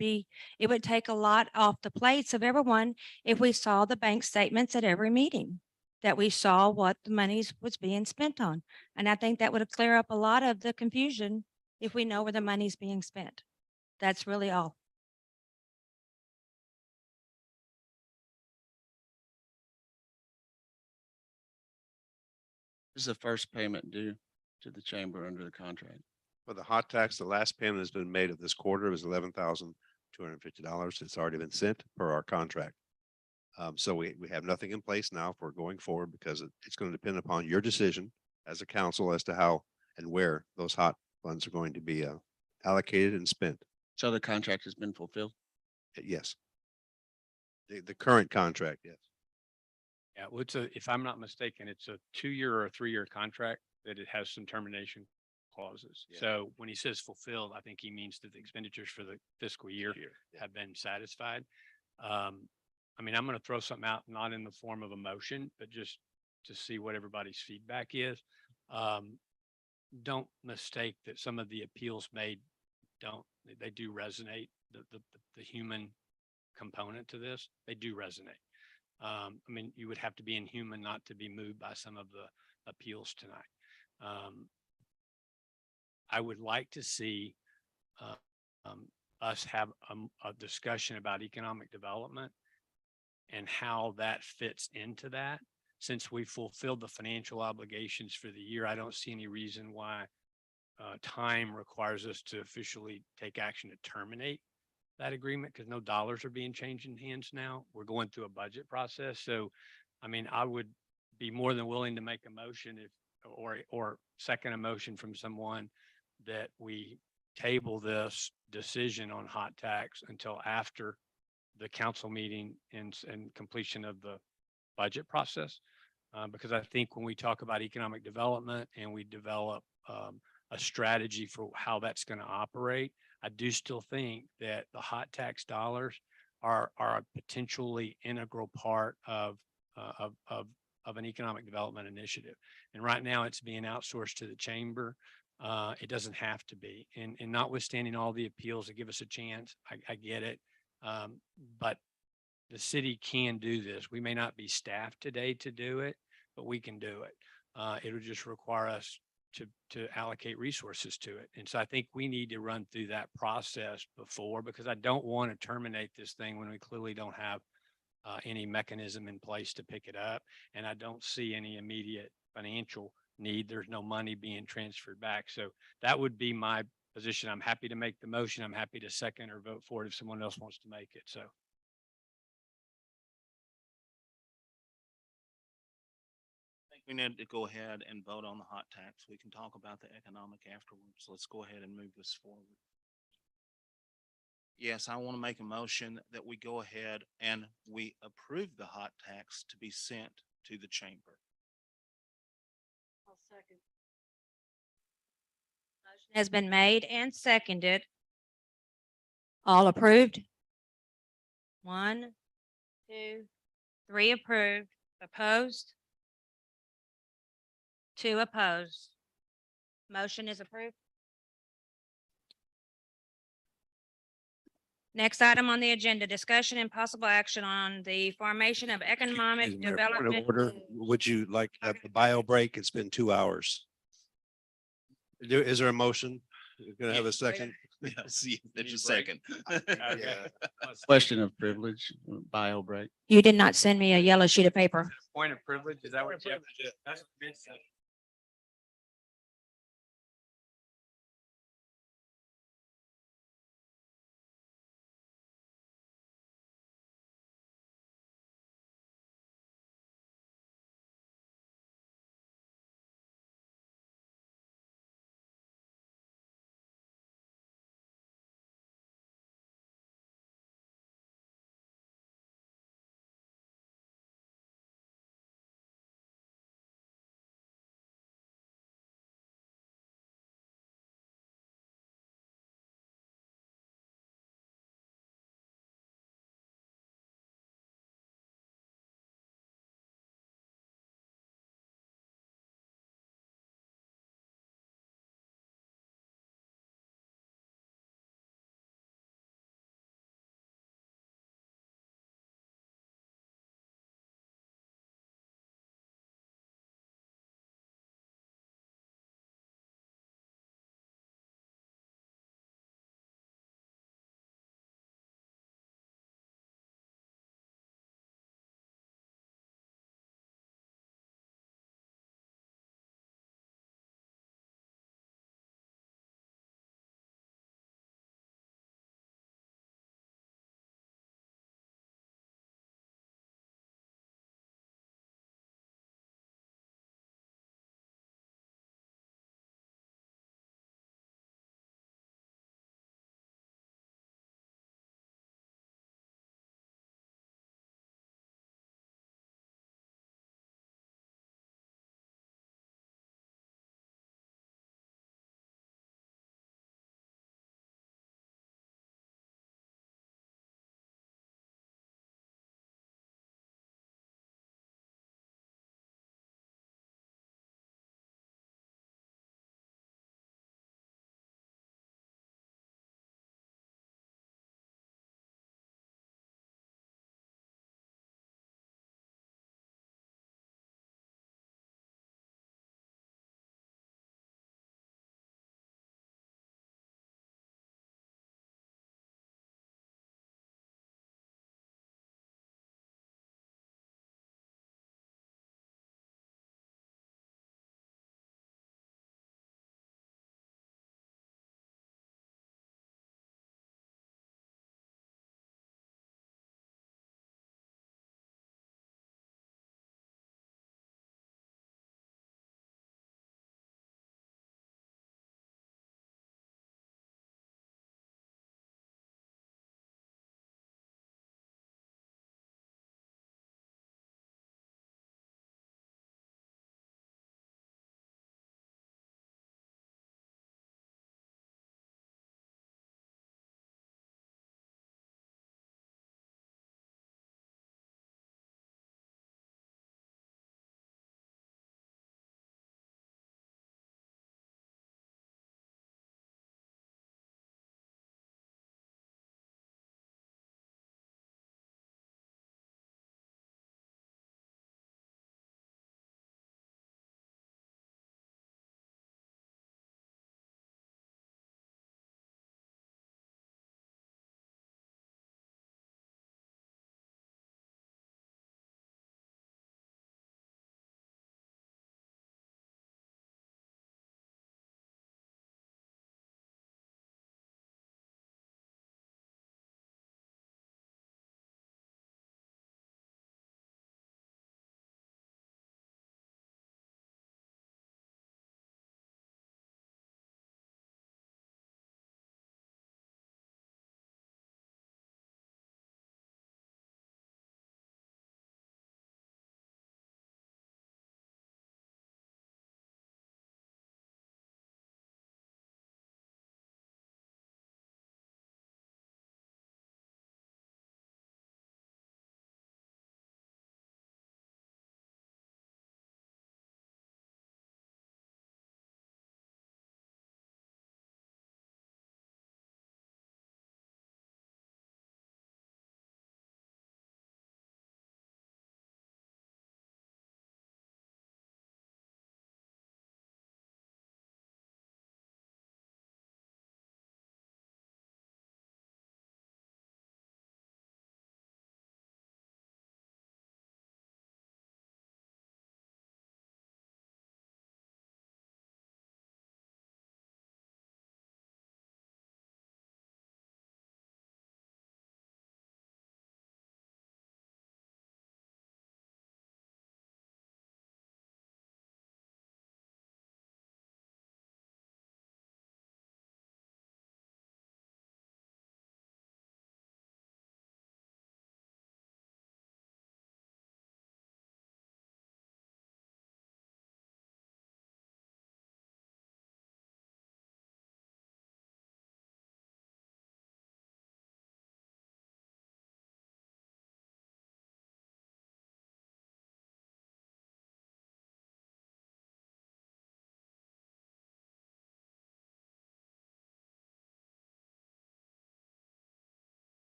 take a lot off the plates of everyone if we saw the bank statements at every meeting, that we saw what the monies was being spent on. And I think that would clear up a lot of the confusion if we know where the money's being spent. That's really all. Is the first payment due to the chamber under the contract? For the hot tax, the last payment has been made of this quarter. It was $11,250. It's already been sent per our contract. So we have nothing in place now for going forward, because it's going to depend upon your decision as a council as to how and where those hot funds are going to be allocated and spent. So the contract has been fulfilled? Yes. The current contract, yes. Yeah, well, if I'm not mistaken, it's a 2-year or a 3-year contract that it has some termination clauses. Yeah. So when he says fulfilled, I think he means that the expenditures for the fiscal year have been satisfied. I mean, I'm going to throw something out, not in the form of a motion, but just to see what everybody's feedback is. Don't mistake that some of the appeals made they do resonate. The human component to this, they do resonate. I mean, you would have to be inhuman not to be moved by some of the appeals tonight. I would like to see us have a discussion about economic development and how that fits into that. Since we fulfilled the financial obligations for the year, I don't see any reason why time requires us to officially take action to terminate that agreement, because no dollars are being changed in hands now. We're going through a budget process. So, I mean, I would be more than willing to make a motion or second a motion from someone that we table this decision on hot tax until after the council meeting and completion of the budget process. Because I think when we talk about economic development and we develop a strategy for how that's going to operate, I do still think that the hot tax dollars are a potentially integral part of an economic development initiative. And right now it's being outsourced to the chamber. It doesn't have to be. And notwithstanding all the appeals that give us a chance, I get it. But the city can do this. We may not be staffed today to do it, but we can do it. It'll just require us to allocate resources to it. And so I think we need to run through that process before, because I don't want to terminate this thing when we clearly don't have any mechanism in place to pick it up. And I don't see any immediate financial need. There's no money being transferred back. So that would be my position. I'm happy to make the motion. I'm happy to second or vote for it if someone else wants to make it. So. We need to go ahead and vote on the hot tax. We can talk about the economic afterwards. Let's go ahead and move this forward. Yes, I want to make a motion that we go ahead and we approve the hot tax to be sent to the chamber. Motion has been made and seconded. All approved? 1, 2, 3 approved. Opposed? 2 opposed. Motion is approved. Next item on the agenda, discussion and possible action on the formation of economic Excuse me, Mayor, point of development. order. Would you like a bio break? It's been 2 hours. Is there a motion? You're gonna have a second? Yes, it's a second. Question of privilege, bio break. You did not send me a yellow sheet of paper. Point of privilege, is that what you have? That's what Vince said.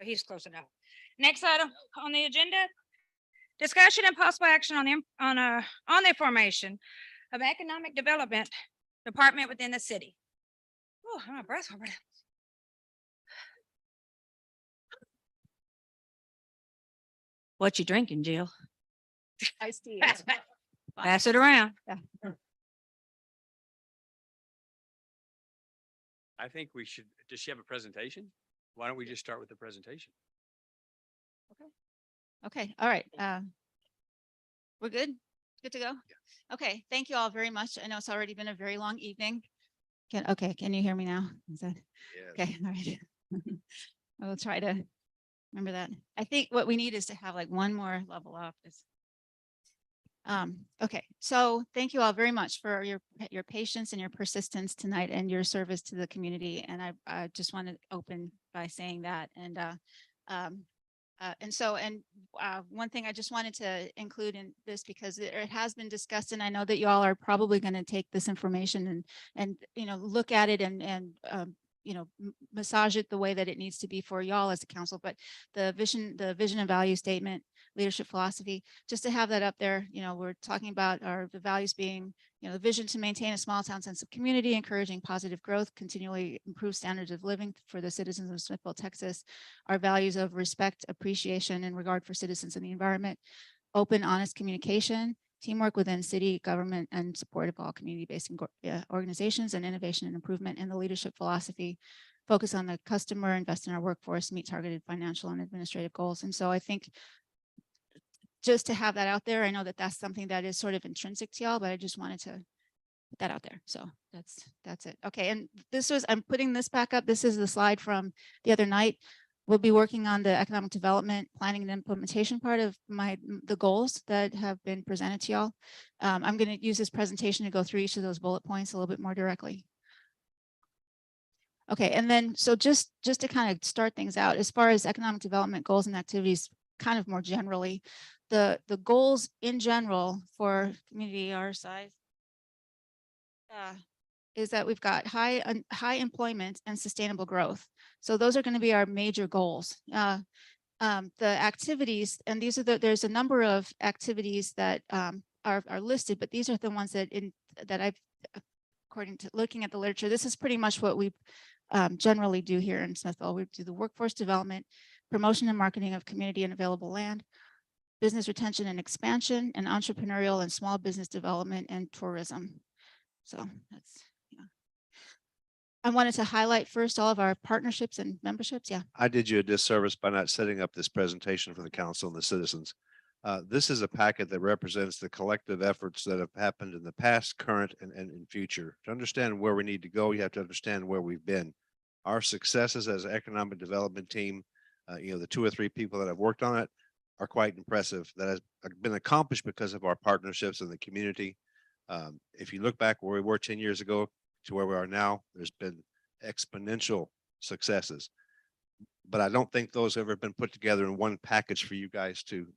He's close enough. Next item on the agenda, discussion and possible action on the formation of economic development department within the city. Oh, I'm out of breath already. What you drinking, Jill? Iced tea. Pass it around. I think we should, does she have a presentation? Why don't we just start with the presentation? Okay, all right. We're good? Good to go? Okay, thank you all very much. I know it's already been a very long evening. Can you hear me now? Is that? Okay, all right. I will try to remember that. I think what we need is to have like one more level up. Okay, so thank you all very much for your patience and your persistence tonight and your service to the community. And I just want to open by saying that. And one thing I just wanted to include in this, because it has been discussed, and I know that you all are probably going to take this information and look at it and massage it the way that it needs to be for y'all as a council. But the vision and value statement, leadership philosophy, just to have that up there. We're talking about the values being, the vision to maintain a small town sense of community, encouraging positive growth, continually improve standards of living for the citizens of Smithville, Texas. Our values of respect, appreciation, and regard for citizens and the environment, open, honest communication, teamwork within city government, and support of all community-based organizations, and innovation and improvement. And the leadership philosophy, focus on the customer, invest in our workforce, meet targeted financial and administrative goals. And so I think just to have that out there, I know that that's something that is sort of intrinsic to y'all, but I just wanted to put that out there. So that's it. Okay, and I'm putting this back up. This is the slide from the other night. We'll be working on the economic development, planning and implementation part of the goals that have been presented to y'all. I'm going to use this presentation to go through each of those bullet points a little bit more directly. Okay, and then so just to kind of start things out, as far as economic development goals and activities, kind of more generally, the goals in general for community our size is that we've got high employment and sustainable growth. So those are going to be our major goals. The activities, and there's a number of activities that are listed, but these are the ones that I've, according to looking at the literature, this is pretty much what we generally do here in Smithville. We do the workforce development, promotion and marketing of community and available land, business retention and expansion, and entrepreneurial and small business development and tourism. So that's, yeah. I wanted to highlight first all of our partnerships and memberships. Yeah. I did you a disservice by not setting up this presentation for the council and the citizens. This is a packet that represents the collective efforts that have happened in the past, current, and in future. To understand where we need to go, you have to understand where we've been. Our successes as an economic development team, the 2 or 3 people that have worked on it are quite impressive. That has been accomplished because of our partnerships in the community. If you look back where we were 10 years ago to where we are now, there's been exponential successes. But I don't think those have ever been put together in one package for you guys to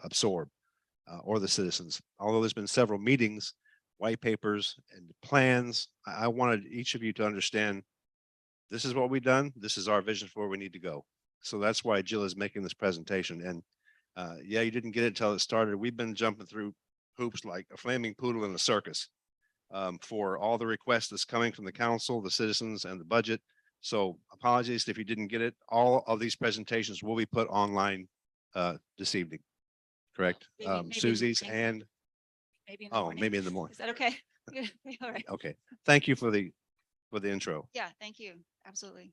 absorb, or the citizens. Although there's been several meetings, white papers, and plans, I wanted each of you to understand this is what we've done. This is our vision for where we need to go. So that's why Jill is making this presentation. And yeah, you didn't get it until it started. We've been jumping through hoops like a flaming poodle in a circus for all the requests that's coming from the council, the citizens, and the budget. So apologies if you didn't get it. All of these presentations will be put online this evening, correct? Maybe Susie's in the and maybe in the morning. maybe in the morning. Is that okay? Yeah, all right. Okay. Thank you for the intro. Yeah, thank you. Absolutely.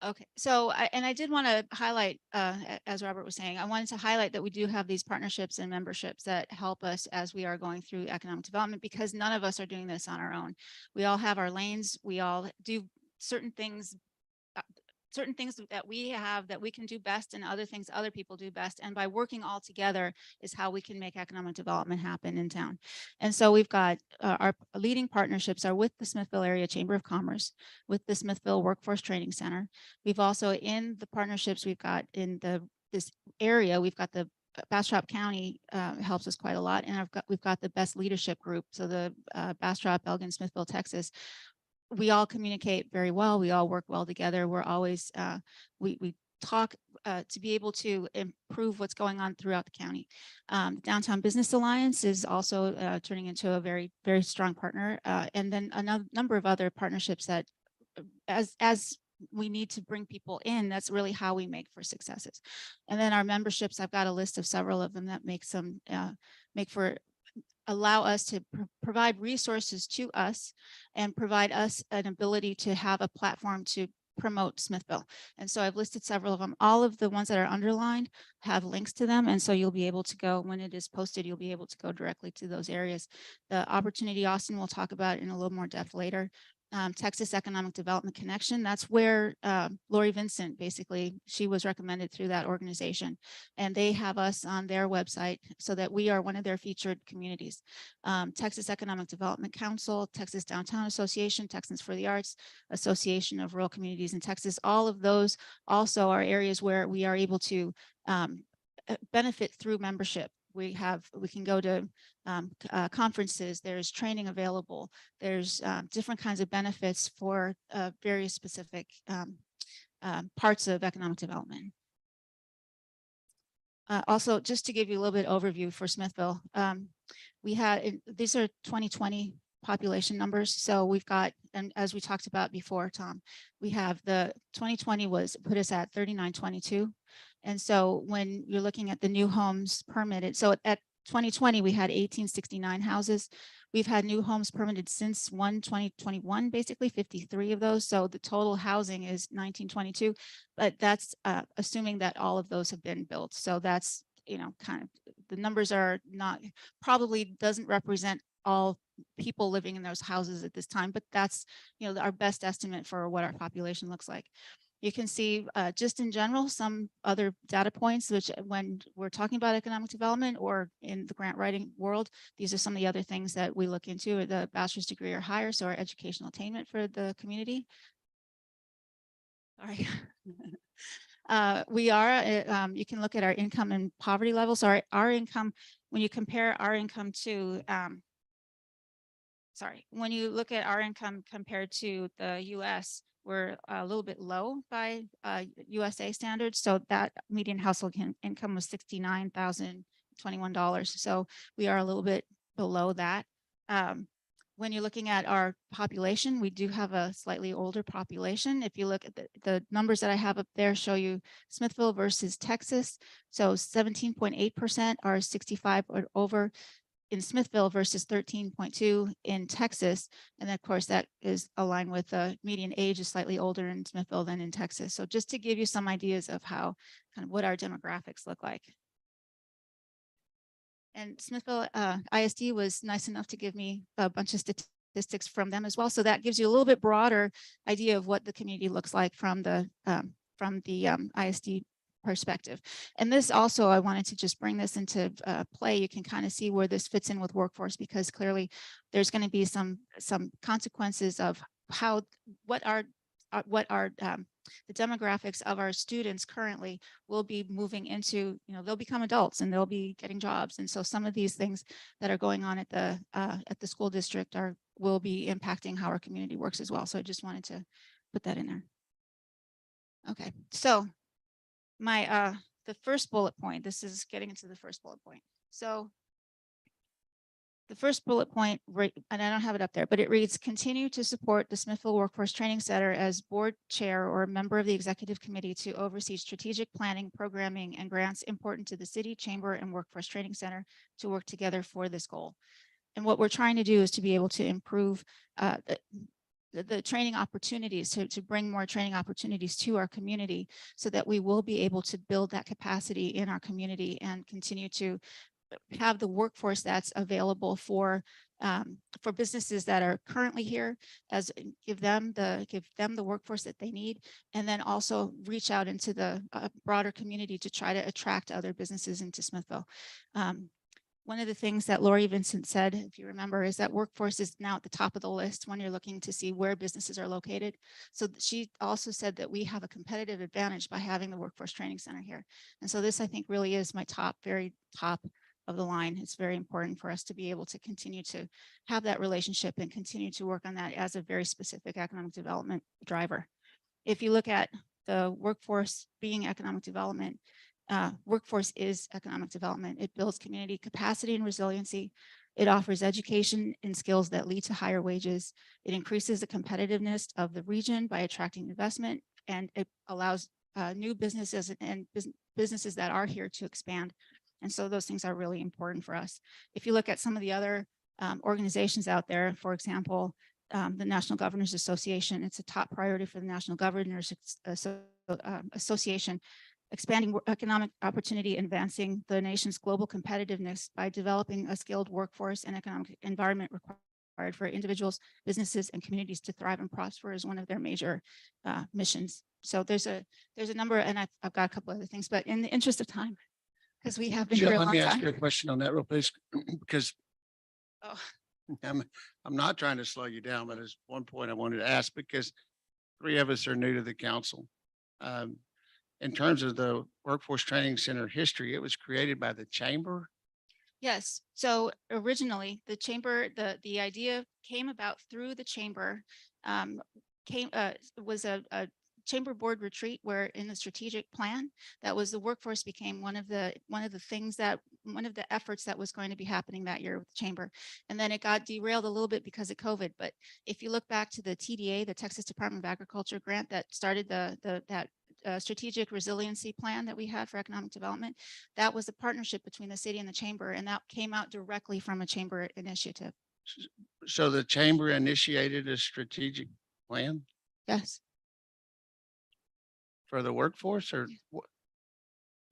Okay, so I did want to highlight, as Robert was saying, I wanted to highlight that we do have these partnerships and memberships that help us as we are going through economic development, because none of us are doing this on our own. We all have our lanes. We all do certain things that we have that we can do best, and other things other people do best. And by working all together is how we can make economic development happen in town. And so we've got our leading partnerships are with the Smithville Area Chamber of Commerce, with the Smithville Workforce Training Center. We've also, in the partnerships we've got in this area, we've got the Bastrop County helps us quite a lot. And we've got the best leadership group. So the Bastrop, Elgin, Smithville, Texas. we all communicate very well. We all work well together. We're always, we talk to be able to improve what's going on throughout the county. Downtown Business Alliance is also turning into a very, very strong partner. And then a number of other partnerships that as we need to bring people in, that's really how we make for successes. And then our memberships, I've got a list of several of them that allow us to provide resources to us and provide us an ability to have a platform to promote Smithville. And so I've listed several of them. All of the ones that are underlined have links to them. And so you'll be able to go, when it is posted, you'll be able to go directly to those areas. The Opportunity Austin we'll talk about in a little more depth later. Texas Economic Development Connection, that's where Lori Vincent, basically, she was recommended through that organization. And they have us on their website so that we are one of their featured communities. Texas Economic Development Council, Texas Downtown Association, Texans for the Arts, Association of Rural Communities in Texas. All of those also are areas where we are able to benefit through membership. We can go to conferences, there's training available, there's different kinds of benefits for various specific parts of economic development. Also, just to give you a little bit overview for Smithville, we had, these are 2020 population numbers. So we've got, and as we talked about before, Tom, we have the 2020 put us at 3922. And so when you're looking at the new homes permitted, so at 2020, we had 1869 houses. We've had new homes permitted since 2021, basically 53 of those. So the total housing is 1922, but that's assuming that all of those have been built. So that's, kind of, the numbers are not, probably doesn't represent all people living in those houses at this time, but that's, our best estimate for what our population looks like. You can see just in general, some other data points, which when we're talking about economic development or in the grant writing world, these are some of the other things that we look into, the bachelor's degree or higher, so our educational attainment for the community. Sorry. You can look at our income and poverty levels. Our income, when you compare our income to, when you look at our income compared to the US, we're a little bit low by USA standards. So that median household income was $69,021. So we are a little bit below that. When you're looking at our population, we do have a slightly older population. If you look at the numbers that I have up there show you Smithville versus Texas. So 17.8% are 65 or over in Smithville versus 13.2 in Texas. And of course, that is aligned with the median age is slightly older in Smithville than in Texas. So just to give you some ideas of how kind of what our demographics look like. And Smithville ISD was nice enough to give me a bunch of statistics from them as well. So that gives you a little bit broader idea of what the community looks like from the ISD perspective. And this also, I wanted to just bring this into play. You can kind of see where this fits in with workforce, because clearly there's going to be some consequences of what are the demographics of our students currently will be moving into, they'll become adults and they'll be getting jobs. And so some of these things that are going on at the school district will be impacting how our community works as well. So I just wanted to put that in there. Okay, so the first bullet point, this is getting into the first bullet point. So the first bullet point, and I don't have it up there, but it reads, continue to support the Smithville Workforce Training Center as board chair or member of the executive committee to oversee strategic planning, programming, and grants important to the city, chamber, and workforce training center to work together for this goal. And what we're trying to do is to be able to improve the training opportunities, to bring more training opportunities to our community so that we will be able to build that capacity in our community and continue to have the workforce that's available for businesses that are currently here, as give them the workforce that they need, and then also reach out into the broader community to try to attract other businesses into Smithville. One of the things that Lori Vincent said, if you remember, is that workforce is now at the top of the list when you're looking to see where businesses are located. So she also said that we have a competitive advantage by having the Workforce Training Center here. And so this, I think, really is my very top of the line. It's very important for us to be able to continue to have that relationship and continue to work on that as a very specific economic development driver. If you look at the workforce being economic development, workforce is economic development. It builds community capacity and resiliency. It offers education and skills that lead to higher wages. It increases the competitiveness of the region by attracting investment, and it allows new businesses and businesses that are here to expand. And so those things are really important for us. If you look at some of the other organizations out there, for example, the National Governors Association, it's a top priority for the National Governors Association, expanding economic opportunity, advancing the nation's global competitiveness by developing a skilled workforce and economic environment required for individuals, businesses, and communities to thrive and prosper is one of their major missions. So there's a number, and I've got a couple other things, but in the interest of time, because we have been here a Let long me ask time. you a question on that real please, because Oh. I'm not trying to slow you down, but there's one point I wanted to ask because three of us are new to the council. In terms of the Workforce Training Center history, it was created by the chamber. Yes, so originally the chamber, the idea came about through the chamber, was a chamber board retreat where in the strategic plan, that was the workforce became one of the efforts that was going to be happening that year with the chamber. And then it got derailed a little bit because of COVID. But if you look back to the TDA, the Texas Department of Agriculture grant that started that strategic resiliency plan that we had for economic development, that was a partnership between the city and the chamber, and that came out directly from a chamber initiative. So the chamber initiated a strategic plan Yes. for the workforce or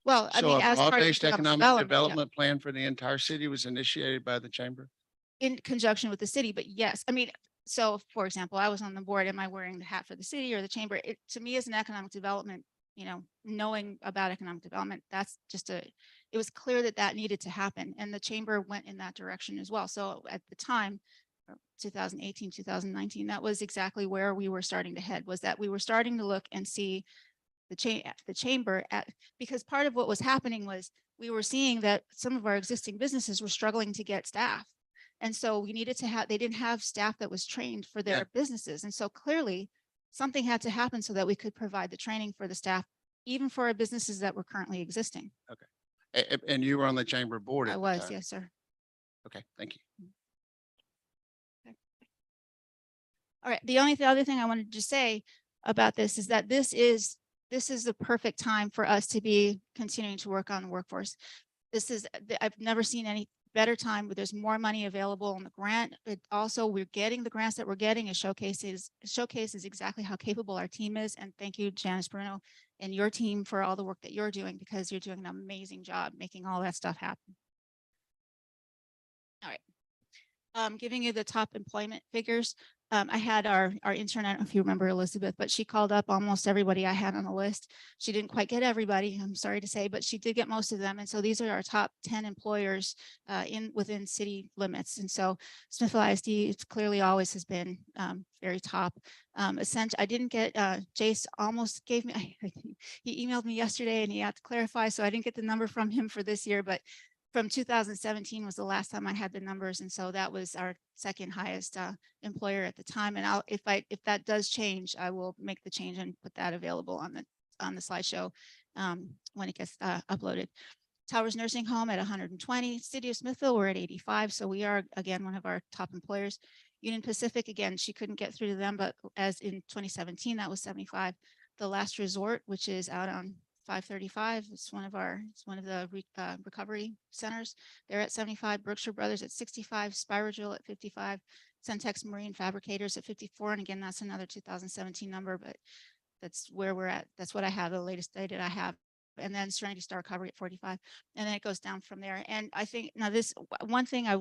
Well, I so mean, a as part of the broad-based economic yeah, development plan for the entire city was initiated by the chamber? in conjunction with the city, but yes, I mean, so for example, I was on the board, am I wearing the hat for the city or the chamber? It, to me, as an economic development, you know, knowing about economic development, that's just it was clear that that needed to happen. And the chamber went in that direction as well. So at the time, 2018, 2019, that was exactly where we were starting to head, was that we were starting to look and see the chamber at, because part of what was happening was we were seeing that some of our existing businesses were struggling to get staff. And so we needed to have, they didn't have staff that was trained for their businesses. And so clearly something had to happen so that we could provide the training for the staff, even for our businesses that were currently existing. Okay. And you were on the chamber board at I the was, time? yes, sir. Okay, thank you. All right. The other thing I wanted to say about this is that this is the perfect time for us to be continuing to work on the workforce. I've never seen any better time, but there's more money available on the grant. It also, we're getting the grants that we're getting. It showcases exactly how capable our team is. And thank you, Janice Bruno, and your team for all the work that you're doing, because you're doing an amazing job making all that stuff happen. All right. Giving you the top employment figures. I had our intern, I don't know if you remember Elizabeth, but she called up almost everybody I had on the list. She didn't quite get everybody, I'm sorry to say, but she did get most of them. And so these are our top 10 employers within city limits. And so Smithville ISD, it's clearly always has been very top. Essentially, I didn't get, Jace almost gave me, he emailed me yesterday and he had to clarify, so I didn't get the number from him for this year, but from 2017 was the last time I had the numbers. And so that was our second highest employer at the time. And if that does change, I will make the change and put that available on the slideshow when it gets uploaded. Towers Nursing Home at 120, City of Smithville, we're at 85. So we are, again, one of our top employers. Union Pacific, again, she couldn't get through to them, but as in 2017, that was 75. The Last Resort, which is out on 535. It's one of the recovery centers. They're at 75. Berkshire Brothers at 65. Spirogel at 55. Centex Marine Fabricators at 54. And again, that's another 2017 number, but that's where we're at. That's what I have, the latest data I have. And then Serenity Star Recovery at 45. And then it goes down from there. And I think now this one thing I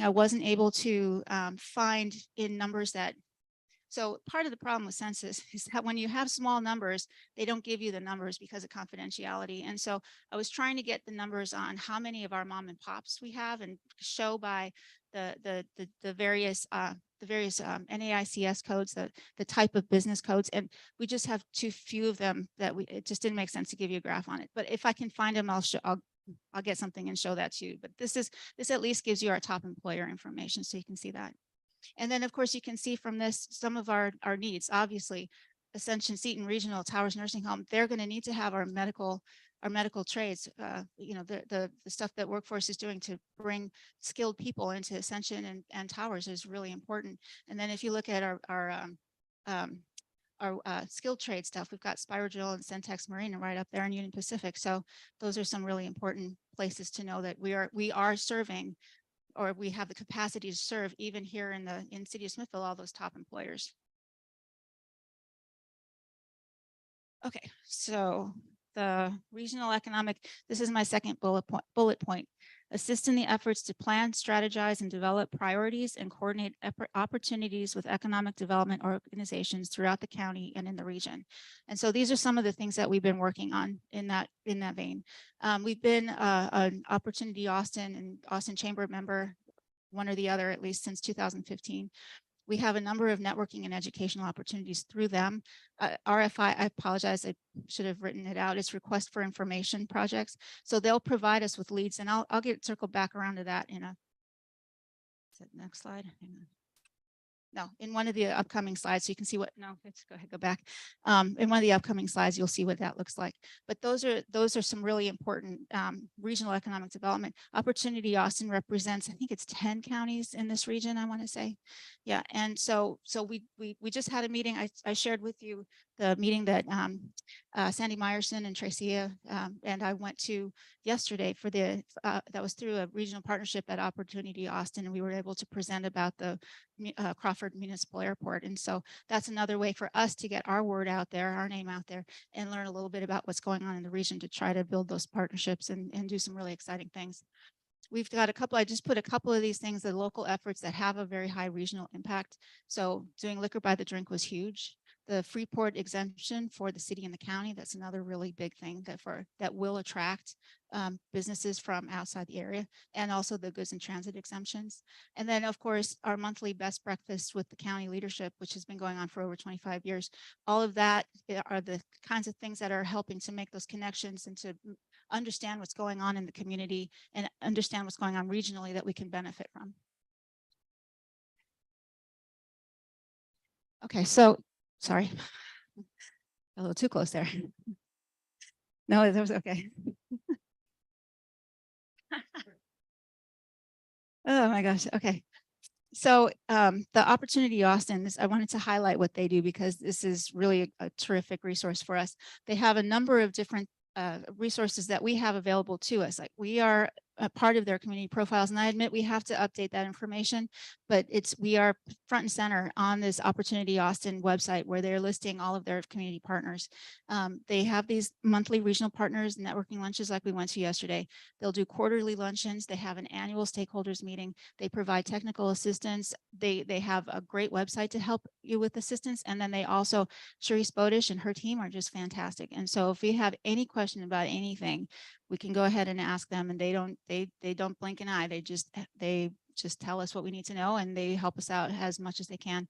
wasn't able to find in numbers that. So part of the problem with census is that when you have small numbers, they don't give you the numbers because of confidentiality. And so I was trying to get the numbers on how many of our mom and pops we have and show by the various NAICS codes, the type of business codes. And we just have too few of them that it just didn't make sense to give you a graph on it. But if I can find them, I'll I'll get something and show that to you. But this at least gives you our top employer information, so you can see that. And then, of course, you can see from this some of our needs. Obviously, Ascension Seton Regional Towers Nursing Home, they're going to need to have our medical trades, you know, the stuff that Workforce is doing to bring skilled people into Ascension and Towers is really important. And then if you look at our skilled trade stuff, we've got Spirogel and Centex Marine right up there in Union Pacific. So those are some really important places to know that we are serving, or we have the capacity to serve, even here in City of Smithville, all those top employers. Okay, so the regional economic, this is my second bullet point. Assist in the efforts to plan, strategize, and develop priorities and coordinate opportunities with economic development organizations throughout the county and in the region. And so these are some of the things that we've been working on in that vein. We've been an Opportunity Austin and Austin Chamber member, one or the other, at least since 2015. We have a number of networking and educational opportunities through them. RFI, I apologize, I should have written it out. It's request for information projects. So they'll provide us with leads, and I'll get circled back around to that in a, is it next slide? Hang on. No, in one of the upcoming slides, so you can see what, no, let's go ahead, go back. In one of the upcoming slides, you'll see what that looks like. But those are some really important regional economic development. Opportunity Austin represents, I think it's 10 counties in this region, I want to say. Yeah, and so we just had a meeting. I shared with you the meeting that Sandy Meyerson and Tracia and I went to yesterday for the, that was through a regional partnership at Opportunity Austin, and we were able to present about the Crawford Municipal Airport. And so that's another way for us to get our word out there, our name out there, and learn a little bit about what's going on in the region to try to build those partnerships and do some really exciting things. We've got a couple, I just put a couple of these things, the local efforts that have a very high regional impact. So doing liquor by the drink was huge. The Freeport exemption for the city and the county, that's another really big thing that will attract businesses from outside the area, and also the goods in transit exemptions. And then, of course, our monthly best breakfast with the county leadership, which has been going on for over 25 years. All of that are the kinds of things that are helping to make those connections and to understand what's going on in the community and understand what's going on regionally that we can benefit from. Okay, so sorry, a little too close there. No, that was okay. Oh my gosh. Okay. So the Opportunity Austin, I wanted to highlight what they do because this is really a terrific resource for us. They have a number of different resources that we have available to us. Like, we are a part of their community profiles, and I admit we have to update that information, but we are front and center on this Opportunity Austin website where they're listing all of their community partners. They have these monthly regional partners networking lunches like we went to yesterday. They'll do quarterly luncheons. They have an annual stakeholders meeting. They provide technical assistance. They have a great website to help you with assistance. And then they also, Cherise Bodish and her team are just fantastic. And so if we have any question about anything, we can go ahead and ask them, and they don't blink an eye. They just tell us what we need to know, and they help us out as much as they can.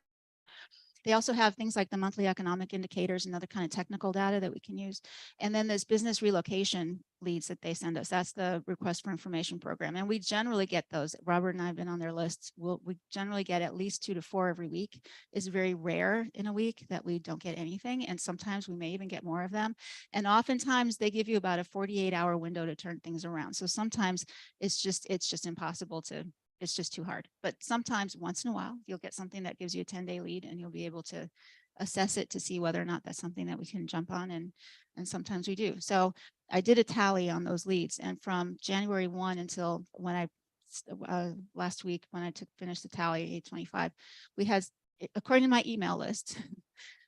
They also have things like the monthly economic indicators and other kind of technical data that we can use. And then there's business relocation leads that they send us. That's the request for information program. And we generally get those. Robert and I have been on their lists. We generally get at least 2 to 4 every week. It's very rare in a week that we don't get anything. And sometimes we may even get more of them. And oftentimes they give you about a 48-hour window to turn things around. So sometimes it's just impossible to, it's just too hard. But sometimes once in a while, you'll get something that gives you a 10-day lead, and you'll be able to assess it to see whether or not that's something that we can jump on. And sometimes we do. So I did a tally on those leads, and from January 1 until when I last week, when I finished the tally, 8/25, we had, according to my email list,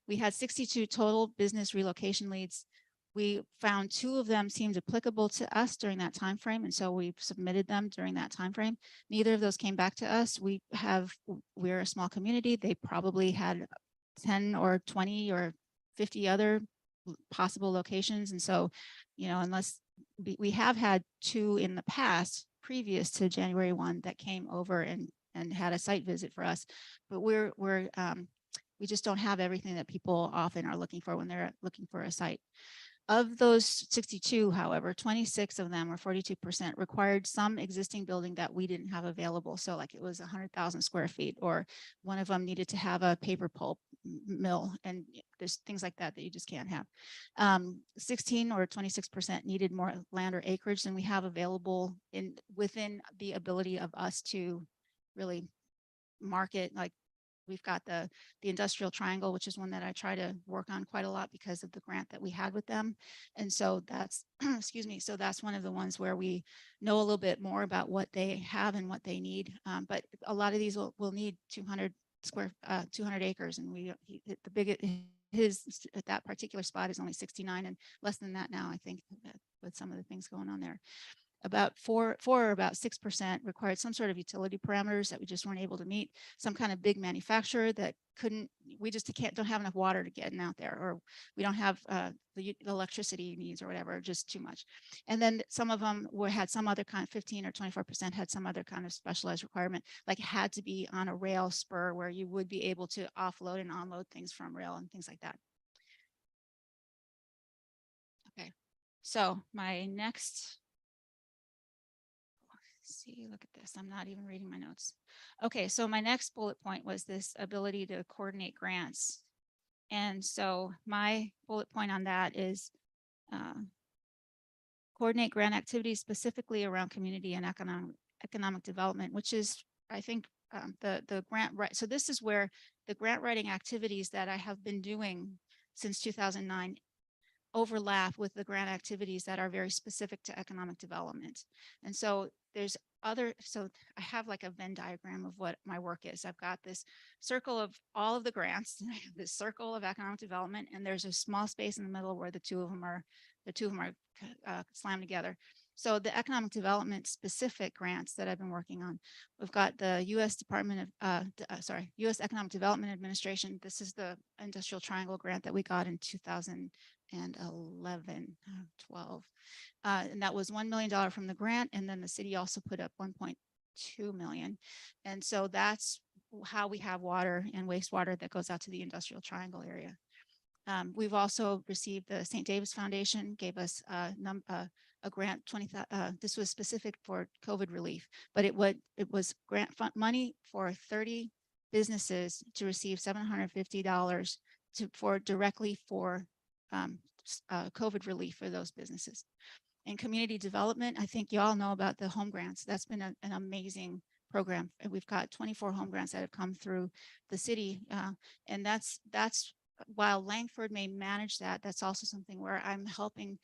we had 62 total business relocation leads. We found 2 of them seemed applicable to us during that time frame, and so we submitted them during that time frame. Neither of those came back to us. We're a small community. They probably had 10 or 20 or 50 other possible locations, and so, you know, unless we have had 2 in the past previous to January 1 that came over and had a site visit for us, but we just don't have everything that people often are looking for when they're looking for a site. Of those 62, however, 26 of them, or 42%, required some existing building that we didn't have available. So like it was 100,000 square feet, or one of them needed to have a paper pulp mill, and there's things like that that you just can't have. 16 or 26% needed more land or acreage than we have available within the ability of us to really market. Like we've got the industrial triangle, which is one that I try to work on quite a lot because of the grant that we had with them. And so that's, excuse me, so that's one of the ones where we know a little bit more about what they have and what they need. But a lot of these will need 200 acres, and the biggest, his at that particular spot is only 69, and less than that now, I think, with some of the things going on there. About 4 or about 6% required some sort of utility parameters that we just weren't able to meet. Some kind of big manufacturer that we just don't have enough water to get out there, or we don't have the electricity needs or whatever, just too much. And then some of them had some other kind, 15 or 24% had some other kind of specialized requirement, like it had to be on a rail spur where you would be able to offload and unload things from rail and things like that. Okay, so my next, see, look at this. I'm not even reading my notes. Okay, so my next bullet point was this ability to coordinate grants. And so my bullet point on that is coordinate grant activities specifically around community and economic development, which is, I think, the grant right. So this is where the grant writing activities that I have been doing since 2009 overlap with the grant activities that are very specific to economic development. And so there's so I have like a Venn diagram of what my work is. I've got this circle of all of the grants, this circle of economic development, and there's a small space in the middle where the two of them are slammed together. So the economic development specific grants that I've been working on, we've got the U.S. U.S. Economic Development Administration. This is the Industrial Triangle grant that we got in 2011, 12. And that was $1 million from the grant. And then the city also put up 1.2 million. And so that's how we have water and wastewater that goes out to the Industrial Triangle area. We've also received the St. Davis Foundation gave us a grant, this was specific for COVID relief, but it was grant fund money for 30 businesses to receive $750 directly for COVID relief for those businesses. And community development, I think you all know about the home grants. That's been an amazing program. And we've got 24 home grants that have come through the city. And that's while Langford may manage that, that's also something where I'm helping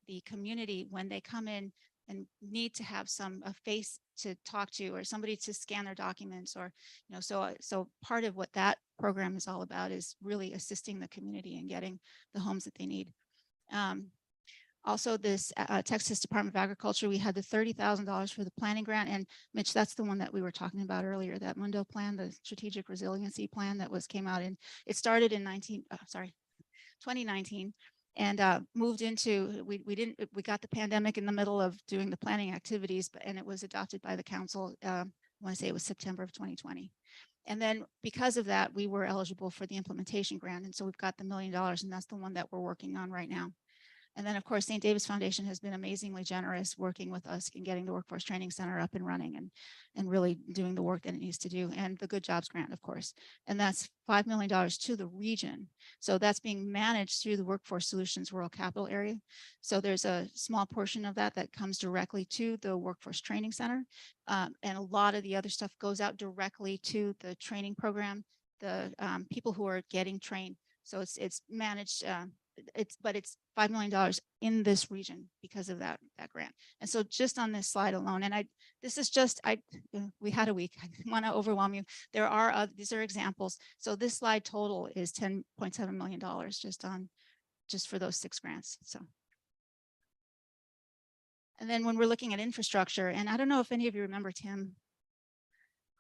the community when they come in and need to have a face to talk to, or somebody to scan their documents, or, so part of what that program is all about is really assisting the community in getting the homes that they need. Also, this Texas Department of Agriculture, we had the $30,000 for the planning grant. And Mitch, that's the one that we were talking about earlier, that Mundo plan, the strategic resiliency plan that came out in, it started in 2019 and moved into, we got the pandemic in the middle of doing the planning activities, and it was adopted by the council. I want to say it was September of 2020. And then because of that, we were eligible for the implementation grant. And so we've got the $1 million, and that's the one that we're working on right now. And then, of course, St. Davis Foundation has been amazingly generous working with us in getting the Workforce Training Center up and running and really doing the work that it needs to do, and the Good Jobs Grant, of course. And that's $5 million to the region. So that's being managed through the Workforce Solutions Rural Capital Area. So there's a small portion of that comes directly to the Workforce Training Center. And a lot of the other stuff goes out directly to the training program, the people who are getting trained. So it's managed, but it's $5 million in this region because of that grant. And so just on this slide alone, and we had a week, I didn't want to overwhelm you. There are these are examples. So this slide total is $10.7 million just for those 6 grants. So. And then when we're looking at infrastructure, and I don't know if any of you remember Tim.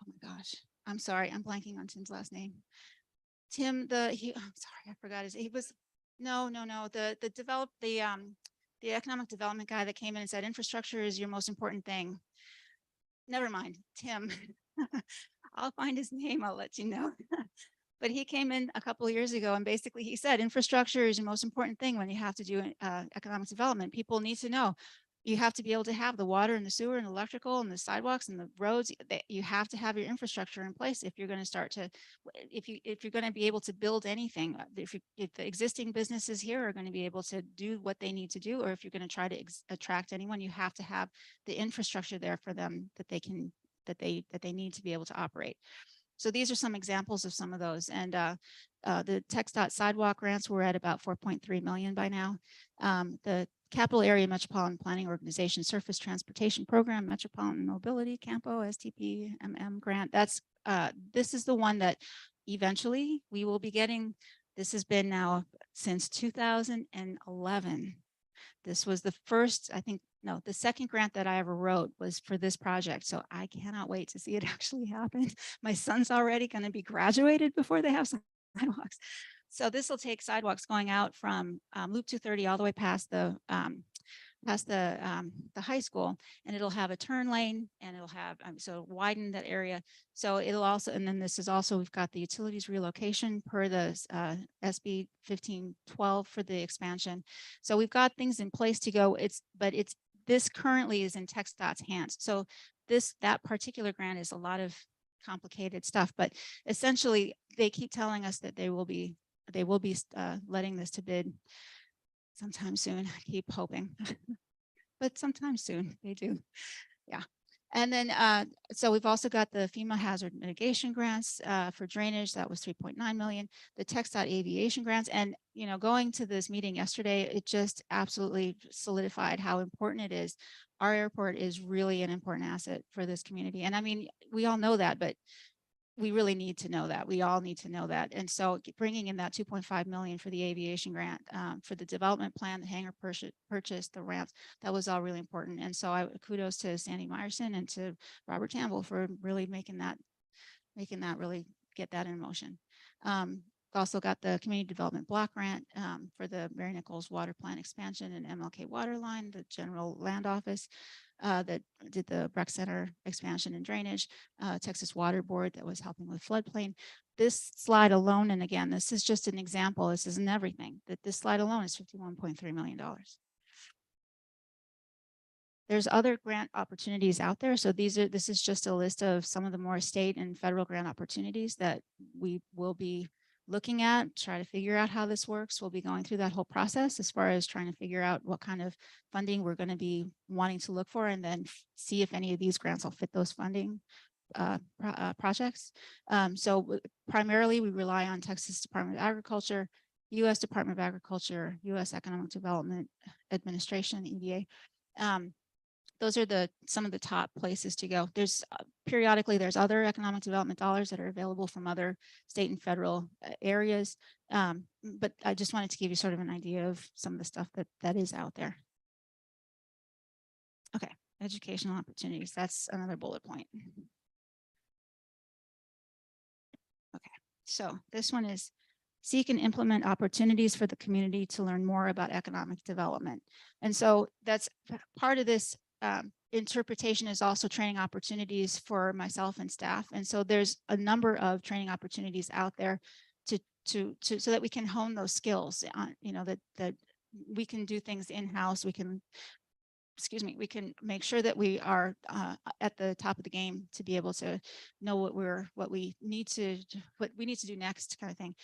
Oh my gosh, I'm sorry, I'm blanking on Tim's last name. Tim, I'm sorry, I forgot he was, the economic development guy that came in and said, infrastructure is your most important thing. Never mind, Tim. I'll find his name, I'll let you know. But he came in a couple of years ago and basically he said infrastructure is the most important thing when you have to do economic development. People need to know you have to be able to have the water and the sewer and electrical and the sidewalks and the roads. You have to have your infrastructure in place if you're going to start to, if you're going to be able to build anything, if the existing businesses here are going to be able to do what they need to do, or if you're going to try to attract anyone, you have to have the infrastructure there for them that they need to be able to operate. So these are some examples of some of those. And the TxDOT sidewalk grants were at about 4.3 million by now. The Capital Area Metropolitan Planning Organization Surface Transportation Program, Metropolitan Mobility, CAMPO, STP, grant. This is the one that eventually we will be getting. This has been now since 2011. This was the first, I think, no, the second grant that I ever wrote was for this project. So I cannot wait to see it actually happen. My son's already going to be graduated before they have sidewalks. So this will take sidewalks going out from Loop 230 all the way past the high school, and it'll have a turn lane, and it'll have so widen that area. So it'll also, and then this is also, we've got the utilities relocation per the SB 1512 for the expansion. So we've got things in place to go. This currently is in TxDOT's hands. So that particular grant is a lot of complicated stuff, but essentially they keep telling us that they will be letting this to bid sometime soon. I keep hoping, but sometime soon they do. Yeah. And then, so we've also got the FEMA hazard mitigation grants for drainage. That was 3.9 million. The TxDOT aviation grants. And, you know, going to this meeting yesterday, it just absolutely solidified how important it is. Our airport is really an important asset for this community. And I mean, we all know that, but we really need to know that. We all need to know that. And so bringing in that 2.5 million for the aviation grant, for the development plan, the hangar purchase, the ramps, that was all really important. And so kudos to Sandy Meyerson and to Robert Campbell for really making that really get that in motion. Also got the community development block grant for the Mary Nichols water plant expansion and MLK water line, the general land office that did the Breck Center expansion and drainage, Texas Water Board that was helping with floodplain. This slide alone, and again, this is just an example, this isn't everything, that this slide alone is $51.3 million. There's other grant opportunities out there. So this is just a list of some of the more state and federal grant opportunities that we will be looking at, try to figure out how this works. We'll be going through that whole process as far as trying to figure out what kind of funding we're going to be wanting to look for, and then see if any of these grants will fit those funding projects. So primarily we rely on Texas Department of Agriculture, U.S. Department of Agriculture, U.S. Economic Development Administration, EDA. Those are some of the top places to go. There's periodically there's other economic development dollars that are available from other state and federal areas. But I just wanted to give you sort of an idea of some of the stuff that is out there. Okay, educational opportunities. That's another bullet point. Okay, so this one is seek and implement opportunities for the community to learn more about economic development. And so that's part of this interpretation is also training opportunities for myself and staff. And so there's a number of training opportunities out there so that we can hone those skills, you know, that we can do things in-house. We can make sure that we are at the top of the game to be able to know what we need to do next, kind of thing.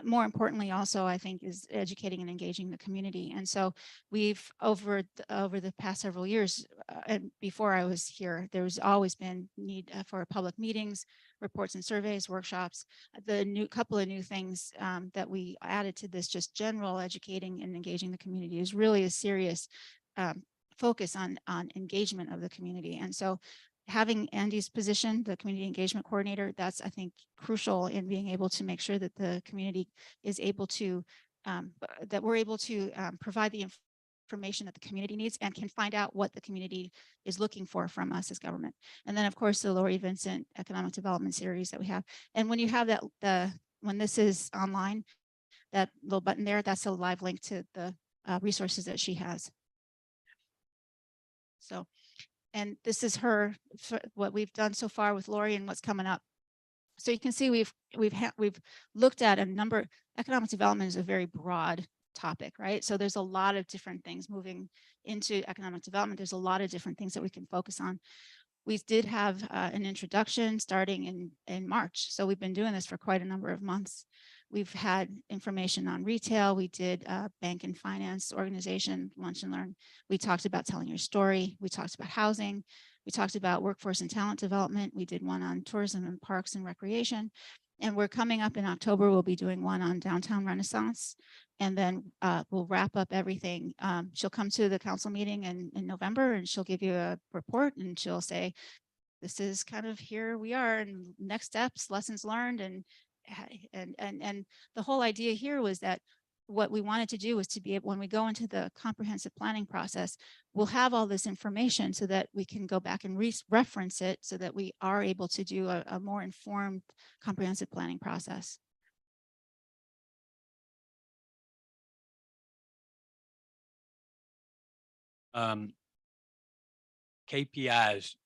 More importantly, also, I think, is educating and engaging the community. And so we've over the past several years, and before I was here, there's always been need for public meetings, reports and surveys, workshops. The couple of new things that we added to this, just general educating and engaging the community, is really a serious focus on engagement of the community. And so having Andy's position, the community engagement coordinator, that's, I think, crucial in being able to make sure that the community is able to, that we're able to provide the information that the community needs and can find out what the community is looking for from us as government. And then, of course, the Lori Vincent Economic Development Series that we have. And when you have that, when this is online, that little button there, that's a live link to the resources that she has. So, and this is what we've done so far with Lori and what's coming up. So you can see we've looked at a number, economic development is a very broad topic, right? So there's a lot of different things moving into economic development. There's a lot of different things that we can focus on. We did have an introduction starting in March. So we've been doing this for quite a number of months. We've had information on retail. We did bank and finance organization, lunch and learn. We talked about telling your story. We talked about housing. We talked about workforce and talent development. We did one on tourism and parks and recreation. And we're coming up in October, we'll be doing one on downtown Renaissance. And then we'll wrap up everything. She'll come to the council meeting in November and she'll give you a report and she'll say, this is kind of here we are and next steps, lessons learned. And the whole idea here was that what we wanted to do was to be able, when we go into the comprehensive planning process, we'll have all this information so that we can go back and reference it so that we are able to do a more informed comprehensive planning process. KPIs,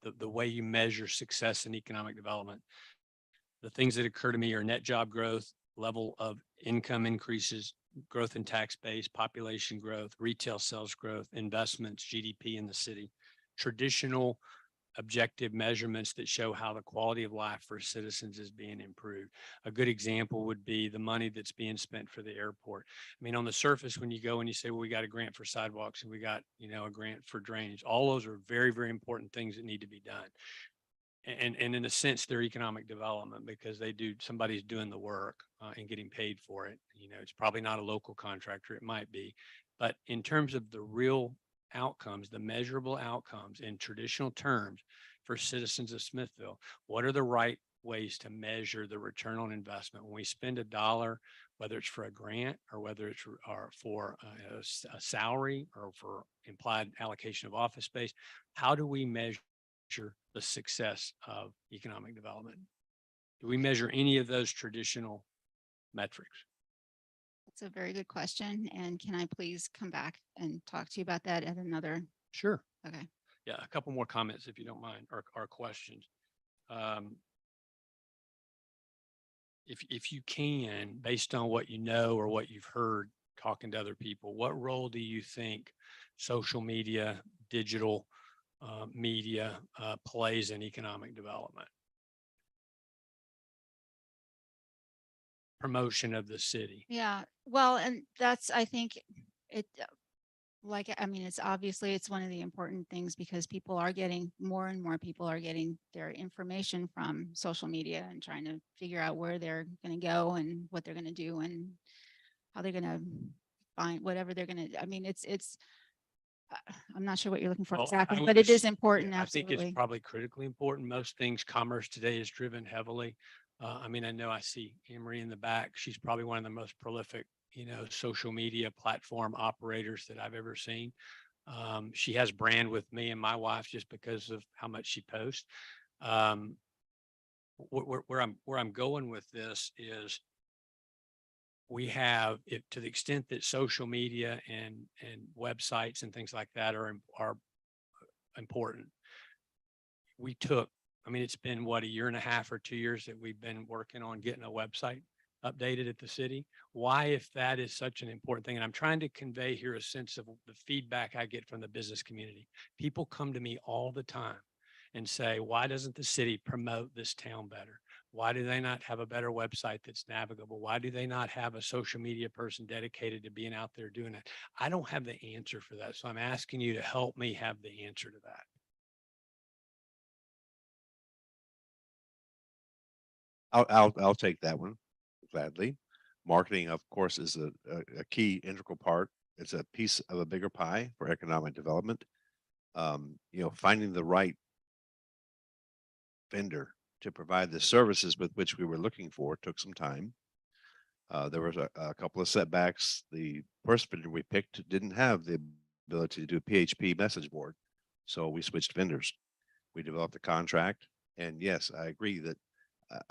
the way you measure success in economic development. The things that occur to me are net job growth, level of income increases, growth in tax base, population growth, retail sales growth, investments, GDP in the city, traditional objective measurements that show how the quality of life for citizens is being improved. A good example would be the money that's being spent for the airport. I mean, on the surface, when you go and you say, well, we got a grant for sidewalks and we got, a grant for drainage, all those are very, very important things that need to be done. And in a sense, they're economic development because somebody's doing the work and getting paid for it. It's probably not a local contractor, it might be, but in terms of the real outcomes, the measurable outcomes in traditional terms for citizens of Smithville, what are the right ways to measure the return on investment? When we spend $1, whether it's for a grant or whether it's for a salary or for implied allocation of office space, how do we measure the success of economic development? Do we measure any of those traditional metrics? That's a very good question. And can I please come back and talk to you about that at another? Sure. Okay. Yeah, a couple more comments if you don't mind, or questions. If you can, based on what you know or what you've heard talking to other people, what role do you think social media, digital media plays in economic development? Promotion of the city. Yeah, well, and that's, I think it, it's obviously, it's one of the important things because people are getting, more and more people are getting their information from social media and trying to figure out where they're going to go and what they're going to do and how they're going to find whatever they're going to, I'm not sure what you're looking for Well, exactly, I but would it is just- important. I think Absolutely. it's probably critically important. Most things, commerce today is driven heavily. I know I see Anne-Marie in the back. She's probably one of the most prolific, social media platform operators that I've ever seen. She has brand with me and my wife just because of how much she posts. Where I'm going with this is we have, if to the extent that social media and websites and things like that are important. It's been what, 1.5 or 2 years that we've been working on getting a website updated at the city. Why, if that is such an important thing, and I'm trying to convey here a sense of the feedback I get from the business community. People come to me all the time and say, why doesn't the city promote this town better? Why do they not have a better website that's navigable? Why do they not have a social media person dedicated to being out there doing it? I don't have the answer for that. So I'm asking you to help me have the answer to that. I'll take that one gladly. Marketing, of course, is a key integral part. It's a piece of a bigger pie for economic development. Finding the right vendor to provide the services with which we were looking for took some time. There was a couple of setbacks. The first vendor we picked didn't have the ability to do a PHP message board, so we switched vendors. We developed a contract, and yes, I agree that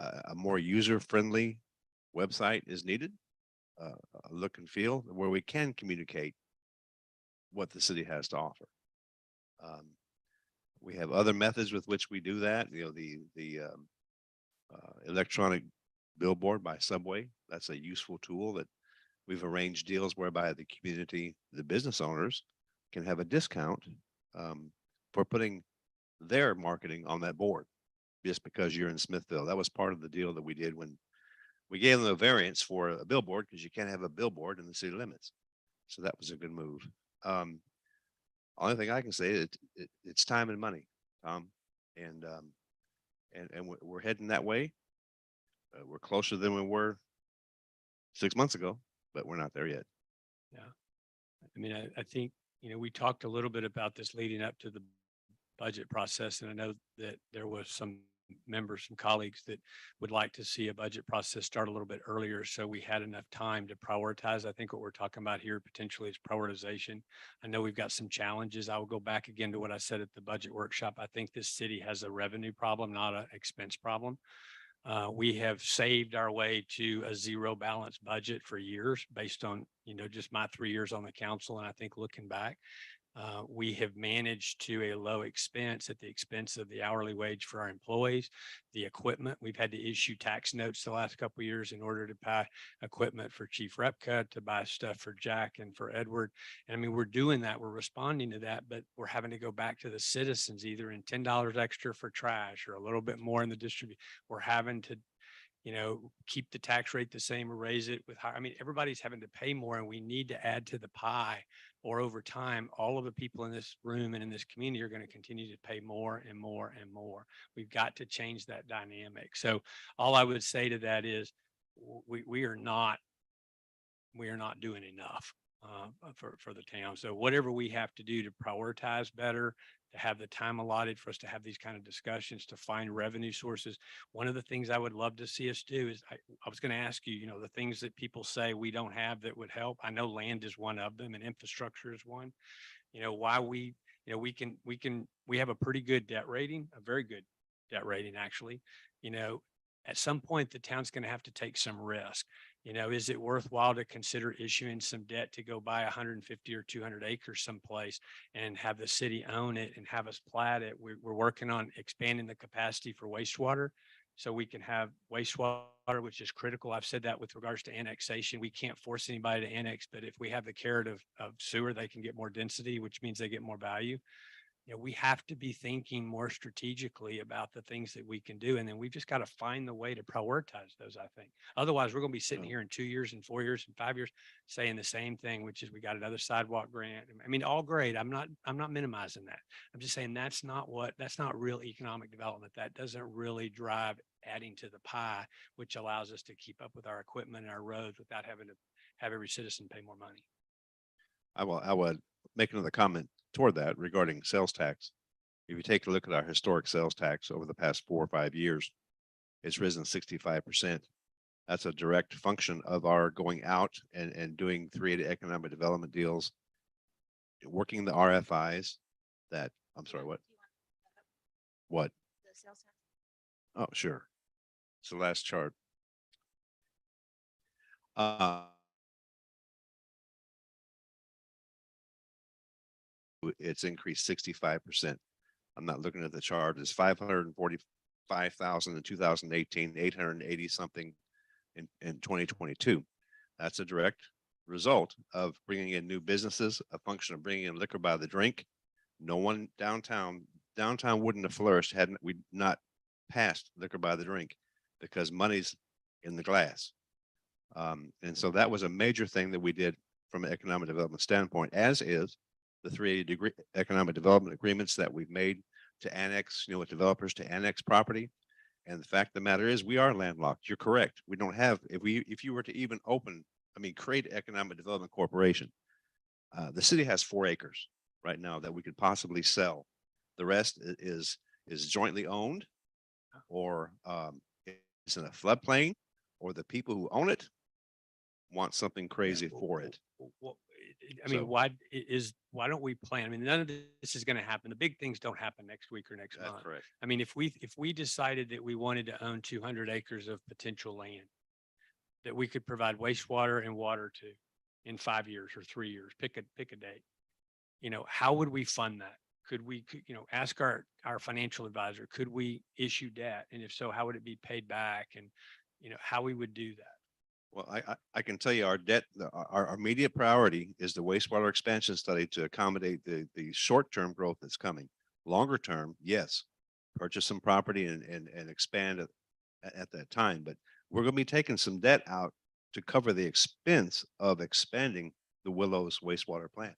a more user-friendly website is needed, a look and feel where we can communicate what the city has to offer. We have other methods with which we do that. The electronic billboard by Subway. That's a useful tool that we've arranged deals whereby the community, the business owners can have a discount for putting their marketing on that board just because you're in Smithville. That was part of the deal that we did when we gave them a variance for a billboard because you can't have a billboard in the city limits. So that was a good move. Only thing I can say is it's time and money, and we're heading that way. We're closer than we were 6 months ago, but we're not there yet. Yeah. I mean, I think, we talked a little bit about this leading up to the budget process, and I know that there was some members, some colleagues that would like to see a budget process start a little bit earlier, so we had enough time to prioritize. I think what we're talking about here potentially is prioritization. I know we've got some challenges. I will go back again to what I said at the budget workshop. I think this city has a revenue problem, not an expense problem. We have saved our way to a zero balance budget for years based on, just my 3 years on the council. And I think looking back, we have managed to a low expense at the expense of the hourly wage for our employees, the equipment. We've had to issue tax notes the last couple of years in order to buy equipment for Chief Repka, to buy stuff for Jack and for Edward. And I mean, we're doing that. We're responding to that, but we're having to go back to the citizens either in $10 extra for trash or a little bit more in the distribution. We're having to keep the tax rate the same or raise it with higher. I mean, everybody's having to pay more, and we need to add to the pie, or over time, all of the people in this room and in this community are going to continue to pay more and more and more. We've got to change that dynamic. So all I would say to that is we are not doing enough for the town. So whatever we have to do to prioritize better, to have the time allotted for us to have these kind of discussions, to find revenue sources. One of the things I would love to see us do is I was going to ask you, the things that people say we don't have that would help. I know land is one of them and infrastructure is one. Why we have a pretty good debt rating, a very good debt rating, actually. At some point, the town's going to have to take some risk. Is it worthwhile to consider issuing some debt to go buy 150 or 200 acres someplace and have the city own it and have us plat it? We're working on expanding the capacity for wastewater so we can have wastewater, which is critical. I've said that with regards to annexation. We can't force anybody to annex, but if we have the carrot of sewer, they can get more density, which means they get more value. We have to be thinking more strategically about the things that we can do. And then we've just got to find the way to prioritize those, I think. Otherwise, we're going to be sitting here in 2 years and 4 years and 5 years saying the same thing, which is we got another sidewalk grant. I mean, all great. I'm not minimizing that. I'm just saying that's not real economic development. That doesn't really drive adding to the pie, which allows us to keep up with our equipment and our roads without having to have every citizen pay more money. I would make another comment toward that regarding sales tax. If you take a look at our historic sales tax over the past 4 or 5 years, it's risen 65%. That's a direct function of our going out and doing 380 economic development deals, working the RFIs that, I'm sorry, what? What? Oh, sure. It's the last chart. It's increased 65%. I'm not looking at the chart. It's 545,000 in 2018, 880 something in 2022. That's a direct result of bringing in new businesses, a function of bringing in liquor by the drink. No one downtown wouldn't have flourished had we not passed liquor by the drink because money's in the glass. And so that was a major thing that we did from an economic development standpoint, as is the 380 economic development agreements that we've made to annex, with developers to annex property. And the fact of the matter is we are landlocked. You're correct. We don't have, if you were to even create an economic development corporation, the city has 4 acres right now that we could possibly sell. The rest is jointly owned, or it's in a floodplain, or the people who own it want something crazy for it. Why don't we plan? I mean, none of this is going to happen. The big things don't happen next week or next month. Correct. I mean, if we decided that we wanted to own 200 acres of potential land that we could provide wastewater and water to in 5 years or 3 years, pick a date, how would we fund that? Could we, ask our financial advisor, could we issue debt? And if so, how would it be paid back? And, how we would do that. Well, I can tell you our debt, our immediate priority is the wastewater expansion study to accommodate the short-term growth that's coming. Longer term, yes, purchase some property and expand it at that time. But we're going to be taking some debt out to cover the expense of expanding the Willows wastewater plant.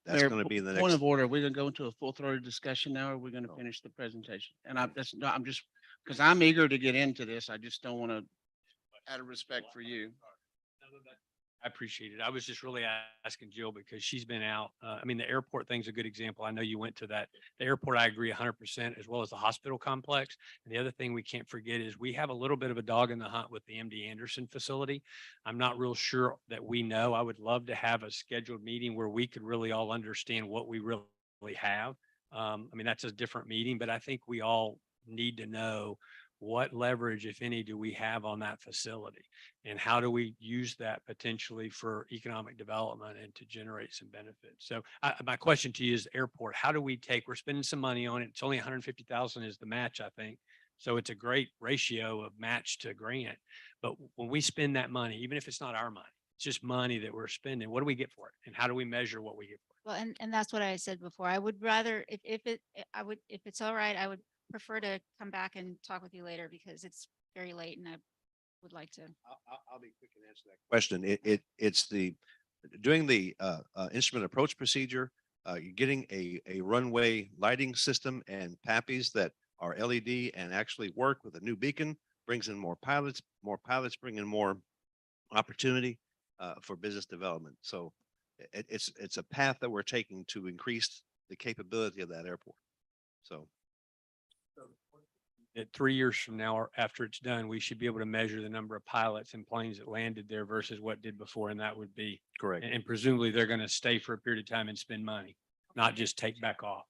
That's Mayor, going to be in the point next. of order. We're gonna go into a full throated discussion now, or we're gonna No. finish the presentation. And I'm just, because I'm eager to get into this. I just don't want to, out of respect for you. I appreciate it. I was just really asking Jill because she's been out. I mean, the airport thing's a good example. I know you went to that. The airport, I agree 100%, as well as the hospital complex. And the other thing we can't forget is we have a little bit of a dog in the hunt with the MD Anderson facility. I'm not real sure that we know. I would love to have a scheduled meeting where we could really all understand what we really have. I mean, that's a different meeting, but I think we all need to know what leverage, if any, do we have on that facility? And how do we use that potentially for economic development and to generate some benefits? So my question to you is airport, how do we we're spending some money on it. It's only 150,000 is the match, I think. So it's a great ratio of match to grant. But when we spend that money, even if it's not our money, it's just money that we're spending, what do we get for it? And how do we measure what we get for it? Well, and that's what I said before. I would rather, if it's all right, I would prefer to come back and talk with you later because it's very late and I would like to. I'll be quick and answer that question. It's doing the instrument approach procedure, you're getting a runway lighting system and PAPIs that are LED and actually work with a new beacon, brings in more pilots bring in more opportunity for business development. So it's a path that we're taking to increase the capability of that airport. So. That 3 years from now, or after it's done, we should be able to measure the number of pilots and planes that landed there versus what did before. And that would be Correct. And presumably they're going to stay for a period of time and spend money, not just take back off.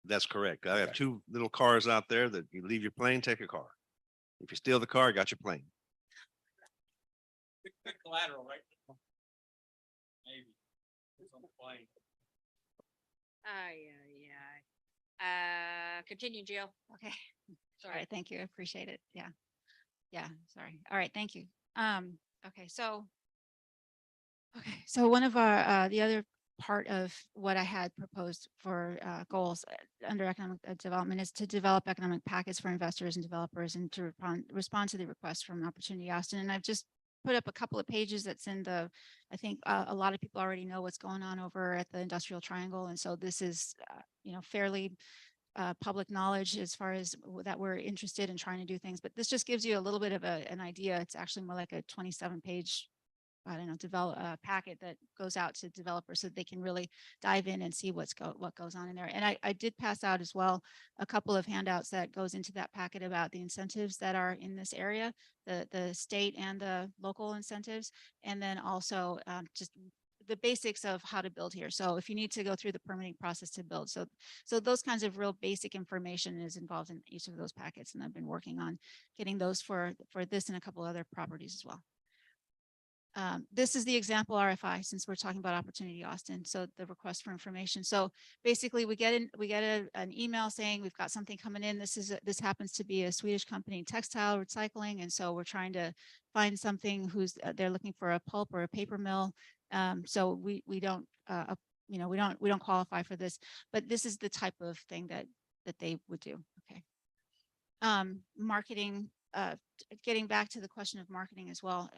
That's correct. I have two little cars out there that you leave your plane, take your car. If you steal the car, got your plane. Big collateral, right? Maybe. It's on the plane. Continue, Jill. Okay. All Sorry. right, thank you. I appreciate it. Yeah. Yeah, sorry. All right, thank you. Okay, so one of our the other part of what I had proposed for goals under economic development is to develop economic packets for investors and developers and to respond to the request from Opportunity Austin. And I've just put up a couple of pages that's in I think a lot of people already know what's going on over at the Industrial Triangle. And so this is, fairly public knowledge as far as that we're interested in trying to do things, but this just gives you a little bit of an idea. It's actually more like a 27-page, packet that goes out to developers so they can really dive in and see what goes on in there. And I did pass out as well a couple of handouts that goes into that packet about the incentives that are in this area, the state and the local incentives, and then also just the basics of how to build here. So if you need to go through the permitting process to build. So those kinds of real basic information is involved in each of those packets. And I've been working on getting those for this and a couple other properties as well. This is the example RFI, since we're talking about Opportunity Austin. So the request for information. So basically we get an email saying we've got something coming in. This happens to be a Swedish company, textile recycling. And so we're trying to find something they're looking for a pulp or a paper mill. So we don't, we don't qualify for this, but this is the type of thing that they would do. Okay. Marketing, getting back to the question of marketing as well.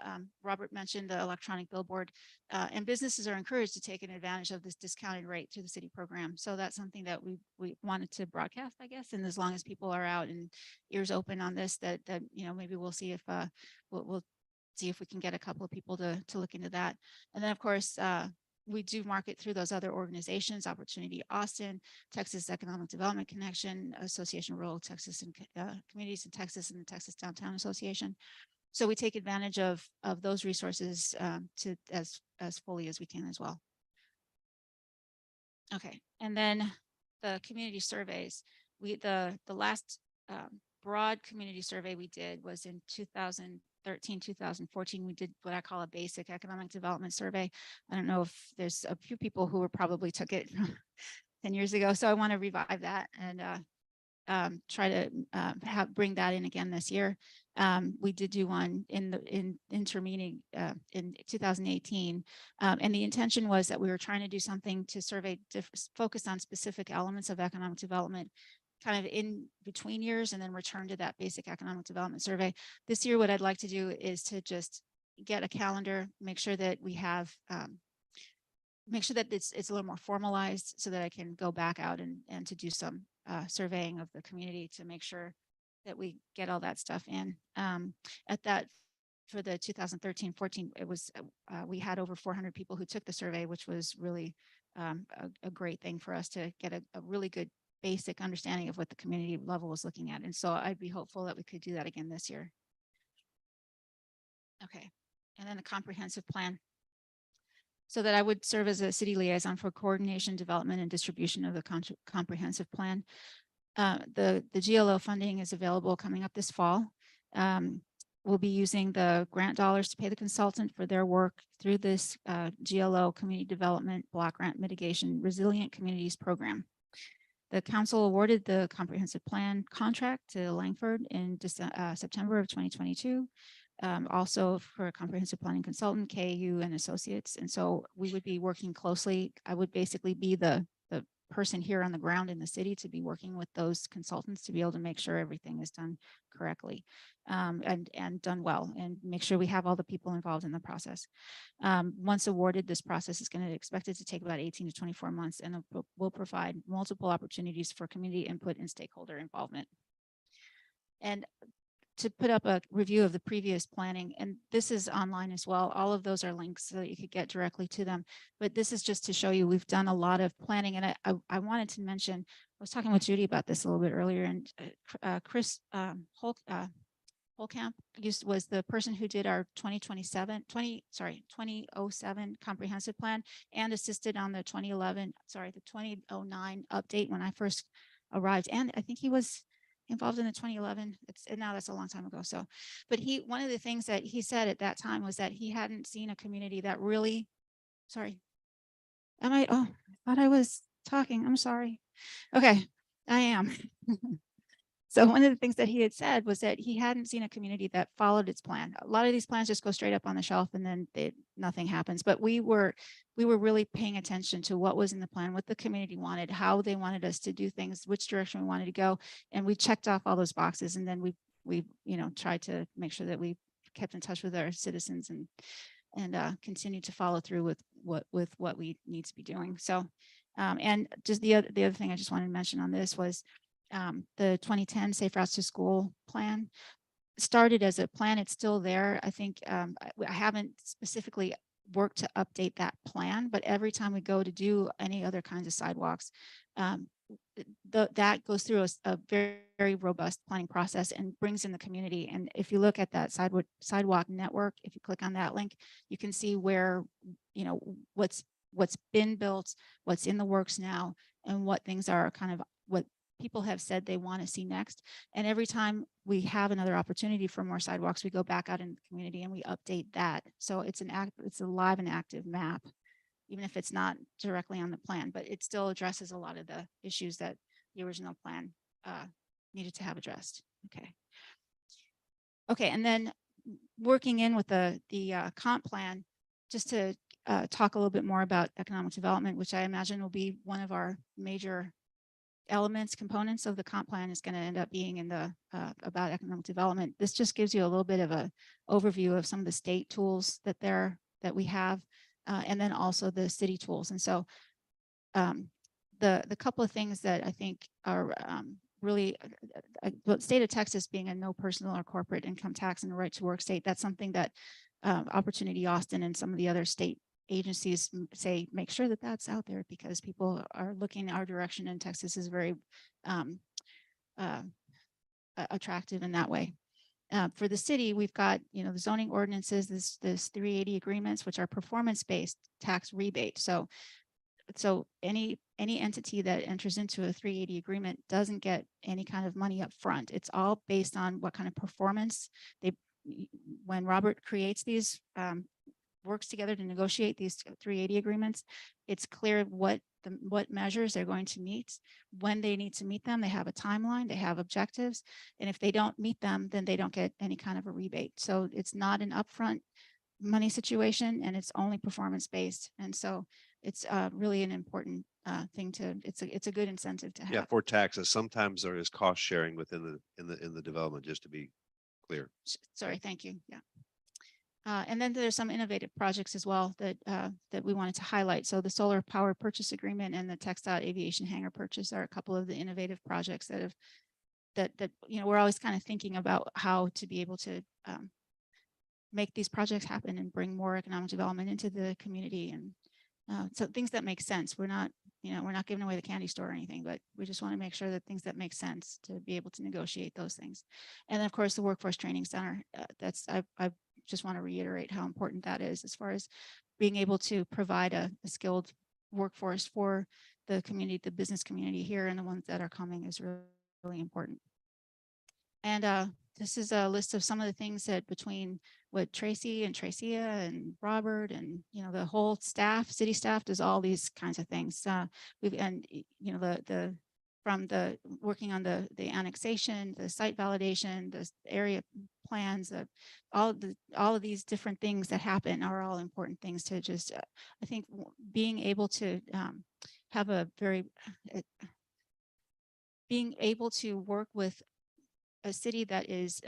Robert mentioned the electronic billboard, and businesses are encouraged to take an advantage of this discounted rate through the city program. So that's something that we wanted to broadcast, I guess. And as long as people are out and ears open on this, that maybe we'll see if we'll see if we can get a couple of people to look into that. And then of course, we do market through those other organizations, Opportunity Austin, Texas Economic Development Connection, Association of Rural Texas and Communities in Texas, and the Texas Downtown Association. So we take advantage of those resources to as fully as we can as well. Okay, and then the community surveys. The last broad community survey we did was in 2013, 2014. We did what I call a basic economic development survey. I don't know if there's a few people who probably took it 10 years ago. So I want to revive that and try to bring that in again this year. We did do one in intermeeting in 2018. And the intention was that we were trying to do something to survey, focus on specific elements of economic development kind of in between years and then return to that basic economic development survey. This year, what I'd like to do is to just get a calendar, make sure that we have, make sure that it's a little more formalized so that I can go back out and to do some surveying of the community to make sure that we get all that stuff in. At that, for the 2013-14, it was, we had over 400 people who took the survey, which was really a great thing for us to get a really good basic understanding of what the community level was looking at. And so I'd be hopeful that we could do that again this year. Okay, and then the comprehensive plan. So that I would serve as a city liaison for coordination, development, and distribution of the comprehensive plan. The GLO funding is available coming up this fall. We'll be using the grant dollars to pay the consultant for their work through this GLO Community Development Block Grant Mitigation Resilient Communities Program. The council awarded the comprehensive plan contract to Langford in September of 2022. Also for a comprehensive planning consultant, KU and Associates. And so we would be working closely. I would basically be the person here on the ground in the city to be working with those consultants to be able to make sure everything is done correctly and done well, and make sure we have all the people involved in the process. Once awarded, this process is going to expected to take about 18 to 24 months, and it will provide multiple opportunities for community input and stakeholder involvement. And to put up a review of the previous planning, and this is online as well. All of those are links so that you could get directly to them. But this is just to show you we've done a lot of planning. And I wanted to mention, I was talking with Judy about this a little bit earlier, and Chris Holcamp was the person who did our 2007 comprehensive plan and assisted on the 2009 update when I first arrived. And I think he was involved in the 2011, now that's a long time ago. So, but one of the things that he said at that time was that he hadn't seen a community that really, I thought I was talking, I'm sorry. Okay, I am. So one of the things that he had said was that he hadn't seen a community that followed its plan. A lot of these plans just go straight up on the shelf and then nothing happens. But we were really paying attention to what was in the plan, what the community wanted, how they wanted us to do things, which direction we wanted to go. And we checked off all those boxes. And then we tried to make sure that we kept in touch with our citizens and continue to follow through with what we need to be doing. So, and just the other thing I just wanted to mention on this was the 2010 Safe Routes to School plan started as a plan. It's still there. I think I haven't specifically worked to update that plan, but every time we go to do any other kinds of sidewalks, that goes through a very, very robust planning process and brings in the community. And if you look at that sidewalk network, if you click on that link, you can see where, what's been built, what's in the works now, and what things are kind of what people have said they want to see next. And every time we have another opportunity for more sidewalks, we go back out in the community and we update that. So it's a live and active map, even if it's not directly on the plan, but it still addresses a lot of the issues that the original plan needed to have addressed. Okay, and then working in with the comp plan, just to talk a little bit more about economic development, which I imagine will be one of our major components of the comp plan is going to end up being in the about economic development. This just gives you a little bit of an overview of some of the state tools that we have, and then also the city tools. And so the couple of things that I think are really, the state of Texas being a no personal or corporate income tax and a right to work state, that's something that Opportunity Austin and some of the other state agencies say, make sure that that's out there because people are looking our direction, and Texas is very attractive in that way. For the city, we've got, the zoning ordinances, this 380 agreements, which are performance-based tax rebate. So any entity that enters into a 380 agreement doesn't get any kind of money up front. It's all based on what kind of performance when Robert creates these works together to negotiate these 380 agreements, it's clear what measures they're going to meet, when they need to meet them. They have a timeline, they have objectives, and if they don't meet them, then they don't get any kind of a rebate. So it's not an upfront money situation, and it's only performance based. And so it's really an important thing to, it's a good incentive to have. Yeah, for taxes, sometimes there is cost sharing within the development, just to be clear. Sorry, thank you. Yeah. And then there's some innovative projects as well that that we wanted to highlight. So the solar power purchase agreement and the textile aviation hangar purchase are a couple of the innovative projects that have that you know, we're always kind of thinking about how to be able to make these projects happen and bring more economic development into the community. And so things that make sense. We're not, you know, we're not giving away the candy store or anything, but we just want to make sure that things that make sense to be able to negotiate those things. And then of course the Workforce Training Center, I just want to reiterate how important that is as far as being able to provide a skilled workforce for the community, the business community here, and the ones that are coming is really, really important. And this is a list of some of the things that between what Tracy and Tracia and Robert and, you know, the whole staff, city staff does all these kinds of things. You know, from the working on the annexation, the site validation, the area plans, all of these different things that happen are all important things to just, I think being able to have a very, being able to work with a city that is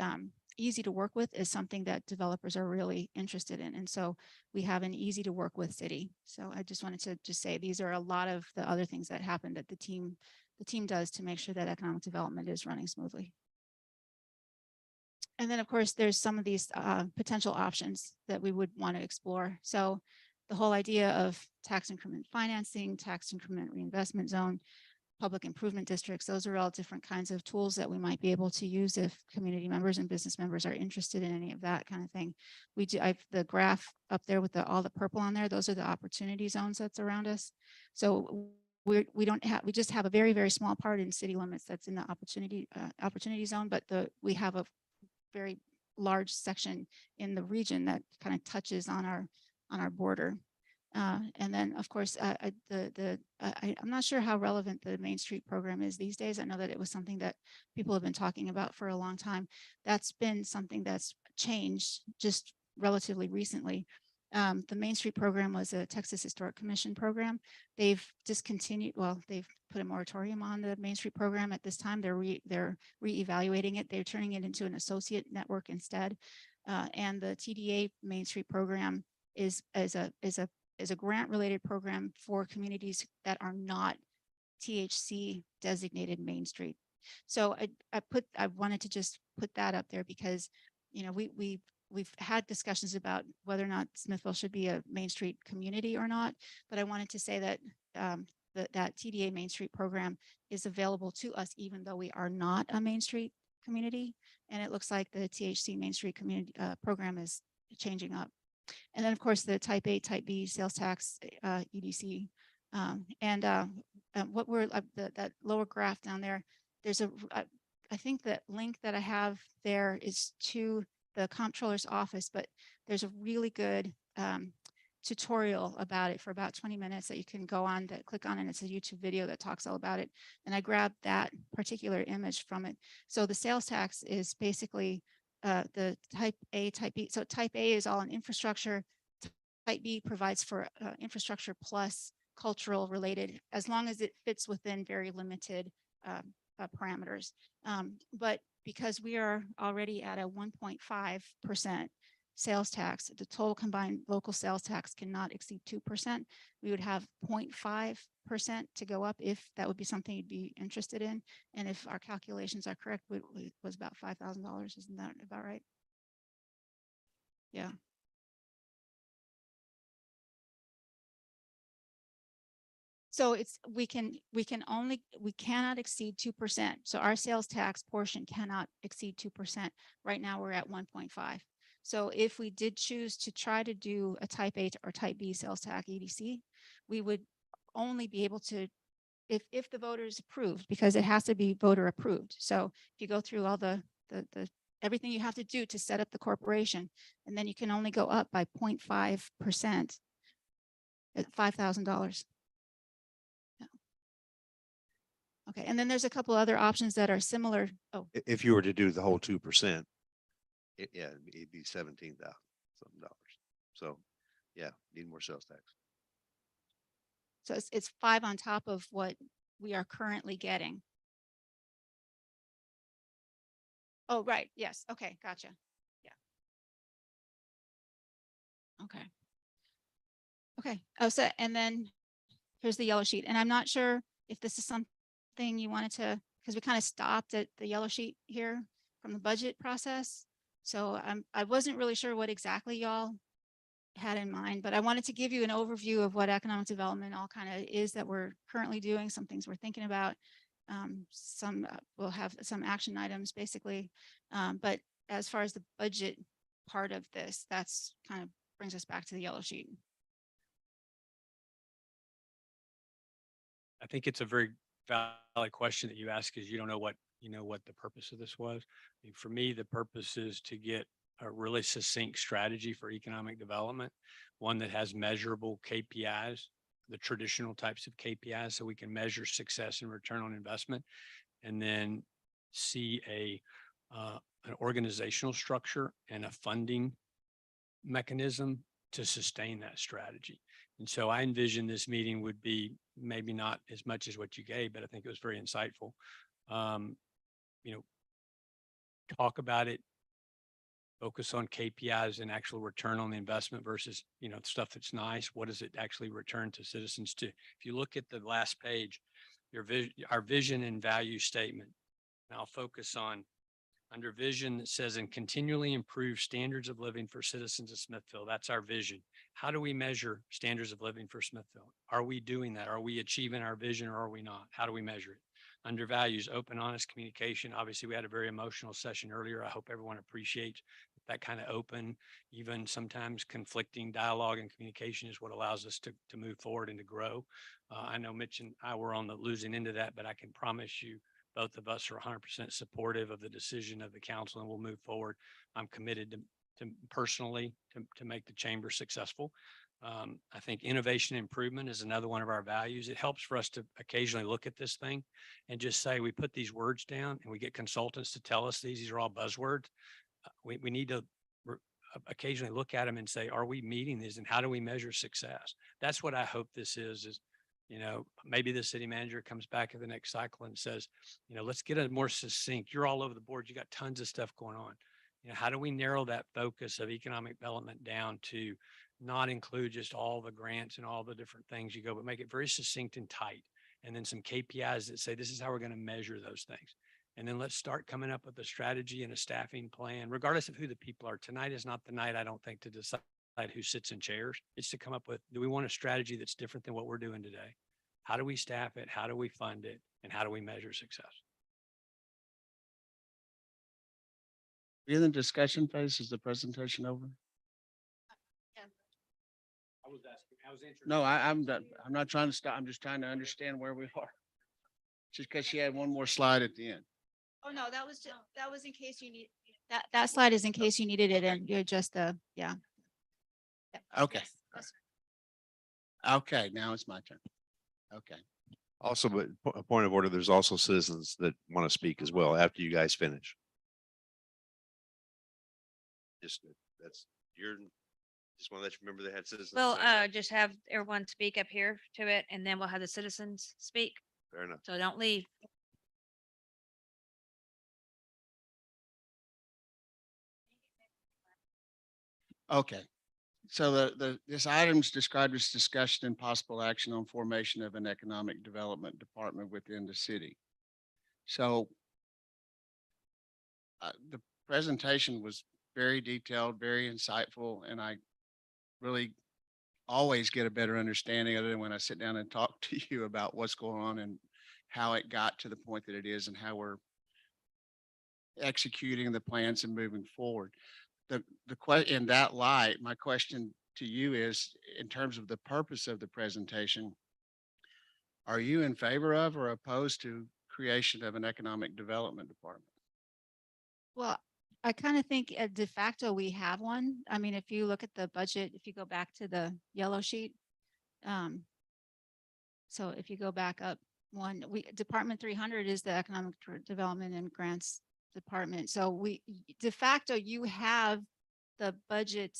easy to work with is something that developers are really interested in. And so we have an easy to work with city. So I just wanted to just say these are a lot of the other things that happen that the team does to make sure that economic development is running smoothly. And then of course, there's some of these potential options that we would want to explore. So the whole idea of tax increment financing, tax increment reinvestment zone, public improvement districts, those are all different kinds of tools that we might be able to use if community members and business members are interested in any of that kind of thing. We do, I've the graph up there with all the purple on there, those are the opportunity zones that's around us. So we just have a very, very small part in city limits that's in the opportunity zone, but we have a very large section in the region that kind of touches on our border. And then, of course, I'm not sure how relevant the Main Street program is these days. I know that it was something that people have been talking about for a long time. That's been something that's changed just relatively recently. The Main Street program was a Texas Historic Commission program. They've discontinued, well, they've put a moratorium on the Main Street program at this time. They're reevaluating it. They're turning it into an associate network instead. And the TDA Main Street program is a grant related program for communities that are not THC designated Main Street. So I wanted to just put that up there because, you know, we've had discussions about whether or not Smithville should be a Main Street community or not, but I wanted to say that that TDA Main Street program is available to us even though we are not a Main Street community, and it looks like the THC Main Street community program is changing up. And then of course the type A, type B sales tax, EDC, what we're that lower graph down there. There's I think that link that I have there is to the comptroller's office, but there's a really good tutorial about it for about 20 minutes that you can go on to click on, and it's a YouTube video that talks all about it. And I grabbed that particular image from it. So the sales tax is basically the type A, type B. So type A is all in infrastructure. Type B provides for infrastructure plus cultural related, as long as it fits within very limited parameters. But because we are already at a 1.5% sales tax, the total combined local sales tax cannot exceed 2%. We would have 0.5% to go up if that would be something you'd be interested in. And if our calculations are correct, it was about $5,000. Isn't that about right? Yeah. So we cannot exceed 2%. So our sales tax portion cannot exceed 2%. Right now we're at 1.5. So if we did choose to try to do a type A or type B sales tax EDC, we would only be able to, if the voters approved, because it has to be voter approved. So if you go through all the everything you have to do to set up the corporation. And then you can only go up by 0.5% at $5,000. Okay, and then there's a couple other options that are similar. Oh, If you were to do the whole 2%, yeah, it'd be 17,000 something dollars. So, yeah, need more sales tax. so it's 5 on top of what we are currently getting. Oh, right. Yes. Okay. Gotcha. Yeah. Okay. Okay. Oh, so, and then here's the yellow sheet. And I'm not sure if this is something you wanted to, because we kind of stopped at the yellow sheet here from the budget process. So I wasn't really sure what exactly y'all had in mind, but I wanted to give you an overview of what economic development all kind of is that we're currently doing, some things we're thinking about. Some will have some action items basically. But as far as the budget part of this, that's kind of brings us back to the yellow sheet. I think it's a very valid question that you ask, because you don't know what the purpose of this was. I mean, for me, the purpose is to get a really succinct strategy for economic development, one that has measurable KPIs, the traditional types of KPIs, so we can measure success and return on investment, and then see an organizational structure and a funding mechanism to sustain that strategy. And so I envision this meeting would be maybe not as much as what you gave, but I think it was very insightful. Talk about it, focus on KPIs and actual return on the investment versus, stuff that's nice. What does it actually return to citizens to? If you look at the last page, our vision and value statement. And I'll focus on under vision that says, and continually improve standards of living for citizens of Smithville. That's our vision. How do we measure standards of living for Smithville? Are we doing that? Are we achieving our vision or are we not? How do we measure it? Under values, open, honest communication. Obviously, we had a very emotional session earlier. I hope everyone appreciates that kind of open, even sometimes conflicting dialogue and communication is what allows us to move forward and to grow. I know Mitch and I were on the losing end of that, but I can promise you both of us are 100% supportive of the decision of the council and we'll move forward. I'm committed to personally to make the chamber successful. I think innovation and improvement is another one of our values. It helps for us to occasionally look at this thing and just say, we put these words down and we get consultants to tell us these are all buzzwords. We need to occasionally look at them and say, are we meeting these and how do we measure success? That's what I hope this is, maybe the city manager comes back at the next cycle and says, let's get a more succinct, you're all over the board. You got tons of stuff going on. How do we narrow that focus of economic development down to not include just all the grants and all the different things you go, but make it very succinct and tight. And then some KPIs that say, this is how we're going to measure those things. And then let's start coming up with a strategy and a staffing plan, regardless of who the people are. Tonight is not the night, I don't think, to decide who sits in chairs. It's to come up with, do we want a strategy that's different than what we're doing today? How do we staff it? How do we fund it? And how do we measure success? We're in the discussion phase. Is the presentation over? I was interested. No, I'm not trying to stop. I'm just trying to understand where we are. Just because she had one more slide at the end. Oh, no, that was in case you need, that slide is in case you needed it and you're just, yeah. Okay. Yes, yes, Okay, now it's my turn. Okay. Also, but a point of order, there's also citizens that want to speak as well after you guys finish. Just just want to let you remember they had citizens. We'll just have everyone speak up here to it and then we'll have the citizens speak. Fair enough. So don't leave. Okay. So this item's described as discussion and possible action on formation of an economic development department within the city. So the presentation was very detailed, very insightful, and I really always get a better understanding of it when I sit down and talk to you about what's going on and how it got to the point that it is and how we're executing the plans and moving forward. In that light, my question to you is, in terms of the purpose of the presentation, are you in favor of or opposed to creation of an economic development department? Well, I kind of think de facto we have one. I mean, if you look at the budget, if you go back to the yellow sheet. So if you go back up one, Department 300 is the Economic Development and Grants Department. So de facto, you have the budget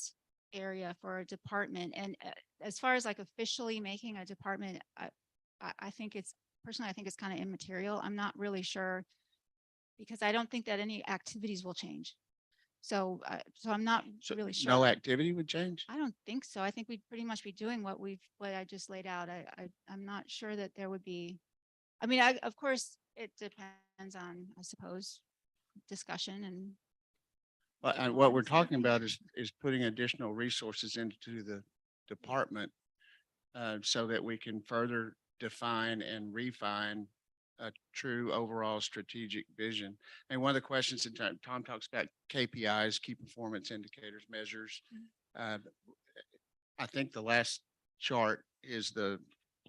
area for a department. And as far as like officially making a department, I think personally, I think it's kind of immaterial. I'm not really sure because I don't think that any activities will change. So, so I'm not So really sure. no activity would change? I don't think so. I think we'd pretty much be doing what I just laid out. I'm not sure that there would be, I mean, of course, it depends on, I suppose, discussion and. And what we're talking about is putting additional resources into the department so that we can further define and refine a true overall strategic vision. And one of the questions that Tom talks about KPIs, key performance indicators, measures. I think the last chart is the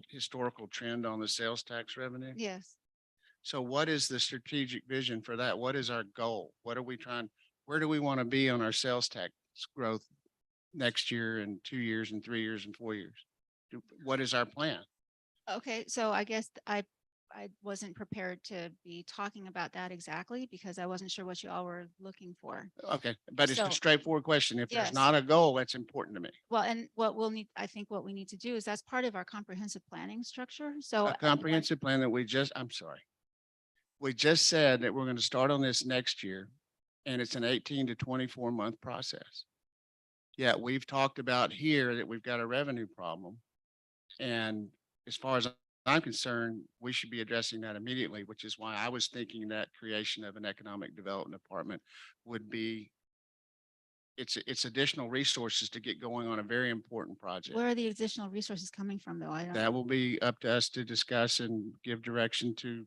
historical trend on the sales tax revenue. Yes. So what is the strategic vision for that? What is our goal? What are we trying, where do we want to be on our sales tax growth next year and 2 years and 3 years and 4 years? What is our plan? Okay, so I guess I wasn't prepared to be talking about that exactly because I wasn't sure what you all were looking for. Okay, but it's a So- straightforward question. If there's Yes. not a goal, that's important to me. Well, and I think what we need to do is that's part of our comprehensive planning structure. So A comprehensive plan that I'm sorry. We just said that we're going to start on this next year and it's an 18 to 24 month process. Yet we've talked about here that we've got a revenue problem. And as far as I'm concerned, we should be addressing that immediately, which is why I was thinking that creation of an economic development department would be it's additional resources to get going on a very important project. where are the additional resources coming from though? I don't. That will be up to us to discuss and give direction to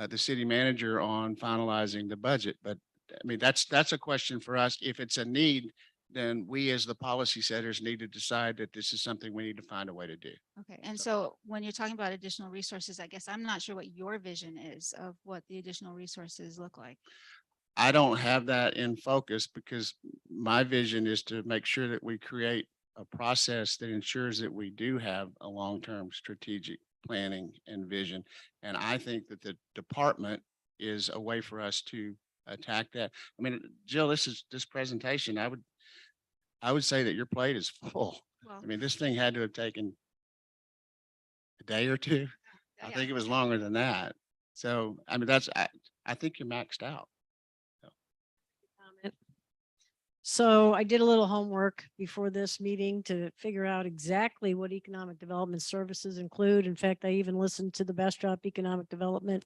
the city manager on finalizing the budget. But I mean, that's a question for us. If it's a need, then we as the policy setters need to decide that this is something we need to find a way to do. Okay, and so when you're talking about additional resources, I guess I'm not sure what your vision is of what the additional resources look like. I don't have that in focus because my vision is to make sure that we create a process that ensures that we do have a long-term strategic planning and vision. And I think that the department is a way for us to attack that. I mean, Jill, this presentation, I would say that your plate is full. Well, I mean, this thing had to have taken a day or two. I yeah. think it was longer than that. So, I mean, I think you're maxed out. Comment. So I did a little homework before this meeting to figure out exactly what economic development services include. In fact, I even listened to the Bastrop Economic Development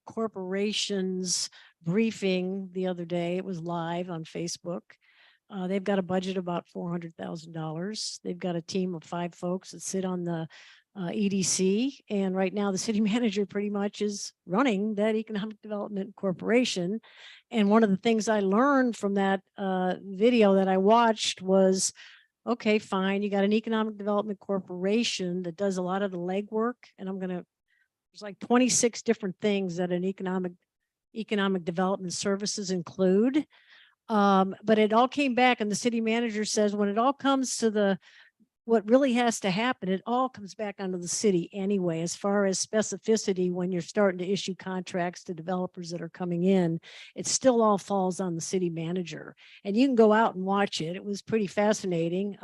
Corporation's briefing the other day. It was live on Facebook. They've got a budget about $400,000. They've got a team of 5 folks that sit on the EDC. And right now the city manager pretty much is running that economic development corporation. And one of the things I learned from that video that I watched was, okay, fine. You got an economic development corporation that does a lot of the legwork. And there's like 26 different things that an economic development services include. But it all came back and the city manager says, when it all comes to what really has to happen, it all comes back onto the city anyway, as far as specificity, when you're starting to issue contracts to developers that are coming in, it still all falls on the city manager. And you can go out and watch it. It was pretty fascinating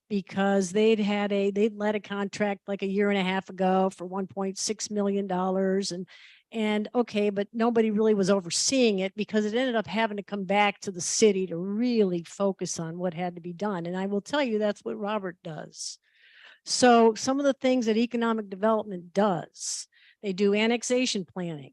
because they'd let a contract like a year and a half ago for $1.6 million. And okay, but nobody really was overseeing it because it ended up having to come back to the city to really focus on what had to be done. And I will tell you, that's what Robert does. So some of the things that economic development does, they do annexation planning.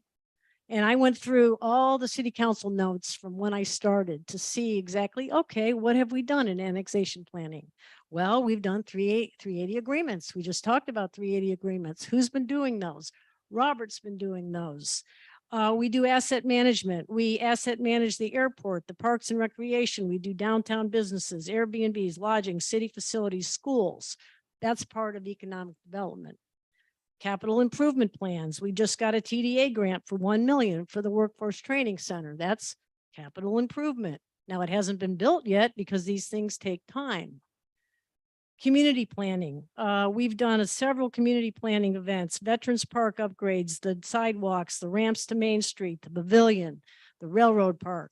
And I went through all the city council notes from when I started to see exactly, okay, what have we done in annexation planning? Well, we've done 380 agreements. We just talked about 380 agreements. Who's been doing those? Robert's been doing those. We do asset management. We asset manage the airport, the parks and recreation. We do downtown businesses, Airbnbs, lodging, city facilities, schools. That's part of economic development. Capital improvement plans. We just got a TDA grant for $1 million for the Workforce Training Center. That's Capital improvement. Now, it hasn't been built yet because these things take time. Community planning. We've done several community planning events, Veterans Park upgrades, the sidewalks, the ramps to Main Street, the pavilion, the railroad park,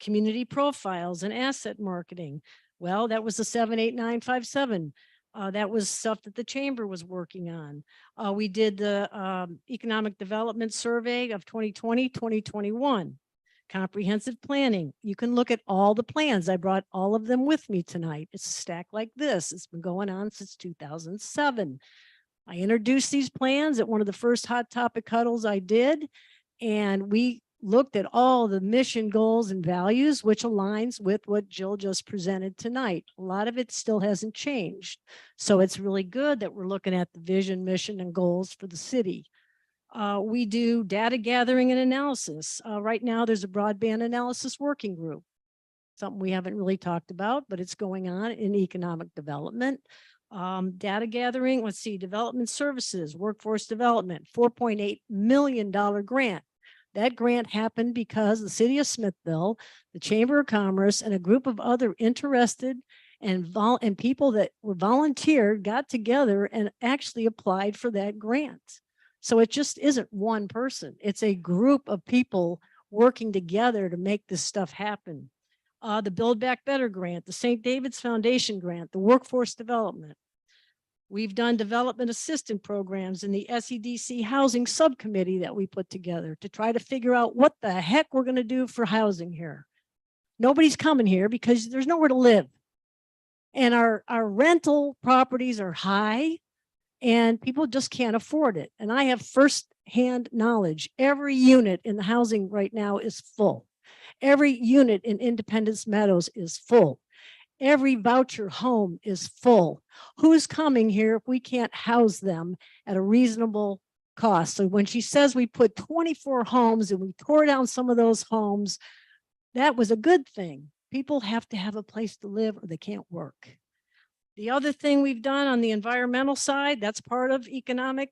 community profiles and asset marketing. Well, that was the 78957. That was stuff that the chamber was working on. We did the economic development survey of 2020, 2021. Comprehensive planning. You can look at all the plans. I brought all of them with me tonight. It's a stack like this. It's been going on since 2007. I introduced these plans at one of the first hot topic huddles I did, and we looked at all the mission goals and values, which aligns with what Jill just presented tonight. A lot of it still hasn't changed. So it's really good that we're looking at the vision, mission, and goals for the city. We do data gathering and analysis. Right now, there's a broadband analysis working group. Something we haven't really talked about, but it's going on in economic development. Data gathering, let's see, development services, workforce development, $4.8 million grant. That grant happened because the city of Smithville, the Chamber of Commerce, and a group of other interested and people that were volunteered got together and actually applied for that grant. So it just isn't one person. It's a group of people working together to make this stuff happen. The Build Back Better grant, the St. David's Foundation grant, the workforce development. We've done development assistant programs in the SEDC housing subcommittee that we put together to try to figure out what the heck we're going to do for housing here. Nobody's coming here because there's nowhere to live. And our rental properties are high, and people just can't afford it. And I have firsthand knowledge. Every unit in the housing right now is full. Every unit in Independence Meadows is full. Every voucher home is full. Who's coming here if we can't house them at a reasonable cost? So when she says we put 24 homes and we tore down some of those homes, that was a good thing. People have to have a place to live or they can't work. The other thing we've done on the environmental side, that's part of economic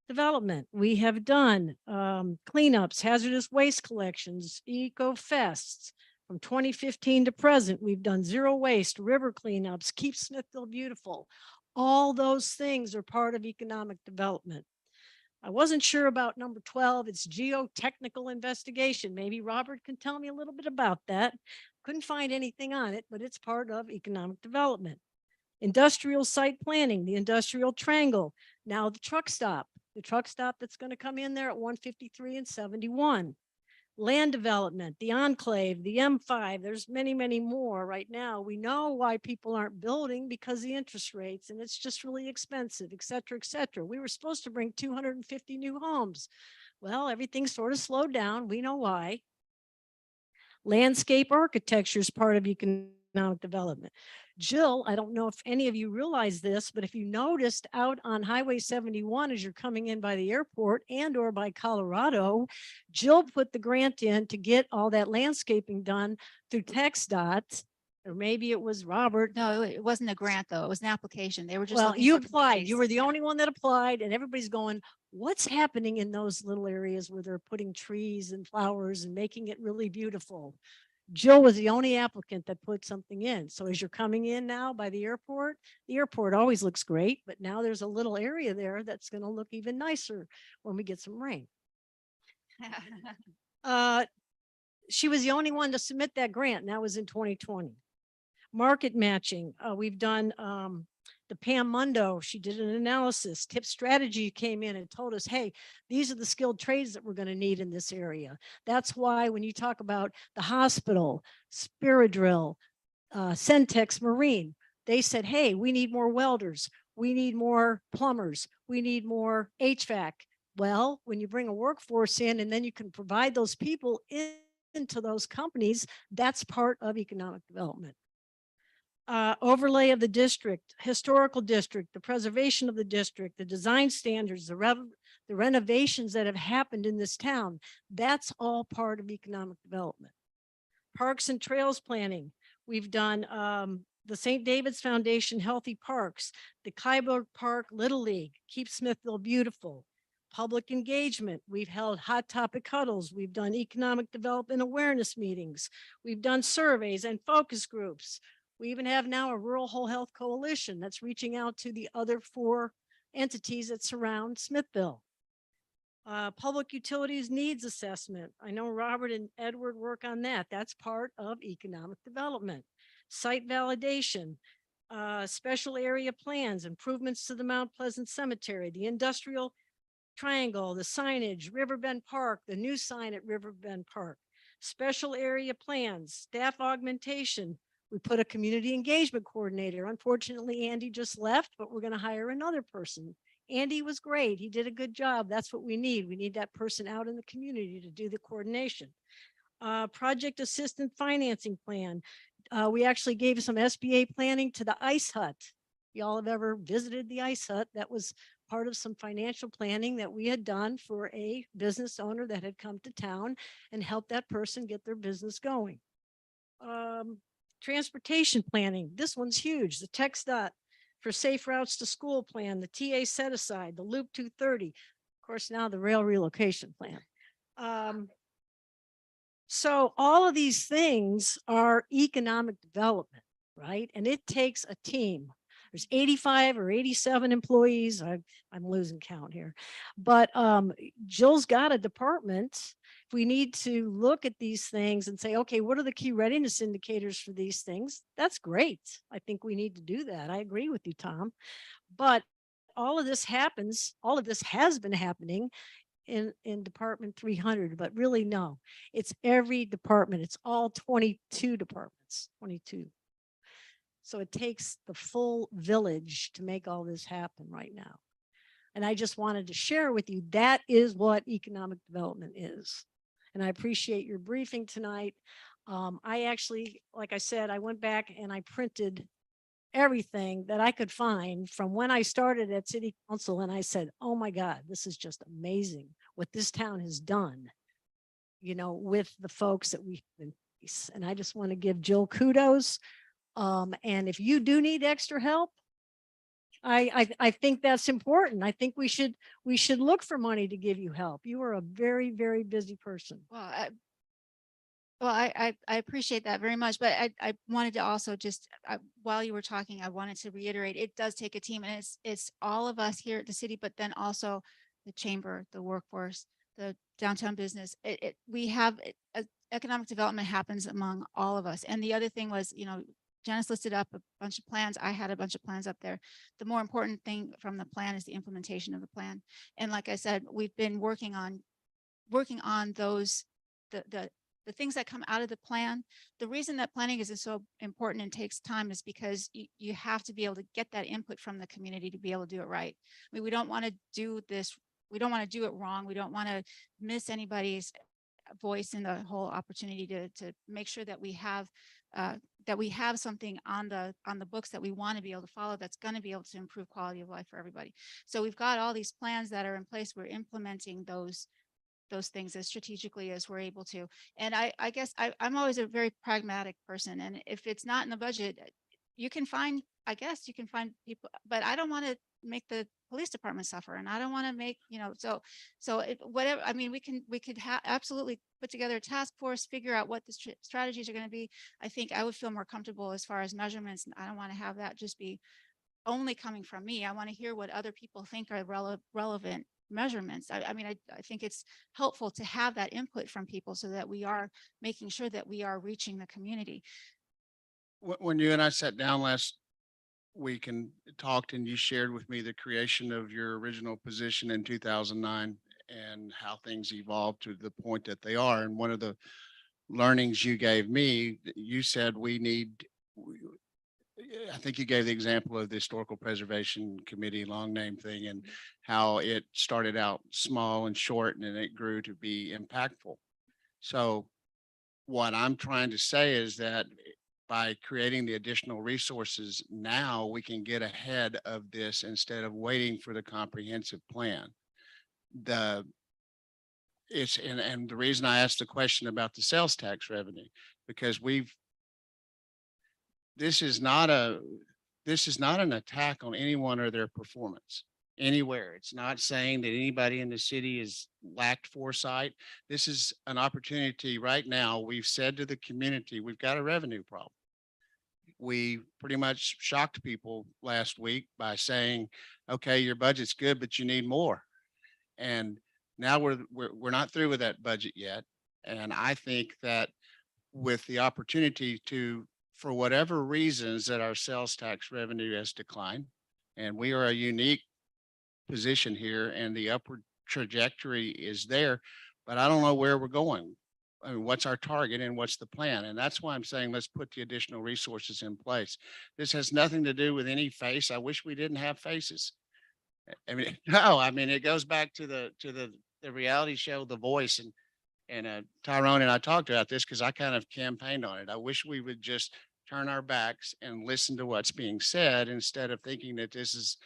development. We have done cleanups, hazardous waste collections, eco-fests. From 2015 to present, we've done zero waste, river cleanups, keep Smithville beautiful. All those things are part of economic development. I wasn't sure about number 12. It's geotechnical investigation. Maybe Robert can tell me a little bit about that. Couldn't find anything on it, but it's part of economic development. Industrial site planning, the industrial triangle, now the truck stop that's going to come in there at 153 and 71. Land development, the enclave, the M5, there's many, many more right now. We know why people aren't building because the interest rates, and it's just really expensive, et cetera, et cetera. We were supposed to bring 250 new homes. Well, everything sort of slowed down. We know why. Landscape architecture is part of economic development. Jill, I don't know if any of you realize this, but if you noticed out on Highway 71 as you're coming in by the airport and or by Colorado, Jill put the grant in to get all that landscaping done through TxDOT, or maybe it was Robert. No, it wasn't a grant though. It was an application. They were just. Well, looking you for applied. You space. were the only one that applied, and everybody's going, what's happening in those little areas where they're putting trees and flowers and making it really beautiful? Jill was the only applicant that put something in. So as you're coming in now by the airport always looks great, but now there's a little area there that's going to look even nicer when we get some rain. She was the only one to submit that grant, and that was in 2020. Market matching, we've done the Pam Mundo, she did an analysis. Tip Strategy came in and told us, hey, these are the skilled trades that we're going to need in this area. That's why when you talk about the hospital, Spiridrill, Centex Marine, they said, hey, we need more welders. We need more plumbers. We need more HVAC. Well, when you bring a workforce in and then you can provide those people into those companies, that's part of economic development. Overlay of the district, historical district, the preservation of the district, the design standards, the renovations that have happened in this town, that's all part of economic development. Parks and trails planning. We've done the St. David's Foundation Healthy Parks, the Kyberg Park Little League, Keep Smithville Beautiful. Public engagement. We've held hot topic huddles. We've done economic development awareness meetings. We've done surveys and focus groups. We even have now a rural whole health coalition that's reaching out to the other 4 entities that surround Smithville. Public utilities needs assessment. I know Robert and Edward work on that. That's part of economic development. Site validation, special area plans, improvements to the Mount Pleasant Cemetery, the industrial triangle, the signage, Riverbend Park, the new sign at Riverbend Park, special area plans, staff augmentation. We put a community engagement coordinator. Unfortunately, Andy just left, but we're going to hire another person. Andy was great. He did a good job. That's what we need. We need that person out in the community to do the coordination. Project assistant financing plan. We actually gave some SBA planning to the Ice Hut. Y'all have ever visited the Ice Hut? That was part of some financial planning that we had done for a business owner that had come to town and helped that person get their business going. Transportation planning. This one's huge. The TxDOT for safe routes to school plan, the TA set aside, the Loop 230, of course, now the rail relocation plan. So all of these things are economic development, right? And it takes a team. There's 85 or 87 employees. I'm losing count here, but Jill's got a department. If we need to look at these things and say, okay, what are the key readiness indicators for these things? That's great. I think we need to do that. I agree with you, Tom. But all of this happens, all of this has been happening in Department 300, but really no, it's every department. It's all 22 departments, 22. So it takes the full village to make all this happen right now. And I just wanted to share with you, that is what economic development is. And I appreciate your briefing tonight. I actually, like I said, I went back and I printed everything that I could find from when I started at City Council. And I said, oh my God, this is just amazing what this town has done, you know, with the folks that we've been. And I just want to give Jill kudos. And if you do need extra help, I think that's important. I think we should look for money to give you help. You are a very, very busy person. Well, I appreciate that very much, but I wanted to also just, while you were talking, I wanted to reiterate, it does take a team, and it's all of us here at the city, but then also the chamber, the workforce, the downtown business. We have economic development happens among all of us. And the other thing was, you know, Janice listed up a bunch of plans. I had a bunch of plans up there. The more important thing from the plan is the implementation of the plan. And like I said, we've been working on those, the things that come out of the plan. The reason that planning is so important and takes time is because you have to be able to get that input from the community to be able to do it right. I mean, we don't want to do this. We don't want to do it wrong. We don't want to miss anybody's voice in the whole opportunity to make sure that we have something on the books that we want to be able to follow, that's going to be able to improve quality of life for everybody. So we've got all these plans that are in place. We're implementing those things as strategically as we're able to. And I guess I'm always a very pragmatic person. And if it's not in the budget, I guess you can find people, but I don't want to make the police department suffer. And I don't want to make, whatever, I mean, we could absolutely put together a task force, figure out what the strategies are going to be. I think I would feel more comfortable as far as measurements. And I don't want to have that just be only coming from me. I want to hear what other people think are relevant measurements. I mean, I think it's helpful to have that input from people so that we are making sure that we are reaching the community. When you and I sat down last week and talked, and you shared with me the creation of your original position in 2009 and how things evolved to the point that they are. And one of the learnings you gave me, you said I think you gave the example of the Historical Preservation Committee, long name thing, and how it started out small and short and then it grew to be impactful. So what I'm trying to say is that by creating the additional resources now, we can get ahead of this instead of waiting for the comprehensive plan. And the reason I asked the question about the sales tax revenue, because this is not an attack on anyone or their performance. anywhere. It's not saying that anybody in the city has lacked foresight. This is an opportunity right now. We've said to the community, we've got a revenue problem. We pretty much shocked people last week by saying, okay, your budget's good, but you need more. And now we're not through with that budget yet. And I think that with the opportunity to, for whatever reasons that our sales tax revenue has declined, and we are a unique position here and the upward trajectory is there, but I don't know where we're going. I mean, what's our target and what's the plan? And that's why I'm saying let's put the additional resources in place. This has nothing to do with any face. I wish we didn't have faces. I mean, no, I mean, it goes back to the reality show, The Voice, and Tyrone and I talked about this because I kind of campaigned on it. I wish we would just turn our backs and listen to what's being said instead of thinking that this is,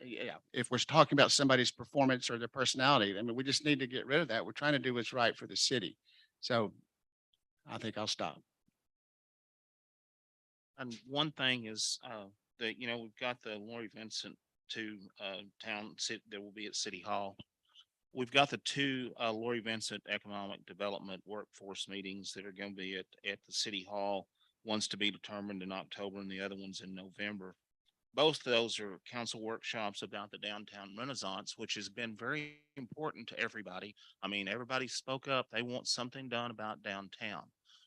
yeah, if we're talking about somebody's performance or their personality, I mean, we just need to get rid of that. We're trying to do what's right for the city. So I think I'll stop. And one thing is, that, we've got the Lori Vincent to, town sit, that will be at City Hall. We've got the two, Lori Vincent Economic Development Workforce meetings that are going to be at the City Hall. One's to be determined in October and the other one's in November. Both of those are council workshops about the downtown renaissance, which has been very important to everybody. I mean, everybody spoke up. They want something done about downtown.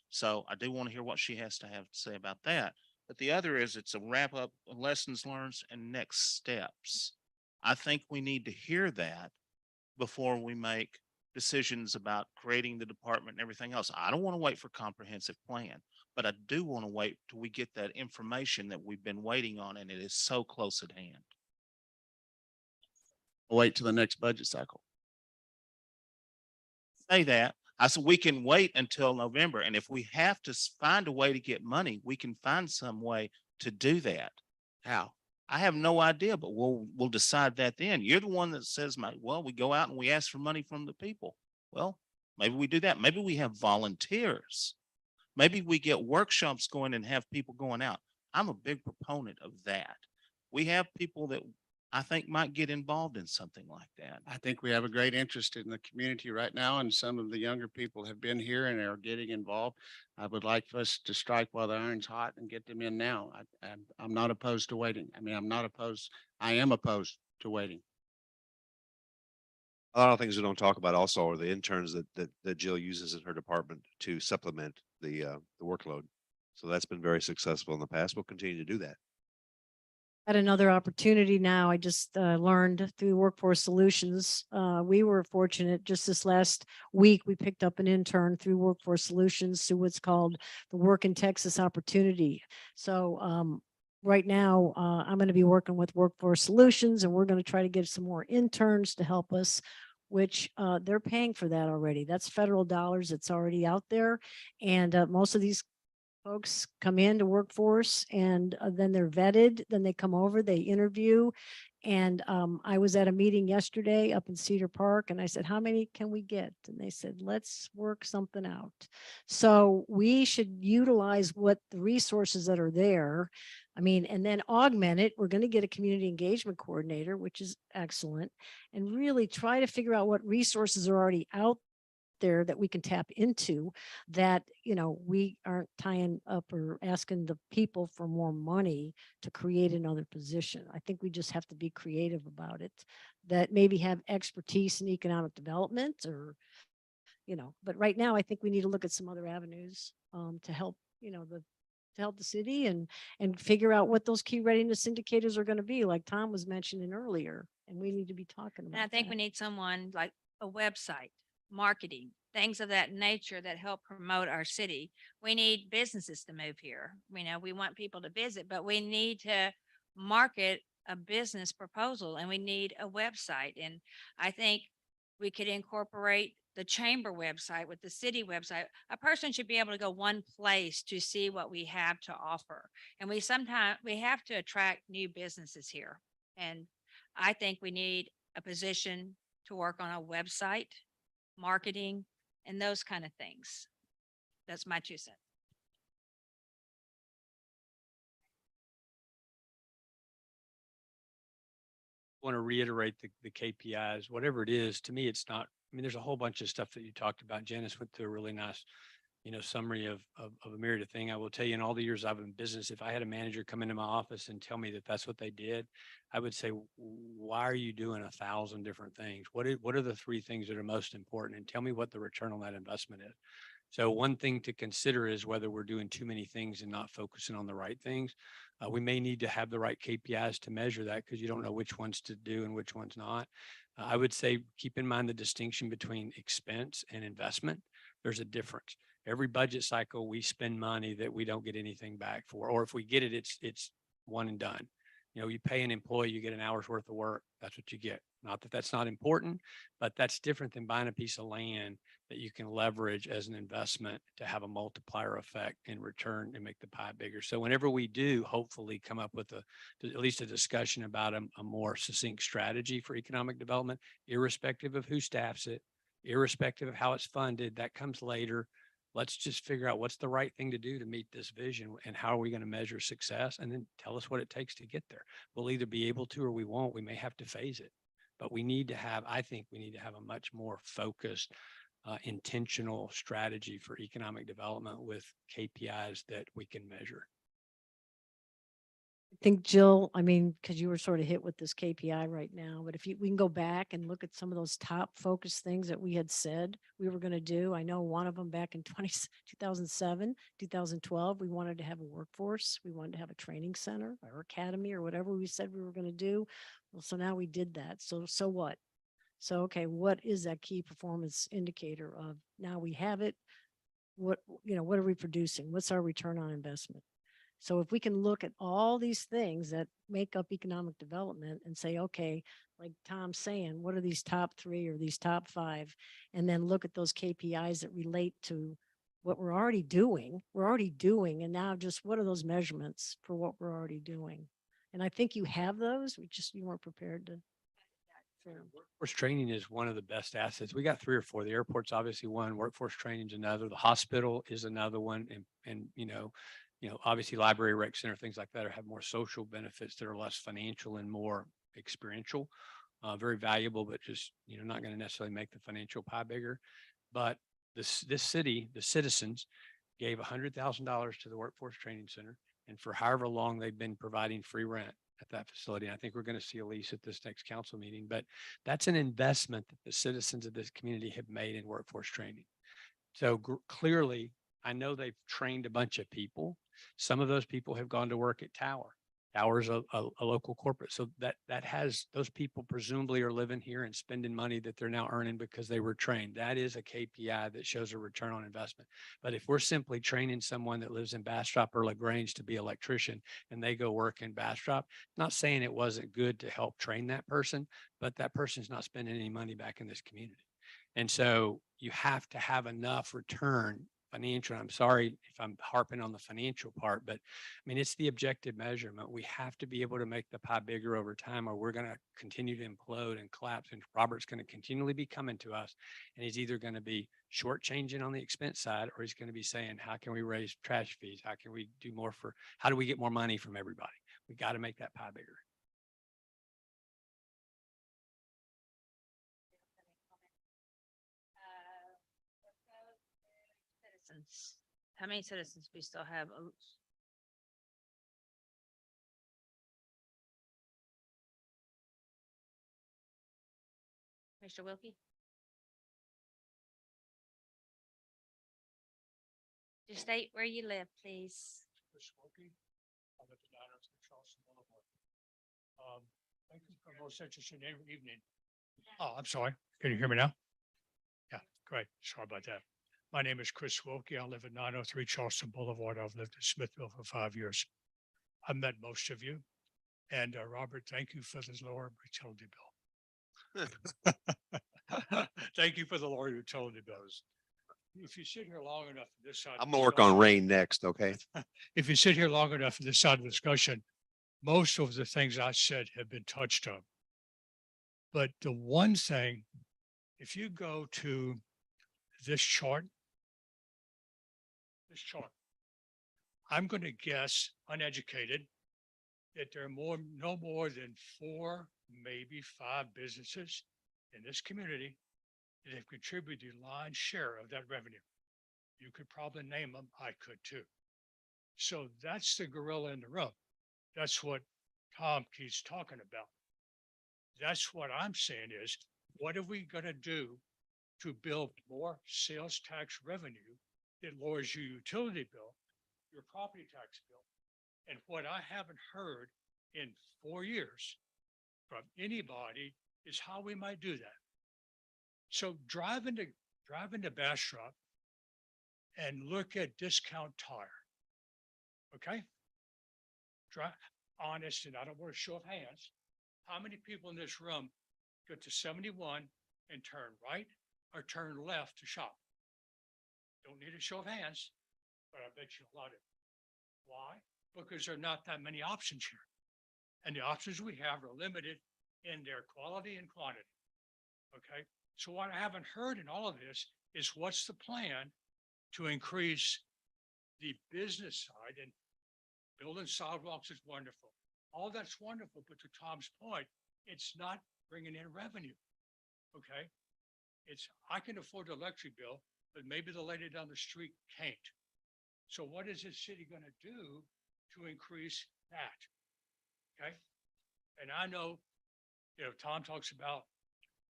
So I do want to hear what she has to have to say about that. But the other is it's a wrap up of lessons learned and next steps. I think we need to hear that before we make decisions about creating the department and everything else. I don't want to wait for comprehensive plan, but I do want to wait till we get that information that we've been waiting on, and it is so close at hand. Wait till the next budget cycle. Say that. I said, we can wait until November. And if we have to find a way to get money, we can find some way to do that. How? I have no idea, but we'll decide that then. You're the one that says, well, we go out and we ask for money from the people. Well, maybe we do that. Maybe we have volunteers. Maybe we get workshops going and have people going out. I'm a big proponent of that. We have people that I think might get involved in something like that. I think we have a great interest in the community right now, and some of the younger people have been here and are getting involved. I would like for us to strike while the iron's hot and get them in now. I'm not opposed to waiting. I mean, I am opposed to waiting. A lot of things we don't talk about also are the interns that Jill uses in her department to supplement the workload. So that's been very successful in the past. We'll continue to do that. Had another opportunity now. I just learned through Workforce Solutions. We were fortunate just this last week. We picked up an intern through Workforce Solutions through what's called the Work in Texas Opportunity. So right now I'm going to be working with Workforce Solutions, and we're going to try to get some more interns to help us, which they're paying for that already. That's federal dollars. It's already out there. And most of these folks come into workforce and then they're vetted, then they come over, they interview. And I was at a meeting yesterday up in Cedar Park, and I said, how many can we get? And they said, let's work something out. So we should utilize what the resources that are there. I mean, and then augment it. We're going to get a community engagement coordinator, which is excellent, and really try to figure out what resources are already out there that we can tap into, that, we aren't tying up or asking the people for more money to create another position. I think we just have to be creative about it, that maybe have expertise in economic development or, but right now I think we need to look at some other avenues to help, to help the city and figure out what those key readiness indicators are going to be, like Tom was mentioning earlier, and we need to be talking about And I think that. we need someone like a website, marketing, things of that nature that help promote our city. We need businesses to move here. We want people to visit, but we need to market a business proposal, and we need a website. And I think we could incorporate the chamber website with the city website. A person should be able to go one place to see what we have to offer. And we have to attract new businesses here. And I think we need a position to work on a website, marketing, and those kind of things. That's my 2 cents. want to reiterate the KPIs, whatever it is, to me, it's not, I mean, there's a whole bunch of stuff that you talked about. Janice went through a really nice, summary of a myriad of things. I will tell you, in all the years I've been in business, if I had a manager come into my office and tell me that that's what they did, I would say, why are you doing 1,000 different things? What are the 3 things that are most important? And tell me what the return on that investment is. So one thing to consider is whether we're doing too many things and not focusing on the right things. We may need to have the right KPIs to measure that, because you don't know which ones to do and which ones not. I would say keep in mind the distinction between expense and investment. There's a difference. Every budget cycle, we spend money that we don't get anything back for, or if we get it, it's one and done. You pay an employee, you get an hour's worth of work. That's what you get. Not that that's not important, but that's different than buying a piece of land that you can leverage as an investment to have a multiplier effect in return and make the pie bigger. So whenever we do hopefully come up with at least a discussion about a more succinct strategy for economic development, irrespective of who staffs it, irrespective of how it's funded, that comes later. Let's just figure out what's the right thing to do to meet this vision, and how are we going to measure success, and then tell us what it takes to get there. We'll either be able to or we won't. We may have to phase it, but I think we need to have a much more focused, intentional strategy for economic development with KPIs that we can measure. I think Jill, I mean, because you were sort of hit with this KPI right now, but we can go back and look at some of those top focus things that we had said we were going to do. I know one of them back in 2007, 2012, we wanted to have a workforce. We wanted to have a training center or academy or whatever we said we were going to do. Well, so now we did that. So what? So, okay, what is that key performance indicator of now we have it? What are we producing? What's our return on investment? So if we can look at all these things that make up economic development and say, okay, like Tom's saying, what are these top 3 or these top 5? And then look at those KPIs that relate to what we're already doing. And now just what are those measurements for what we're already doing? And I think you have those. You weren't prepared to. Workforce training is one of the best assets. We got 3 or 4. The airport's obviously one, workforce training is another, the hospital is another one. And obviously library, rec center, things like that have more social benefits that are less financial and more experiential, very valuable, but just, not going to necessarily make the financial pie bigger. But this city, the citizens gave $100,000 to the workforce training center. And for however long they've been providing free rent at that facility. I think we're going to see a lease at this next council meeting, but that's an investment that the citizens of this community have made in workforce training. So clearly, I know they've trained a bunch of people. Some of those people have gone to work at Tower. Tower's a local corporate. So that has, those people presumably are living here and spending money that they're now earning because they were trained. That is a KPI that shows a return on investment. But if we're simply training someone that lives in Bastrop or LaGrange to be an electrician and they go work in Bastrop, not saying it wasn't good to help train that person, but that person's not spending any money back in this community. And so you have to have enough return financial. I'm sorry if I'm harping on the financial part, but I mean, it's the objective measurement. We have to be able to make the pie bigger over time, or we're going to continue to implode and collapse. And Robert's going to continually be coming to us, and he's either going to be shortchanging on the expense side, or he's going to be saying, how can we raise trash fees? How can we do more how do we get more money from everybody? We got to make that pie bigger. Citizens. How many citizens we still have? Mr. Wilkie? Just state where you live, please. Chris Wilkie. I live at 903 Charleston Boulevard. Thank you for most interesting evening. Oh, I'm sorry. Can you hear me now? Yeah, great. Sorry about that. My name is Chris Wilkie. I live at 903 Charleston Boulevard. I've lived in Smithville for 5 years. I've met most of you. And Robert, thank you for this lower utility bill. Thank you for the lower utility bills. If you sit here long enough on this side. I'm gonna work on rain next, okay? If you sit here long enough on this side of the discussion, most of the things I said have been touched on. But the one thing, if you go to this chart, I'm going to guess, uneducated, that there are no more than 4 maybe 5 businesses in this community that have contributed the lion's share of that revenue. You could probably name them. I could too. So that's the gorilla in the room. That's what Tom keeps talking about. That's what I'm saying is, what are we going to do to build more sales tax revenue that lowers your utility bill, your property tax bill? And what I haven't heard in 4 years from anybody is how we might do that. So drive into Bastrop and look at Discount Tire. Okay? Try honest, and I don't want to show of hands. How many people in this room go to 71 and turn right or turn left to shop? Don't need a show of hands, but I bet you a lot of it. Why? Because there are not that many options here. And the options we have are limited in their quality and quantity. Okay? So what I haven't heard in all of this is what's the plan to increase the business side, and building sidewalks is wonderful. All that's wonderful, but to Tom's point, it's not bringing in revenue. Okay? I can afford the electric bill, but maybe the lady down the street can't. So what is this city going to do to increase that? Okay? And I know, Tom talks about,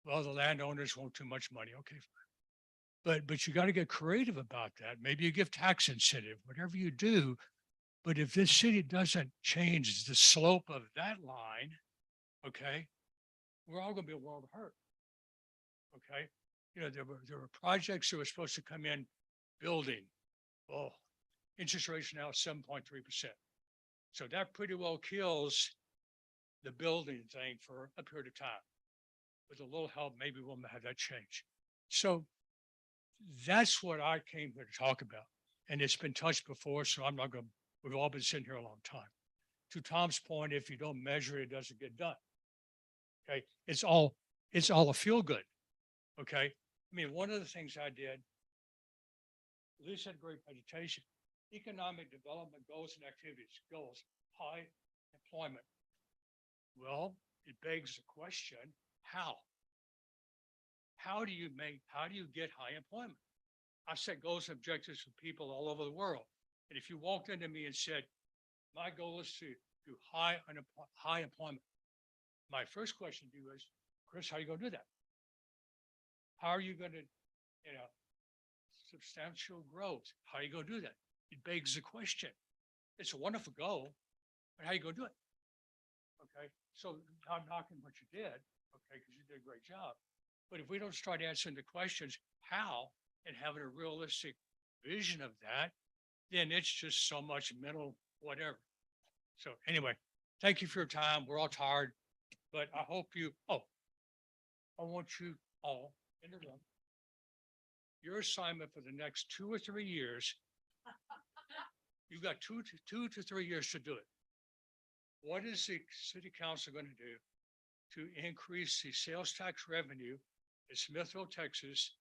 well, the landowners want too much money. Okay, fine. But you got to get creative about that. Maybe you give tax incentive, whatever you do. But if this city doesn't change the slope of that line, okay, we're all going to be a world of hurt. Okay. There were projects that were supposed to come in building. Oh, interest rates now 7.3%. So that pretty well kills the building thing for a period of time. With a little help, maybe we'll have that change. So that's what I came here to talk about. And it's been touched before, so I'm not going to, we've all been sitting here a long time. To Tom's point, if you don't measure it, it doesn't get done. Okay. It's all a feel good. Okay. I mean, one of the things I did, Lisa had a great presentation, economic development goals and activities, goals, high employment. Well, it begs the question, how? How do you get high employment? I've set goals and objectives for people all over the world. And if you walked into me and said, my goal is to do high employment, my first question to you is, Chris, how are you going to do that? How are you going to, substantial growth? How are you going to do that? It begs the question. It's a wonderful goal, but how are you going to do it? Okay, so I'm knocking what you did, okay, because you did a great job. But if we don't start answering the questions, how, and having a realistic vision of that, then it's just so much mental whatever. So anyway, thank you for your time. We're all tired, but I hope I want you all in the room. Your assignment for the next 2 or 3 years, you've got 2 to 3 years to do it. What is the city council going to do to increase the sales tax revenue in Smithville, Texas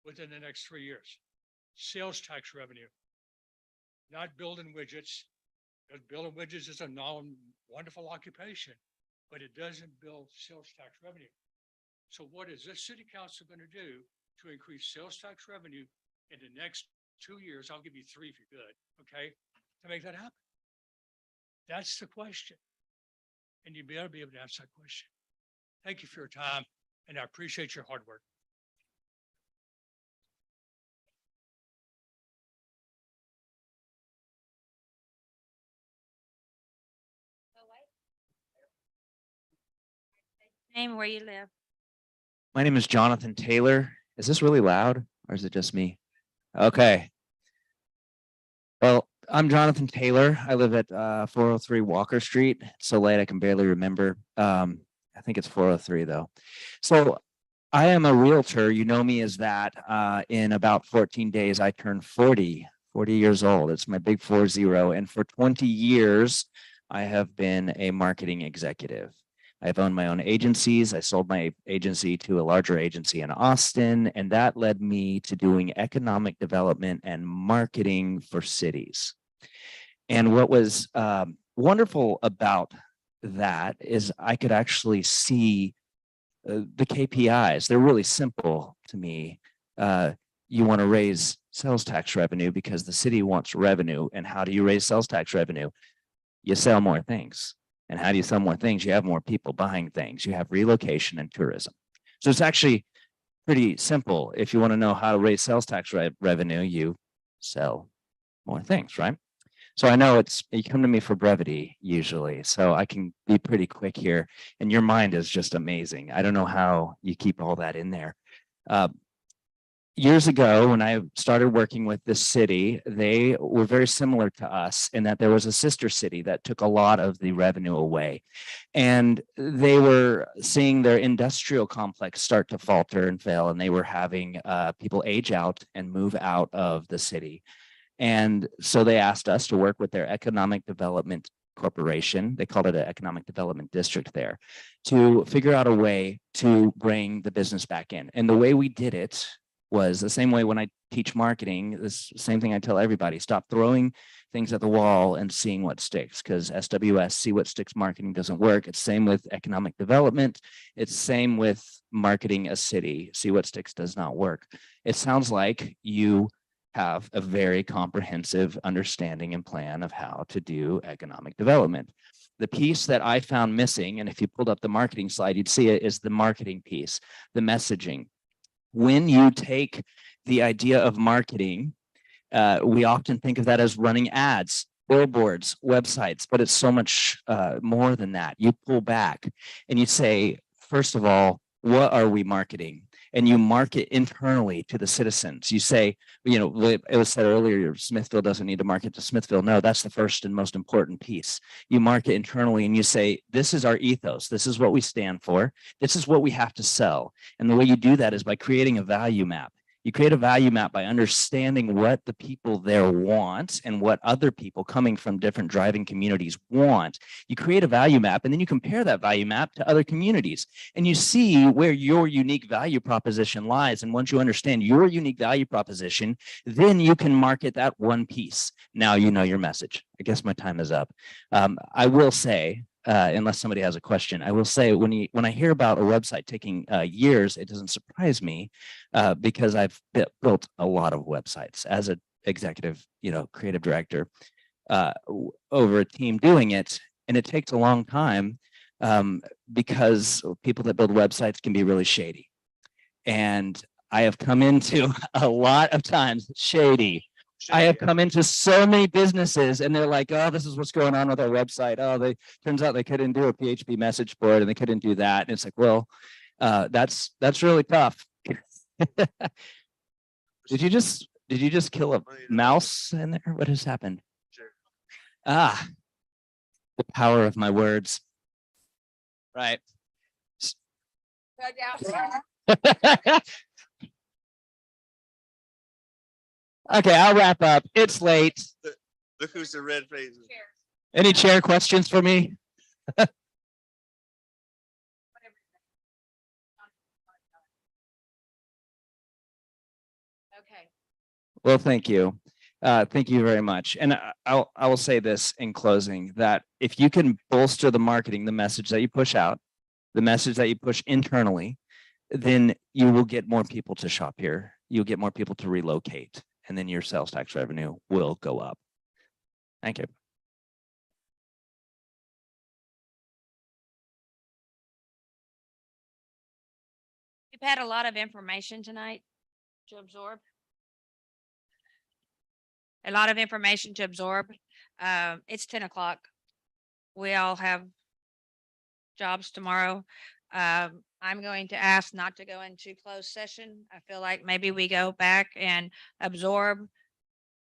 within the next 3 years? Sales tax revenue, not building widgets. Because building widgets is a wonderful occupation, but it doesn't build sales tax revenue. So what is this city council going to do to increase sales tax revenue in the next 2 years? I'll give you 3 if you're good, okay, to make that happen. That's the question. And you better be able to answer that question. Thank you for your time, and I appreciate your hard work. Name, where you live. My name is Jonathan Taylor. Is this really loud or is it just me? Okay. Well, I'm Jonathan Taylor. I live at 403 Walker Street. It's so late I can barely remember. I think it's 403 though. So I am a realtor. You know me as that. In about 14 days, I turn 40 years old. It's my big 40. And for 20 years, I have been a marketing executive. I've owned my own agencies. I sold my agency to a larger agency in Austin, and that led me to doing economic development and marketing for cities. And what was wonderful about that is I could actually see the KPIs. They're really simple to me. You want to raise sales tax revenue because the city wants revenue. And how do you raise sales tax revenue? You sell more things. And how do you sell more things? You have more people buying things. You have relocation and tourism. So it's actually pretty simple. If you want to know how to raise sales tax revenue, you sell more things, right? So I know you come to me for brevity usually, so I can be pretty quick here. And your mind is just amazing. I don't know how you keep all that in there. Years ago, when I started working with this city, they were very similar to us in that there was a sister city that took a lot of the revenue away. And they were seeing their industrial complex start to falter and fail, and they were having people age out and move out of the city. And so they asked us to work with their economic development corporation, they called it an economic development district there, to figure out a way to bring the business back in. And the way we did it was the same way when I teach marketing, this same thing I tell everybody, stop throwing things at the wall and seeing what sticks, because SWS, see what sticks marketing doesn't work. It's same with economic development. It's same with marketing a city, see what sticks does not work. It sounds like you have a very comprehensive understanding and plan of how to do economic development. The piece that I found missing, and if you pulled up the marketing slide, you'd see it, is the marketing piece, the messaging. When you take the idea of marketing, we often think of that as running ads, billboards, websites, but it's so much more than that. You pull back and you say, first of all, what are we marketing? And you market internally to the citizens. You say, you know, it was said earlier, Smithville doesn't need to market to Smithville. No, that's the first and most important piece. You market internally and you say, this is our ethos. This is what we stand for. This is what we have to sell. And the way you do that is by creating a value map. You create a value map by understanding what the people there want and what other people coming from different driving communities want. You create a value map and then you compare that value map to other communities and you see where your unique value proposition lies. And once you understand your unique value proposition, then you can market that one piece. Now you know your message. I guess my time is up. I will say, unless somebody has a question, I will say when I hear about a website taking years, it doesn't surprise me because I've built a lot of websites as an executive, creative director over a team doing it, and it takes a long time because people that build websites can be really shady, and I have come into a lot of times shady. I have come into so many businesses and they're like, oh, this is what's going on with our website. Oh, turns out they couldn't do a PHP message board and they couldn't do that. And it's like, well, that's really tough. Did you just kill a mouse in there? What has happened? Ah, the power of my words. Right. Okay, I'll wrap up. It's late. Look who's the red face. Any chair questions for me? Okay. Well, thank you. Thank you very much. And I will say this in closing, that if you can bolster the marketing, the message that you push out, the message that you push internally, then you will get more people to shop here. You'll get more people to relocate, and then your sales tax revenue will go up. Thank you. We've had a lot of information tonight to absorb. A lot of information to absorb. It's 10 o'clock. We all have jobs tomorrow. I'm going to ask not to go into closed session. I feel like maybe we go back and absorb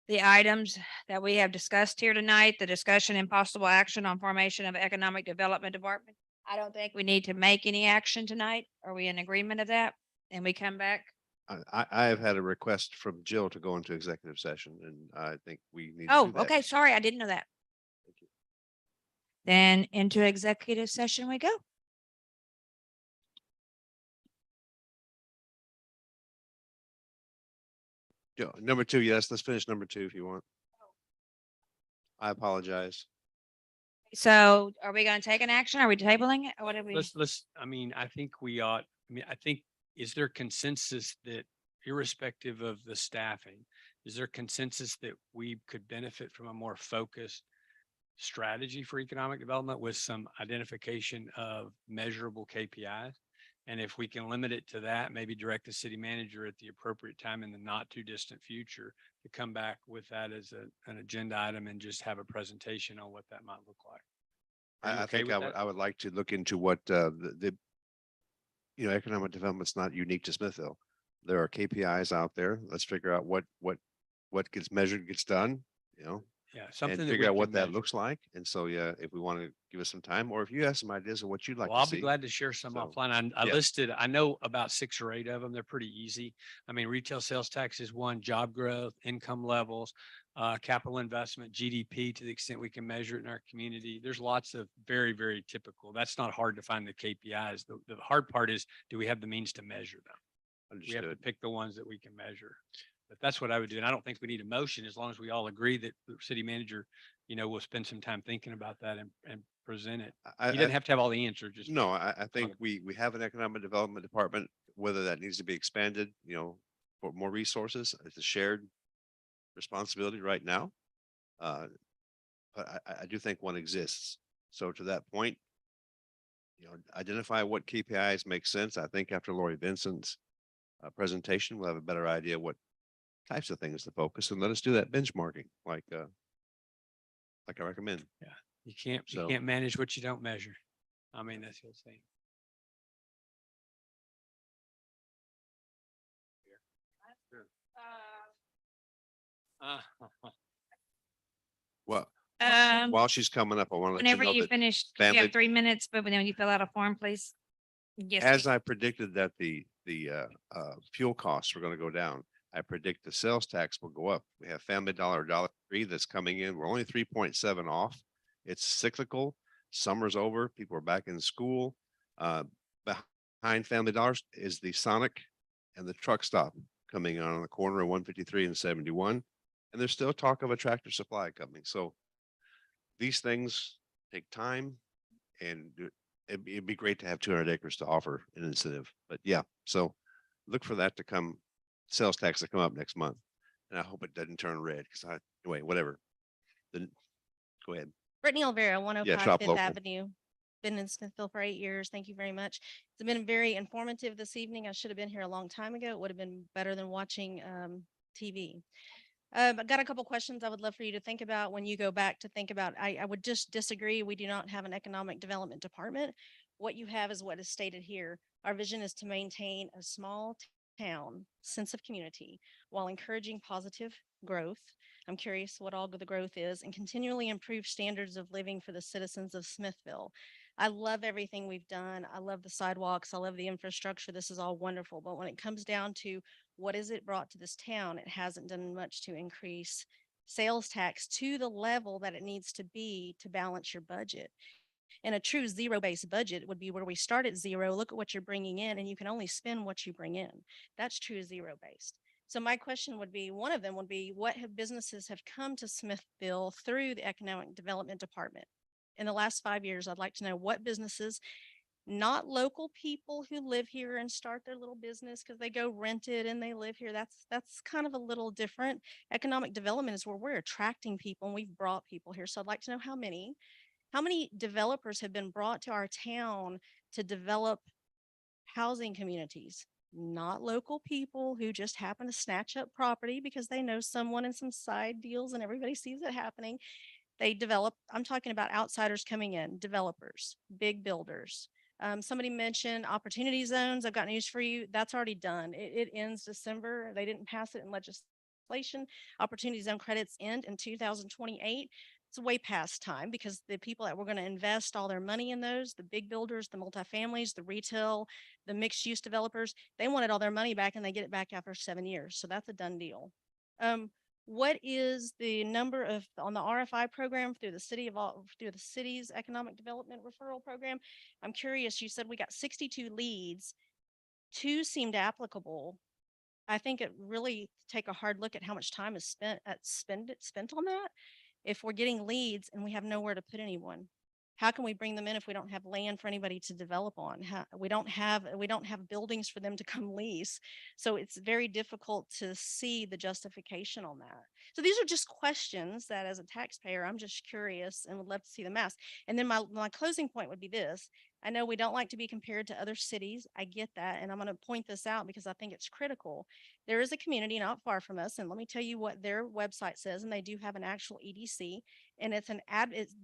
the items that we have discussed here tonight, the discussion and possible action on formation of economic development department. I don't think we need to make any action tonight. Are we in agreement of that? And we come back? I have had a request from Jill to go into executive session, and I think we need to Oh, do that. okay. Sorry, I didn't know that. Thank you. Then into executive session we go. Yeah, number 2, yes, let's finish number 2 if you want. I apologize. So are we going to take an action? Are we tabling it? Or what are we? I mean, I think we ought, I think, is there consensus that irrespective of the staffing, is there consensus that we could benefit from a more focused strategy for economic development with some identification of measurable KPIs? And if we can limit it to that, maybe direct the city manager at the appropriate time in the not too distant future to come back with that as an agenda item and just have a presentation on what that might look like. Are you I okay think with I would, that? I would like to look into what, economic development's not unique to Smithville. There are KPIs out there. Let's figure out what gets measured, gets done, Yeah, and something that we figure out can what that measure. looks like. And so, yeah, if we want to give us some time, or if you have some ideas of what you'd like Well, I'll to be see. glad to share some So, offline. I yeah. listed, I know about 6 or 8 of them. They're pretty easy. I mean, retail sales tax is one, job growth, income levels, capital investment, GDP to the extent we can measure it in our community. There's lots of very, very typical. That's not hard to find the KPIs. The hard part is, do we have the means to measure them? We have to Understood. pick the ones that we can measure. But that's what I would do. And I don't think we need a motion as long as we all agree that the city manager, will spend some time thinking about that and present it. I, He I, doesn't have to have all the answers, just. no, I think we have an economic development department, whether that needs to be expanded, for more resources. It's a shared responsibility right now. But I do think one exists. So to that point, identify what KPIs make sense. I think after Lori Vincent's presentation, we'll have a better idea what types of things to focus, and let us do that benchmarking like I recommend. Yeah, you can't So- manage what you don't measure. I mean, that's the thing. Uh, Well, Um, while she's coming up, I want to let whenever you know you that finish, you family- have 3 minutes, but when you fill out a form, please. Yes. as please. I predicted that the fuel costs were going to go down, I predict the sales tax will go up. We have Family Dollar $1.03 that's coming in. We're only 3.7 off. It's cyclical. Summer's over. People are back in school. Behind Family Dollars is the Sonic and the truck stop coming on the corner of 153 and 71. And there's still talk of a Tractor Supply coming. So these things take time, and it'd be great to have 200 acres to offer an incentive. But yeah, so look for that to come, sales tax to come up next month. And I hope it doesn't turn red anyway, whatever. Then go ahead. Brittany Olvera, 105 shop Fifth local. Avenue. Been in Smithville for 8 years. Thank you very much. It's been very informative this evening. I should have been here a long time ago. It would have been better than watching TV. I got a couple questions I would love for you to think about when you go back to think about. I would just disagree. We do not have an economic development department. What you have is what is stated here. Our vision is to maintain a small town sense of community while encouraging positive growth. I'm curious what all the growth is, and continually improve standards of living for the citizens of Smithville. I love everything we've done. I love the sidewalks. I love the infrastructure. This is all wonderful. But when it comes down to what is it brought to this town, it hasn't done much to increase sales tax to the level that it needs to be to balance your budget. And a true zero-based budget would be where we start at zero, look at what you're bringing in, and you can only spend what you bring in. That's true zero-based. So my question would be, one of them would be, what businesses have come to Smithville through the Economic Development Department? In the last 5 years, I'd like to know what businesses, not local people who live here and start their little business because they go rent it and they live here. That's kind of a little different. Economic development is where we're attracting people and we've brought people here. So I'd like to know how many developers have been brought to our town to develop housing communities, not local people who just happen to snatch up property because they know someone in some side deals and everybody sees it happening. They develop, I'm talking about outsiders coming in, developers, big builders. Somebody mentioned opportunity zones. I've got news for you. That's already done. It ends December. They didn't pass it in legislation. Opportunity zone credits end in 2028. It's way past time because the people that were going to invest all their money in those, the big builders, the multifamilies, the retail, the mixed use developers, they wanted all their money back and they get it back after 7 years. So that's a done deal. What is the number of on the RFI program through the city's economic development referral program? I'm curious, you said we got 62 leads, 2 seemed applicable. I think it really take a hard look at how much time is spent on that. If we're getting leads and we have nowhere to put anyone, How can we bring them in if we don't have land for anybody to develop on? We don't have buildings for them to come lease. So it's very difficult to see the justification on that. So these are just questions that as a taxpayer, I'm just curious and would love to see the math. And then my closing point would be this. I know we don't like to be compared to other cities. I get that. And I'm going to point this out because I think it's critical. There is a community not far from us. And let me tell you what their website says. And they do have an actual EDC. And it's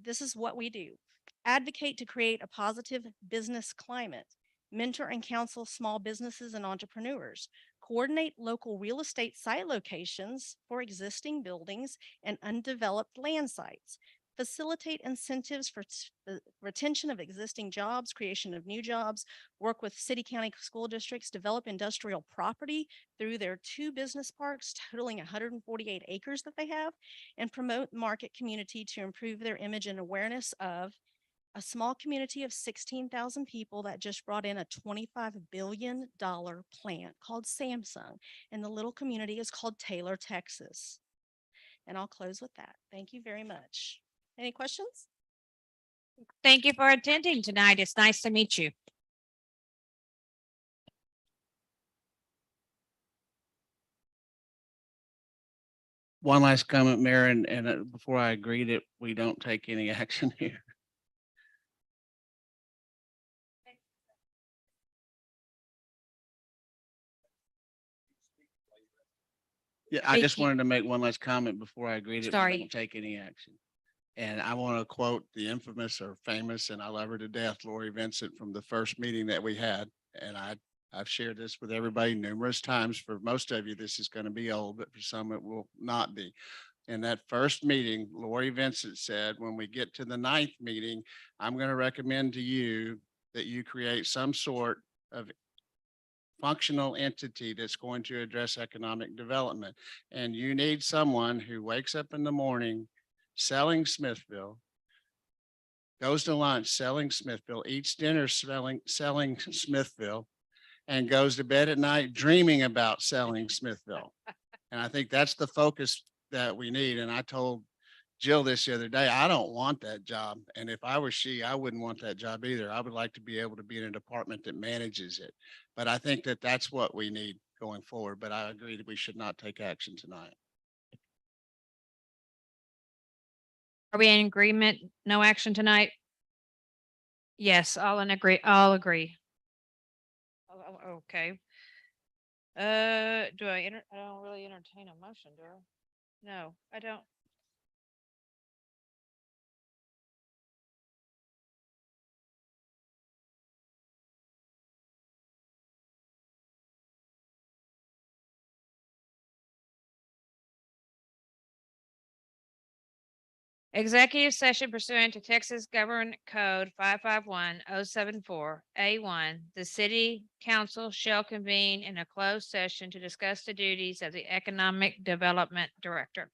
this is what we do. Advocate to create a positive business climate. Mentor and counsel small businesses and entrepreneurs. Coordinate local real estate site locations for existing buildings and undeveloped land sites. Facilitate incentives for the retention of existing jobs, creation of new jobs, work with city, county, school districts, develop industrial property through their 2 business parks totaling 148 acres that they have, and promote market community to improve their image and awareness of a small community of 16,000 people that just brought in a $25 billion plant called Samsung. And the little community is called Taylor, Texas. And I'll close with that. Thank you very much. Any questions? Thank you for attending tonight. It's nice to meet you. One last comment, Mayor, and before I agree that we don't take any action here. Yeah, I just wanted to make one last comment before I agree that we Sorry. don't take any action. And I want to quote the infamous or famous, and I love her to death, Lori Vincent from the first meeting that we had. And I've shared this with everybody numerous times. For most of you, this is going to be old, but for some it will not be. In that first meeting, Lori Vincent said, when we get to the 9th meeting, I'm going to recommend to you that you create some sort of functional entity that's going to address economic development. And you need someone who wakes up in the morning selling Smithville, goes to lunch selling Smithville, eats dinner selling Smithville, and goes to bed at night dreaming about selling Smithville. And I think that's the focus that we need. And I told Jill this the other day, I don't want that job. And if I were she, I wouldn't want that job either. I would like to be able to be in a department that manages it. But I think that that's what we need going forward. But I agree that we should not take action tonight. Are we in agreement? No action tonight? Yes, all agree. Okay. I don't really entertain a motion, do I? No, I don't. Executive session pursuant to Texas Government Code 551-074-A1. The city council shall convene in a closed session to discuss the duties of the economic development director.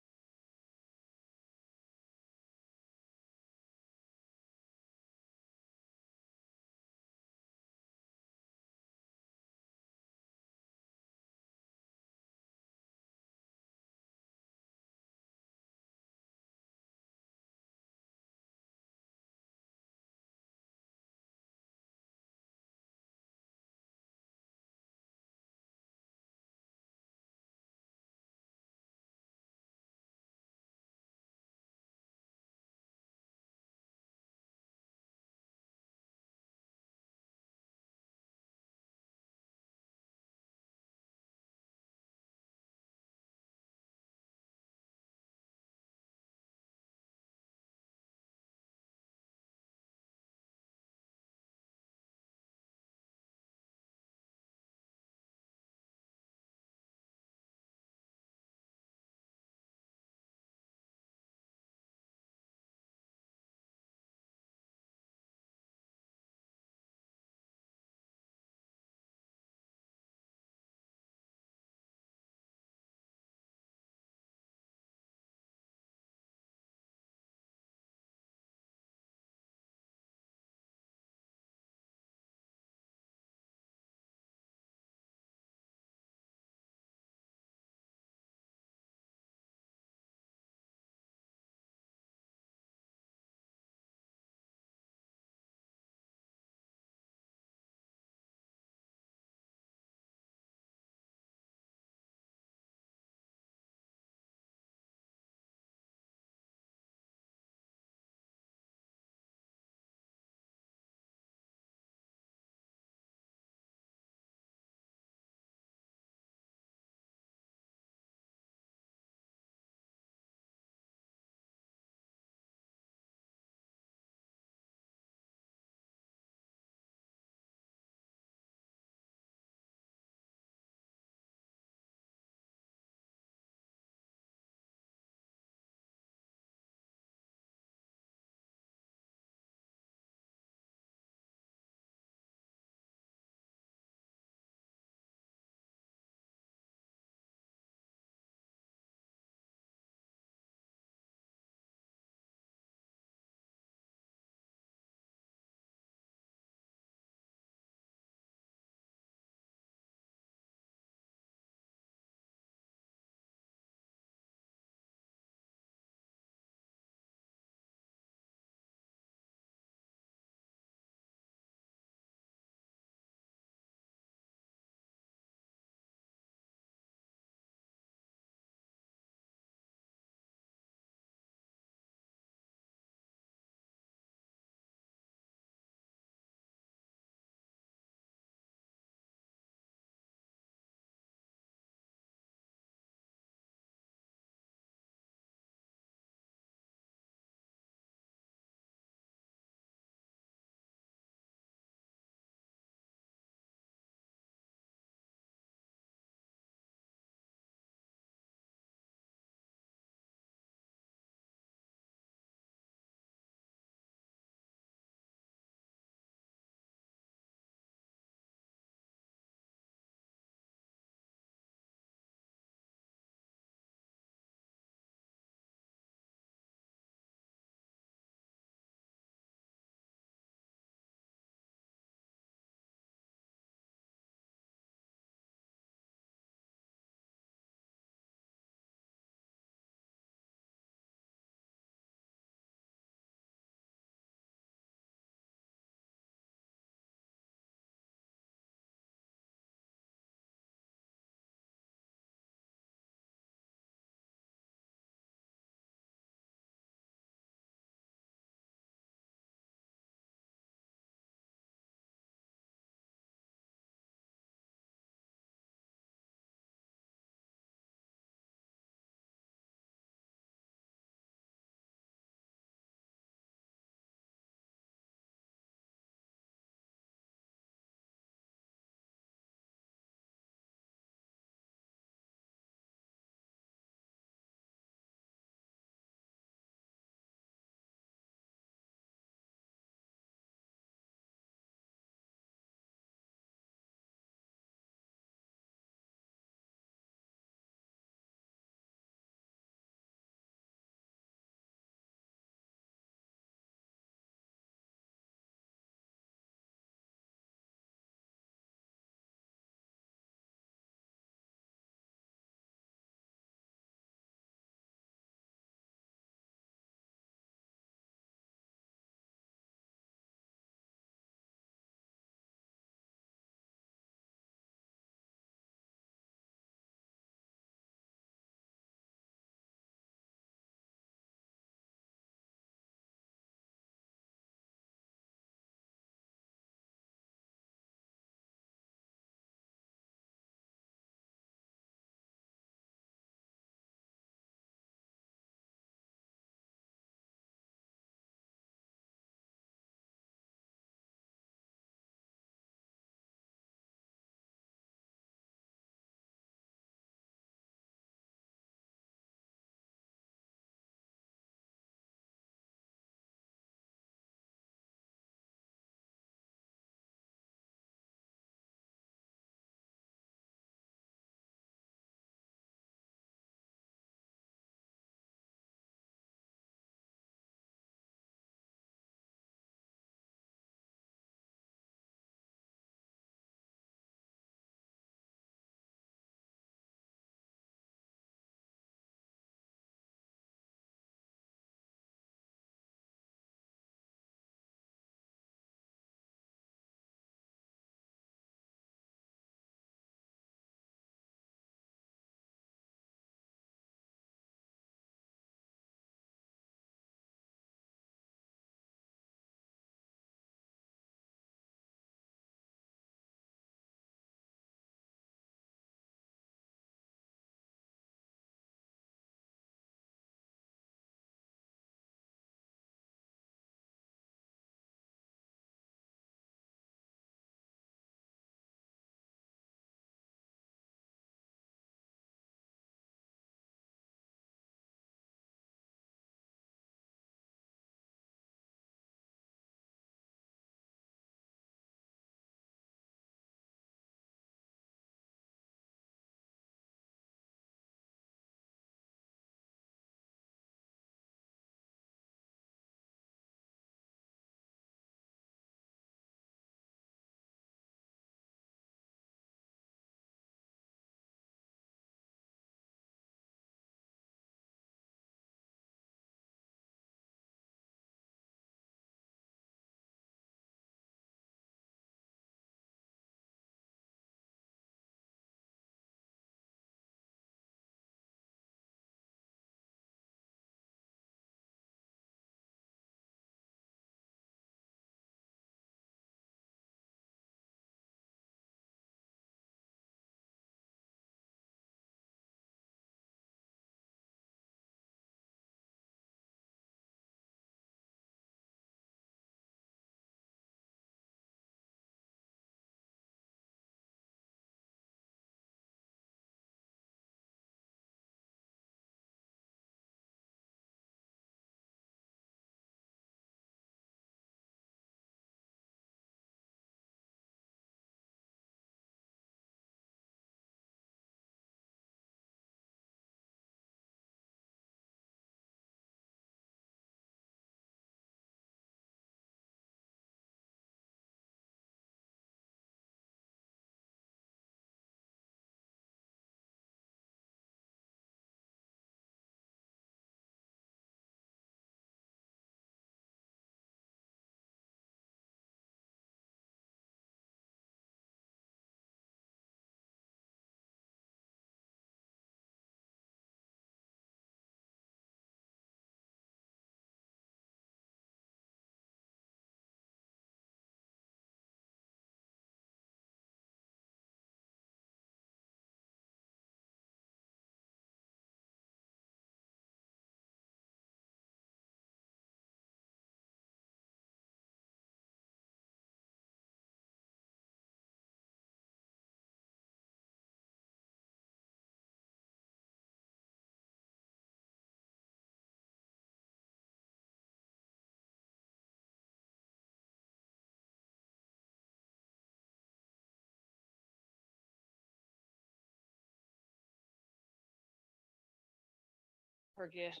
Forget.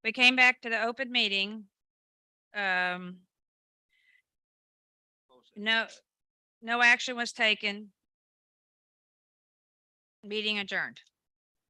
We came back to the open meeting. No, no action was taken. Meeting adjourned.